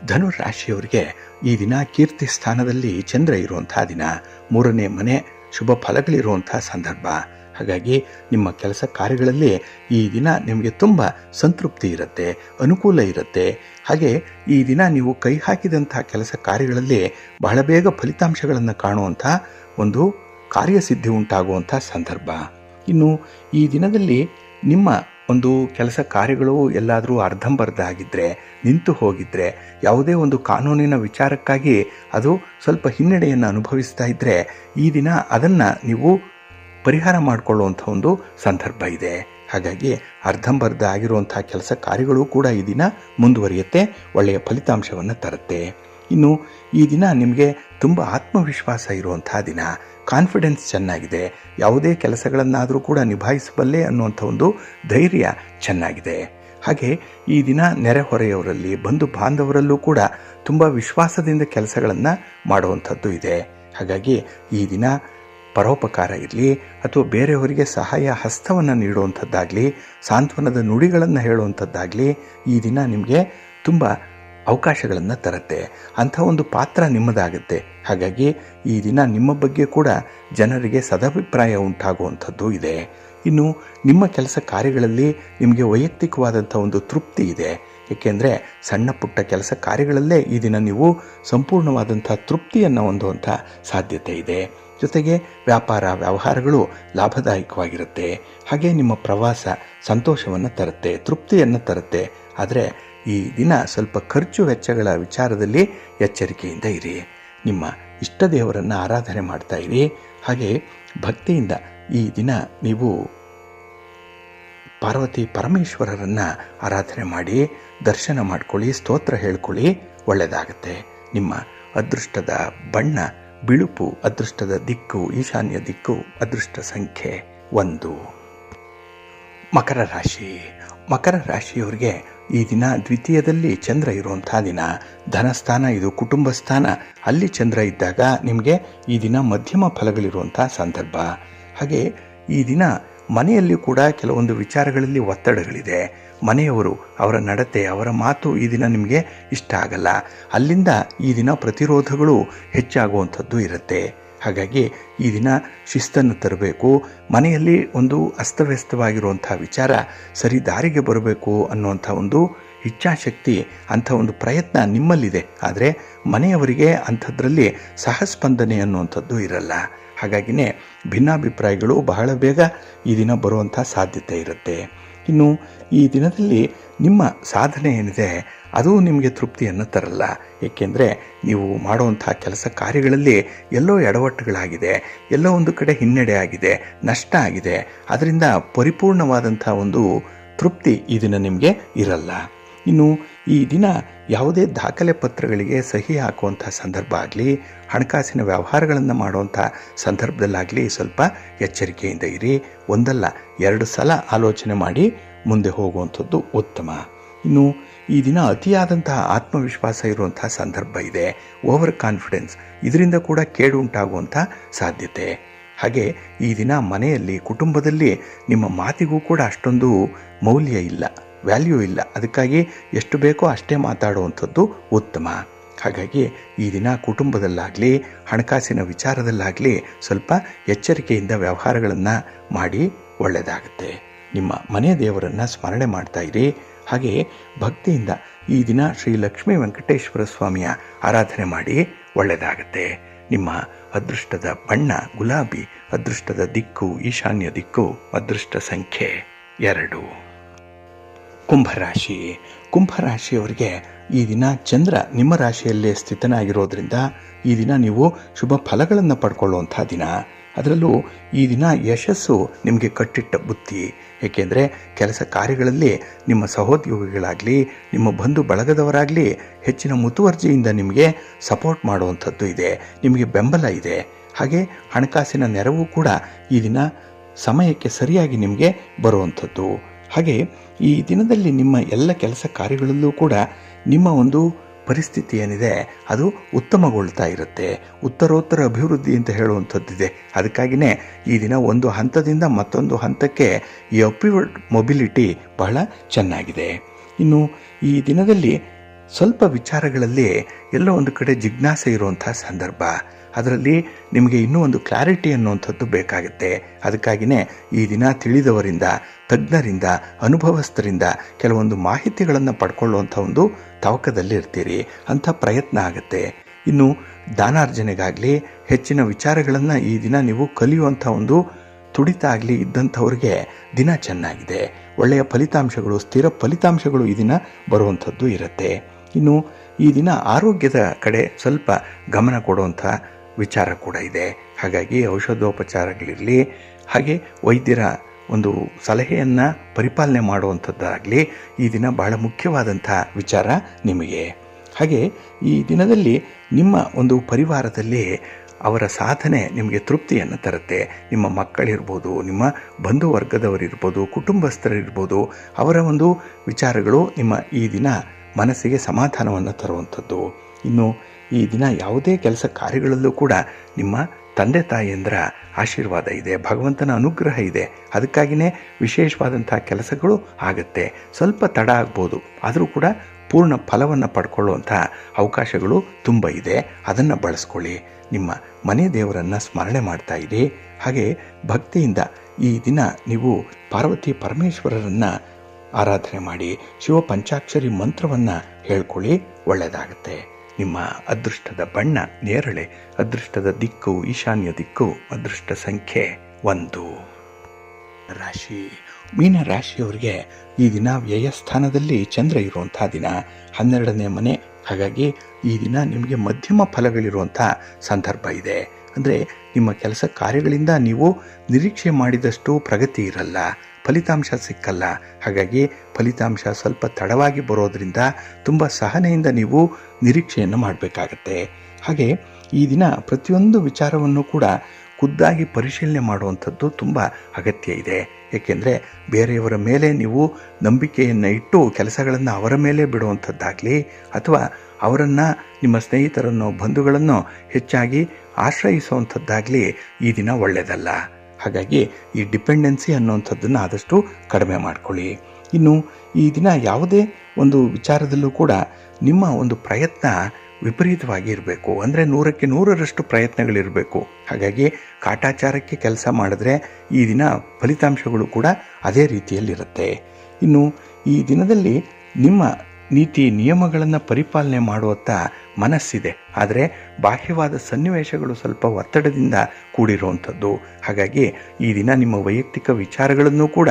ಧನುರಾಶಿಯವರಿಗೆ ಈ ದಿನ ಕೀರ್ತಿ ಸ್ಥಾನದಲ್ಲಿ ಚಂದ್ರ ಇರುವಂಥ ದಿನ, 3ನೇ ಮನೆ, ಶುಭ ಫಲಗಳಿರುವಂಥ ಸಂದರ್ಭ. ಹಾಗಾಗಿ ನಿಮ್ಮ ಕೆಲಸ ಕಾರ್ಯಗಳಲ್ಲಿ ಈ ದಿನ ನಿಮಗೆ ತುಂಬ ಸಂತೃಪ್ತಿ ಇರುತ್ತೆ, ಅನುಕೂಲ ಇರುತ್ತೆ. ಹಾಗೆ ಈ ದಿನ ನೀವು ಕೈ ಹಾಕಿದಂಥ ಕೆಲಸ ಕಾರ್ಯಗಳಲ್ಲಿ ಬಹಳ ಬೇಗ ಫಲಿತಾಂಶಗಳನ್ನು ಕಾಣುವಂಥ ಒಂದು ಕಾರ್ಯಸಿದ್ಧಿ ಉಂಟಾಗುವಂಥ ಸಂದರ್ಭ. ಇನ್ನು ಈ ದಿನದಲ್ಲಿ ನಿಮ್ಮ ಒಂದು ಕೆಲಸ ಕಾರ್ಯಗಳು ಎಲ್ಲಾದರೂ ಅರ್ಧಂಬರ್ಧ ಆಗಿದ್ದರೆ, ನಿಂತು ಹೋಗಿದ್ದರೆ, ಯಾವುದೇ ಒಂದು ಕಾನೂನಿನ ವಿಚಾರಕ್ಕಾಗಿ ಅದು ಸ್ವಲ್ಪ ಹಿನ್ನಡೆಯನ್ನು ಅನುಭವಿಸ್ತಾ ಇದ್ದರೆ ಈ ದಿನ ಅದನ್ನು ನೀವು ಪರಿಹಾರ ಮಾಡಿಕೊಳ್ಳುವಂಥ ಒಂದು ಸಂದರ್ಭ ಇದೆ. ಹಾಗಾಗಿ ಅರ್ಧಂಬರ್ಧ ಆಗಿರುವಂಥ ಕೆಲಸ ಕಾರ್ಯಗಳು ಕೂಡ ಈ ದಿನ ಮುಂದುವರಿಯುತ್ತೆ, ಒಳ್ಳೆಯ ಫಲಿತಾಂಶವನ್ನು ತರುತ್ತೆ. ಇನ್ನು ಈ ದಿನ ನಿಮಗೆ ತುಂಬ ಆತ್ಮವಿಶ್ವಾಸ ಇರುವಂಥ ದಿನ, ಕಾನ್ಫಿಡೆನ್ಸ್ ಚೆನ್ನಾಗಿದೆ, ಯಾವುದೇ ಕೆಲಸಗಳನ್ನಾದರೂ ಕೂಡ ನಿಭಾಯಿಸಬಲ್ಲೆ ಅನ್ನುವಂಥ ಒಂದು ಧೈರ್ಯ ಚೆನ್ನಾಗಿದೆ. ಹಾಗೆ ಈ ದಿನ ನೆರೆಹೊರೆಯವರಲ್ಲಿ, ಬಂಧು ಬಾಂಧವರಲ್ಲೂ ಕೂಡ ತುಂಬ ವಿಶ್ವಾಸದಿಂದ ಕೆಲಸಗಳನ್ನು ಮಾಡುವಂಥದ್ದು ಇದೆ. ಹಾಗಾಗಿ ಈ ದಿನ ಪರೋಪಕಾರ ಇರಲಿ ಅಥವಾ ಬೇರೆಯವರಿಗೆ ಸಹಾಯ ಹಸ್ತವನ್ನು ನೀಡುವಂಥದ್ದಾಗಲಿ, ಸಾಂತ್ವನದ ನುಡಿಗಳನ್ನು ಹೇಳುವಂಥದ್ದಾಗಲಿ ಈ ದಿನ ನಿಮಗೆ ತುಂಬ ಅವಕಾಶಗಳನ್ನು ತರುತ್ತೆ. ಅಂಥ ಒಂದು ಪಾತ್ರ ನಿಮ್ಮದಾಗುತ್ತೆ. ಹಾಗಾಗಿ ಈ ದಿನ ನಿಮ್ಮ ಬಗ್ಗೆ ಕೂಡ ಜನರಿಗೆ ಸದಭಿಪ್ರಾಯ ಉಂಟಾಗುವಂಥದ್ದು ಇದೆ. ಇನ್ನು ನಿಮ್ಮ ಕೆಲಸ ಕಾರ್ಯಗಳಲ್ಲಿ ನಿಮಗೆ ವೈಯಕ್ತಿಕವಾದಂಥ ಒಂದು ತೃಪ್ತಿ ಇದೆ. ಏಕೆಂದರೆ ಸಣ್ಣ ಪುಟ್ಟ ಕೆಲಸ ಕಾರ್ಯಗಳಲ್ಲೇ ಈ ದಿನ ನೀವು ಸಂಪೂರ್ಣವಾದಂಥ ತೃಪ್ತಿಯನ್ನು ಹೊಂದುವಂಥ ಸಾಧ್ಯತೆ ಇದೆ. ಜೊತೆಗೆ ವ್ಯಾಪಾರ ವ್ಯವಹಾರಗಳು ಲಾಭದಾಯಕವಾಗಿರುತ್ತೆ. ಹಾಗೆ ನಿಮ್ಮ ಪ್ರವಾಸ ಸಂತೋಷವನ್ನು ತರುತ್ತೆ, ತೃಪ್ತಿಯನ್ನು ತರುತ್ತೆ. ಆದರೆ ಈ ದಿನ ಸ್ವಲ್ಪ ಖರ್ಚು ವೆಚ್ಚಗಳ ವಿಚಾರದಲ್ಲಿ ಎಚ್ಚರಿಕೆಯಿಂದ ಇರಿ. ನಿಮ್ಮ ಇಷ್ಟ ದೇವರನ್ನು ಆರಾಧನೆ ಮಾಡ್ತಾ ಇರಿ. ಹಾಗೆ ಭಕ್ತಿಯಿಂದ ಈ ದಿನ ನೀವು ಪಾರ್ವತಿ ಪರಮೇಶ್ವರರನ್ನು ಆರಾಧನೆ ಮಾಡಿ, ದರ್ಶನ ಮಾಡ್ಕೊಳ್ಳಿ, ಸ್ತೋತ್ರ ಹೇಳ್ಕೊಳ್ಳಿ, ಒಳ್ಳೆಯದಾಗುತ್ತೆ. ನಿಮ್ಮ ಅದೃಷ್ಟದ ಬಣ್ಣ ಬಿಳುಪು, ಅದೃಷ್ಟದ ದಿಕ್ಕು ಈಶಾನ್ಯ ದಿಕ್ಕು, ಅದೃಷ್ಟ ಸಂಖ್ಯೆ 1. ಮಕರ ರಾಶಿ. ಮಕರ ರಾಶಿಯವರಿಗೆ ಈ ದಿನ ದ್ವಿತೀಯದಲ್ಲಿ ಚಂದ್ರ ಇರುವಂಥ ದಿನ, ಧನಸ್ಥಾನ ಇದು, ಕುಟುಂಬ ಸ್ಥಾನ, ಅಲ್ಲಿ ಚಂದ್ರ ಇದ್ದಾಗ ನಿಮಗೆ ಈ ದಿನ ಮಧ್ಯಮ ಫಲಗಳಿರುವಂಥ ಸಂದರ್ಭ. ಹಾಗೆ ಈ ದಿನ ಮನೆಯಲ್ಲಿ ಕೂಡ ಕೆಲವೊಂದು ವಿಚಾರಗಳಲ್ಲಿ ಒತ್ತಡಗಳಿದೆ. ಮನೆಯವರು, ಅವರ ನಡತೆ, ಅವರ ಮಾತು ಈ ದಿನ ನಿಮಗೆ ಇಷ್ಟ ಆಗಲ್ಲ. ಅಲ್ಲಿಂದ ಈ ದಿನ ಪ್ರತಿರೋಧಗಳು ಹೆಚ್ಚಾಗುವಂಥದ್ದು ಇರುತ್ತೆ. ಹಾಗಾಗಿ ಈ ದಿನ ಶಿಸ್ತನ್ನು ತರಬೇಕು. ಮನೆಯಲ್ಲಿ ಒಂದು ಅಸ್ತವ್ಯಸ್ತವಾಗಿರುವಂಥ ವಿಚಾರ ಸರಿ ದಾರಿಗೆ ಬರಬೇಕು ಅನ್ನುವಂಥ ಒಂದು ಇಚ್ಛಾಶಕ್ತಿ, ಅಂಥ ಒಂದು ಪ್ರಯತ್ನ ನಿಮ್ಮಲ್ಲಿದೆ. ಆದರೆ ಮನೆಯವರಿಗೆ ಅಂಥದ್ರಲ್ಲಿ ಸಹಸ್ಪಂದನೆ ಅನ್ನುವಂಥದ್ದು ಇರಲ್ಲ. ಹಾಗಾಗಿನೇ ಭಿನ್ನಾಭಿಪ್ರಾಯಗಳು ಬಹಳ ಬೇಗ ಈ ದಿನ ಬರುವಂಥ ಸಾಧ್ಯತೆ ಇರುತ್ತೆ. ಇನ್ನು ಈ ದಿನದಲ್ಲಿ ನಿಮ್ಮ ಸಾಧನೆ ಏನಿದೆ ಅದು ನಿಮಗೆ ತೃಪ್ತಿಯನ್ನು ತರಲ್ಲ. ಏಕೆಂದರೆ ನೀವು ಮಾಡುವಂಥ ಕೆಲಸ ಕಾರ್ಯಗಳಲ್ಲಿ ಎಲ್ಲೋ ಎಡವಟ್ಟುಗಳಾಗಿದೆ, ಎಲ್ಲೋ ಒಂದು ಕಡೆ ಹಿನ್ನಡೆ ಆಗಿದೆ, ನಷ್ಟ ಆಗಿದೆ. ಅದರಿಂದ ಪರಿಪೂರ್ಣವಾದಂಥ ಒಂದು ತೃಪ್ತಿ ಈ ದಿನ ನಿಮಗೆ ಇರಲ್ಲ. ಇನ್ನು ಈ ದಿನ ಯಾವುದೇ ದಾಖಲೆ ಪತ್ರಗಳಿಗೆ ಸಹಿ ಹಾಕುವಂಥ ಸಂದರ್ಭ ಆಗಲಿ, ಹಣಕಾಸಿನ ವ್ಯವಹಾರಗಳನ್ನು ಮಾಡುವಂಥ ಸಂದರ್ಭದಲ್ಲಾಗಲಿ ಸ್ವಲ್ಪ ಎಚ್ಚರಿಕೆಯಿಂದ ಇರಿ. ಒಂದಲ್ಲ 2 ಸಲ ಆಲೋಚನೆ ಮಾಡಿ ಮುಂದೆ ಹೋಗುವಂಥದ್ದು ಉತ್ತಮ. ಇನ್ನು ಈ ದಿನ ಅತಿಯಾದಂತಹ ಆತ್ಮವಿಶ್ವಾಸ ಇರುವಂಥ ಸಂದರ್ಭ ಇದೆ. ಓವರ್ ಕಾನ್ಫಿಡೆನ್ಸ್, ಇದರಿಂದ ಕೂಡ ಕೇಡು ಉಂಟಾಗುವಂಥ ಸಾಧ್ಯತೆ. ಹಾಗೆ ಈ ದಿನ ಮನೆಯಲ್ಲಿ, ಕುಟುಂಬದಲ್ಲಿ ನಿಮ್ಮ ಮಾತಿಗೂ ಕೂಡ ಅಷ್ಟೊಂದು ಮೌಲ್ಯ ಇಲ್ಲ, ವ್ಯಾಲ್ಯೂ ಇಲ್ಲ. ಅದಕ್ಕಾಗಿ ಎಷ್ಟು ಬೇಕೋ ಅಷ್ಟೇ ಮಾತಾಡುವಂಥದ್ದು ಉತ್ತಮ. ಹಾಗಾಗಿ ಈ ದಿನ ಕುಟುಂಬದಲ್ಲಾಗಲಿ, ಹಣಕಾಸಿನ ವಿಚಾರದಲ್ಲಾಗಲಿ ಸ್ವಲ್ಪ ಎಚ್ಚರಿಕೆಯಿಂದ ವ್ಯವಹಾರಗಳನ್ನು ಮಾಡಿ ಒಳ್ಳೆಯದಾಗುತ್ತೆ. ನಿಮ್ಮ ಮನೆ ದೇವರನ್ನು ಸ್ಮರಣೆ ಮಾಡ್ತಾ ಇರಿ. ಹಾಗೆ ಭಕ್ತಿಯಿಂದ ಈ ದಿನ ಶ್ರೀ ಲಕ್ಷ್ಮೀ ವೆಂಕಟೇಶ್ವರ ಸ್ವಾಮಿಯ ಆರಾಧನೆ ಮಾಡಿ ಒಳ್ಳೆಯದಾಗುತ್ತೆ. ನಿಮ್ಮ ಅದೃಷ್ಟದ ಬಣ್ಣ ಗುಲಾಬಿ, ಅದೃಷ್ಟದ ದಿಕ್ಕು ಈಶಾನ್ಯ ದಿಕ್ಕು, ಅದೃಷ್ಟ ಸಂಖ್ಯೆ 2. ಕುಂಭರಾಶಿ. ಕುಂಭರಾಶಿಯವರಿಗೆ ಈ ದಿನ ಚಂದ್ರ ನಿಮ್ಮ ರಾಶಿಯಲ್ಲೇ ಸ್ಥಿತನಾಗಿರೋದ್ರಿಂದ ಈ ದಿನ ನೀವು ಶುಭ ಫಲಗಳನ್ನು ಪಡ್ಕೊಳ್ಳುವಂಥ ದಿನ. ಅದರಲ್ಲೂ ಈ ದಿನ ಯಶಸ್ಸು ನಿಮಗೆ ಕಟ್ಟಿಟ್ಟ ಬುತ್ತಿ. ಏಕೆಂದರೆ ಕೆಲಸ ಕಾರ್ಯಗಳಲ್ಲಿ ನಿಮ್ಮ ಸಹೋದ್ಯೋಗಿಗಳಾಗಲಿ, ನಿಮ್ಮ ಬಂಧು ಬಳಗದವರಾಗಲಿ ಹೆಚ್ಚಿನ ಮುತುವರ್ಜಿಯಿಂದ ನಿಮಗೆ ಸಪೋರ್ಟ್ ಮಾಡುವಂಥದ್ದು ಇದೆ, ನಿಮಗೆ ಬೆಂಬಲ ಇದೆ. ಹಾಗೆ ಹಣಕಾಸಿನ ನೆರವು ಕೂಡ ಈ ದಿನ ಸಮಯಕ್ಕೆ ಸರಿಯಾಗಿ ನಿಮಗೆ ಬರುವಂಥದ್ದು. ಹಾಗೆ ಈ ದಿನದಲ್ಲಿ ನಿಮ್ಮ ಎಲ್ಲ ಕೆಲಸ ಕಾರ್ಯಗಳಲ್ಲೂ ಕೂಡ ನಿಮ್ಮ ಒಂದು ಪರಿಸ್ಥಿತಿ ಏನಿದೆ ಅದು ಉತ್ತಮಗೊಳ್ತಾ ಇರುತ್ತೆ. ಉತ್ತರೋತ್ತರ ಅಭಿವೃದ್ಧಿ ಅಂತ ಹೇಳುವಂಥದ್ದಿದೆ. ಅದಕ್ಕಾಗಿಯೇ ಈ ದಿನ ಒಂದು ಹಂತದಿಂದ ಮತ್ತೊಂದು ಹಂತಕ್ಕೆ ಈ ಅಪ್ವರ್ಡ್ ಮೊಬಿಲಿಟಿ ಬಹಳ ಚೆನ್ನಾಗಿದೆ. ಇನ್ನು ಈ ದಿನದಲ್ಲಿ ಸ್ವಲ್ಪ ವಿಚಾರಗಳಲ್ಲಿ ಎಲ್ಲೋ ಒಂದು ಕಡೆ ಜಿಜ್ಞಾಸೆ ಇರುವಂಥ ಸಂದರ್ಭ. ಅದರಲ್ಲಿ ನಿಮಗೆ ಇನ್ನೂ ಒಂದು ಕ್ಲಾರಿಟಿ ಅನ್ನುವಂಥದ್ದು ಬೇಕಾಗುತ್ತೆ. ಅದಕ್ಕಾಗಿಯೇ ಈ ದಿನ ತಿಳಿದವರಿಂದ, ತಜ್ಞರಿಂದ, ಅನುಭವಸ್ಥರಿಂದ ಕೆಲವೊಂದು ಮಾಹಿತಿಗಳನ್ನು ಪಡ್ಕೊಳ್ಳುವಂಥ ಒಂದು ತವಕದಲ್ಲಿರ್ತೀರಿ. ಅಂಥ ಪ್ರಯತ್ನ ಆಗುತ್ತೆ. ಇನ್ನು ದಾನಾರ್ಜನೆಗಾಗಲಿ, ಹೆಚ್ಚಿನ ವಿಚಾರಗಳನ್ನು ಈ ದಿನ ನೀವು ಕಲಿಯುವಂಥ ಒಂದು ತುಡಿತ ಆಗಲಿ ಇದ್ದಂಥವ್ರಿಗೆ ದಿನ ಚೆನ್ನಾಗಿದೆ. ಒಳ್ಳೆಯ ಫಲಿತಾಂಶಗಳು, ಸ್ಥಿರ ಫಲಿತಾಂಶಗಳು ಈ ದಿನ ಬರುವಂಥದ್ದು ಇರುತ್ತೆ. ಇನ್ನು ಈ ದಿನ ಆರೋಗ್ಯದ ಕಡೆ ಸ್ವಲ್ಪ ಗಮನ ಕೊಡುವಂಥ ವಿಚಾರ ಕೂಡ ಇದೆ. ಹಾಗಾಗಿ ಔಷಧೋಪಚಾರಗಳಿರಲಿ, ಹಾಗೆ ವೈದ್ಯರ ಒಂದು ಸಲಹೆಯನ್ನು ಪರಿಪಾಲನೆ ಮಾಡುವಂಥದ್ದಾಗಲಿ ಈ ದಿನ ಬಹಳ ಮುಖ್ಯವಾದಂಥ ವಿಚಾರ ನಿಮಗೆ. ಹಾಗೆ ಈ ದಿನದಲ್ಲಿ ನಿಮ್ಮ ಒಂದು ಪರಿವಾರದಲ್ಲಿ ಅವರ ಸಾಧನೆ ನಿಮಗೆ ತೃಪ್ತಿಯನ್ನು ತರುತ್ತೆ. ನಿಮ್ಮ ಮಕ್ಕಳಿರ್ಬೋದು, ನಿಮ್ಮ ಬಂಧುವರ್ಗದವರಿರ್ಬೋದು, ಕುಟುಂಬಸ್ಥರಿರ್ಬೋದು, ಅವರ ಒಂದು ವಿಚಾರಗಳು ನಿಮ್ಮ ಈ ದಿನ ಮನಸ್ಸಿಗೆ ಸಮಾಧಾನವನ್ನು ತರುವಂಥದ್ದು. ಇನ್ನು ಈ ದಿನ ಯಾವುದೇ ಕೆಲಸ ಕಾರ್ಯಗಳಲ್ಲೂ ಕೂಡ ನಿಮ್ಮ ತಂದೆ ತಾಯಿಯಂದ್ರ ಆಶೀರ್ವಾದ ಇದೆ, ಭಗವಂತನ ಅನುಗ್ರಹ ಇದೆ. ಅದಕ್ಕಾಗಿಯೇ ವಿಶೇಷವಾದಂಥ ಕೆಲಸಗಳು ಆಗುತ್ತೆ. ಸ್ವಲ್ಪ ತಡ ಆಗ್ಬೋದು, ಆದರೂ ಕೂಡ ಪೂರ್ಣ ಫಲವನ್ನು ಪಡ್ಕೊಳ್ಳುವಂಥ ಅವಕಾಶಗಳು ತುಂಬ ಇದೆ. ಅದನ್ನು ಬಳಸ್ಕೊಳ್ಳಿ. ನಿಮ್ಮ ಮನೆ ದೇವರನ್ನು ಸ್ಮರಣೆ ಮಾಡ್ತಾ ಇರಿ. ಹಾಗೆ ಭಕ್ತಿಯಿಂದ ಈ ದಿನ ನೀವು ಪಾರ್ವತಿ ಪರಮೇಶ್ವರರನ್ನು ಆರಾಧನೆ ಮಾಡಿ ಶಿವ ಪಂಚಾಕ್ಷರಿ ಮಂತ್ರವನ್ನು ಹೇಳ್ಕೊಳ್ಳಿ, ಒಳ್ಳೆಯದಾಗುತ್ತೆ. ನಿಮ್ಮ ಅದೃಷ್ಟದ ಬಣ್ಣ ನೇರಳೆ, ಅದೃಷ್ಟದ ದಿಕ್ಕು ಈಶಾನ್ಯ ದಿಕ್ಕು, ಅದೃಷ್ಟ ಸಂಖ್ಯೆ 1. ರಾಶಿ. ಮೀನ ರಾಶಿಯವರಿಗೆ ಈ ದಿನ ವ್ಯಯಸ್ಥಾನದಲ್ಲಿ ಚಂದ್ರ ಇರುವಂಥ ದಿನ, 12ನೇ ಮನೆ. ಹಾಗಾಗಿ ಈ ದಿನ ನಿಮಗೆ ಮಧ್ಯಮ ಫಲಗಳಿರುವಂಥ ಸಂದರ್ಭ ಇದೆ. ಅಂದರೆ ನಿಮ್ಮ ಕೆಲಸ ಕಾರ್ಯಗಳಿಂದ ನೀವು ನಿರೀಕ್ಷೆ ಮಾಡಿದಷ್ಟು ಪ್ರಗತಿ ಇರಲ್ಲ, ಫಲಿತಾಂಶ ಸಿಕ್ಕಲ್ಲ. ಹಾಗಾಗಿ ಫಲಿತಾಂಶ ಸ್ವಲ್ಪ ತಡವಾಗಿ ಬರೋದರಿಂದ ತುಂಬ ಸಹನೆಯಿಂದ ನೀವು ನಿರೀಕ್ಷೆಯನ್ನು ಮಾಡಬೇಕಾಗತ್ತೆ. ಹಾಗೆ ಈ ದಿನ ಪ್ರತಿಯೊಂದು ವಿಚಾರವನ್ನು ಕೂಡ ಖುದ್ದಾಗಿ ಪರಿಶೀಲನೆ ಮಾಡುವಂಥದ್ದು ತುಂಬ ಅಗತ್ಯ ಇದೆ. ಏಕೆಂದರೆ ಬೇರೆಯವರ ಮೇಲೆ ನೀವು ನಂಬಿಕೆಯನ್ನು ಇಟ್ಟು ಕೆಲಸಗಳನ್ನು ಅವರ ಮೇಲೆ ಬಿಡುವಂಥದ್ದಾಗಲಿ, ಅಥವಾ ಅವರನ್ನು, ನಿಮ್ಮ ಸ್ನೇಹಿತರನ್ನು, ಬಂಧುಗಳನ್ನು ಹೆಚ್ಚಾಗಿ ಆಶ್ರಯಿಸುವಂಥದ್ದಾಗಲಿ ಈ ದಿನ ಒಳ್ಳೆಯದಲ್ಲ. ಹಾಗಾಗಿ ಈ ಡಿಪೆಂಡೆನ್ಸಿ ಅನ್ನುವಂಥದ್ದನ್ನು ಆದಷ್ಟು ಕಡಿಮೆ ಮಾಡ್ಕೊಳ್ಳಿ. ಇನ್ನು ಈ ದಿನ ಯಾವುದೇ ಒಂದು ವಿಚಾರದಲ್ಲೂ ಕೂಡ ನಿಮ್ಮ ಒಂದು ಪ್ರಯತ್ನ ವಿಪರೀತವಾಗಿ ಇರಬೇಕು, ಅಂದರೆ 100ಕ್ಕೆ 100ರಷ್ಟು ಪ್ರಯತ್ನಗಳಿರಬೇಕು. ಹಾಗಾಗಿ ಕಾಟಾಚಾರಕ್ಕೆ ಕೆಲಸ ಮಾಡಿದ್ರೆ ಈ ದಿನ ಫಲಿತಾಂಶಗಳು ಕೂಡ ಅದೇ ರೀತಿಯಲ್ಲಿರುತ್ತೆ. ಇನ್ನು ಈ ದಿನದಲ್ಲಿ ನಿಮ್ಮ ನೀತಿ ನಿಯಮಗಳನ್ನು ಪರಿಪಾಲನೆ ಮಾಡುವತ್ತ ಮನಸ್ಸಿದೆ, ಆದರೆ ಬಾಹ್ಯವಾದ ಸನ್ನಿವೇಶಗಳು ಸ್ವಲ್ಪ ಒತ್ತಡದಿಂದ ಕೂಡಿರುವಂಥದ್ದು. ಹಾಗಾಗಿ ಈ ದಿನ ನಿಮ್ಮ ವೈಯಕ್ತಿಕ ವಿಚಾರಗಳನ್ನು ಕೂಡ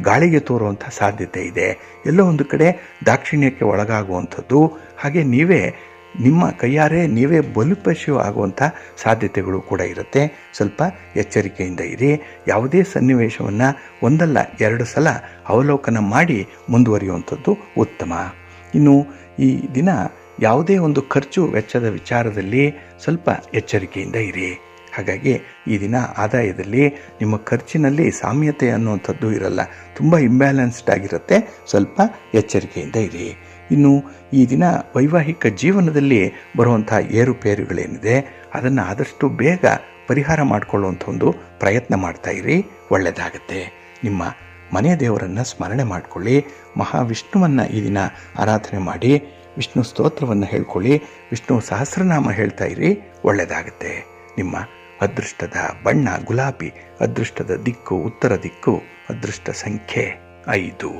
ಗಾಳಿಗೆ ತೋರುವಂಥ ಸಾಧ್ಯತೆ ಇದೆ. ಎಲ್ಲೋ ಒಂದು ಕಡೆ ದಾಕ್ಷಿಣ್ಯಕ್ಕೆ ಒಳಗಾಗುವಂಥದ್ದು, ಹಾಗೆ ನಿಮ್ಮ ಕೈಯಾರೆ ನೀವೇ ಬಲಿಪಶು ಆಗುವಂಥ ಸಾಧ್ಯತೆಗಳು ಕೂಡ ಇರುತ್ತೆ. ಸ್ವಲ್ಪ ಎಚ್ಚರಿಕೆಯಿಂದ ಇರಿ. ಯಾವುದೇ ಸನ್ನಿವೇಶವನ್ನು ಒಂದಲ್ಲ 2 ಸಲ ಅವಲೋಕನ ಮಾಡಿ ಮುಂದುವರಿಯುವಂಥದ್ದು ಉತ್ತಮ. ಇನ್ನು ಈ ದಿನ ಯಾವುದೇ ಒಂದು ಖರ್ಚು ವೆಚ್ಚದ ವಿಚಾರದಲ್ಲಿ ಸ್ವಲ್ಪ ಎಚ್ಚರಿಕೆಯಿಂದ ಇರಿ. ಹಾಗಾಗಿ ಈ ದಿನ ಆದಾಯದಲ್ಲಿ ನಿಮ್ಮ ಖರ್ಚಿನಲ್ಲಿ ಸಾಮ್ಯತೆ ಅನ್ನುವಂಥದ್ದು ಇರಲ್ಲ, ತುಂಬ ಇಂಬ್ಯಾಲೆನ್ಸ್ಡ್ ಆಗಿರುತ್ತೆ. ಸ್ವಲ್ಪ ಎಚ್ಚರಿಕೆಯಿಂದ ಇರಿ. ಇನ್ನು ಈ ದಿನ ವೈವಾಹಿಕ ಜೀವನದಲ್ಲಿ ಬರುವಂಥ ಏರುಪೇರುಗಳೇನಿದೆ ಅದನ್ನು ಆದಷ್ಟು ಬೇಗ ಪರಿಹಾರ ಮಾಡಿಕೊಳ್ಳುವಂಥ ಒಂದು ಪ್ರಯತ್ನ ಮಾಡ್ತಾ ಇರಿ, ಒಳ್ಳೆಯದಾಗತ್ತೆ. ನಿಮ್ಮ ಮನೆ ದೇವರನ್ನು ಸ್ಮರಣೆ ಮಾಡಿಕೊಳ್ಳಿ. ಮಹಾವಿಷ್ಣುವನ್ನು ಈ ದಿನ ಆರಾಧನೆ ಮಾಡಿ ವಿಷ್ಣು ಸ್ತೋತ್ರವನ್ನು ಹೇಳ್ಕೊಳ್ಳಿ. ವಿಷ್ಣು ಸಹಸ್ರನಾಮ ಹೇಳ್ತಾ ಇರಿ, ಒಳ್ಳೆಯದಾಗತ್ತೆ. ನಿಮ್ಮ ಅದೃಷ್ಟದ ಬಣ್ಣ ಗುಲಾಬಿ, ಅದೃಷ್ಟದ ದಿಕ್ಕು ಉತ್ತರ ದಿಕ್ಕು, ಅದೃಷ್ಟ ಸಂಖ್ಯೆ 5.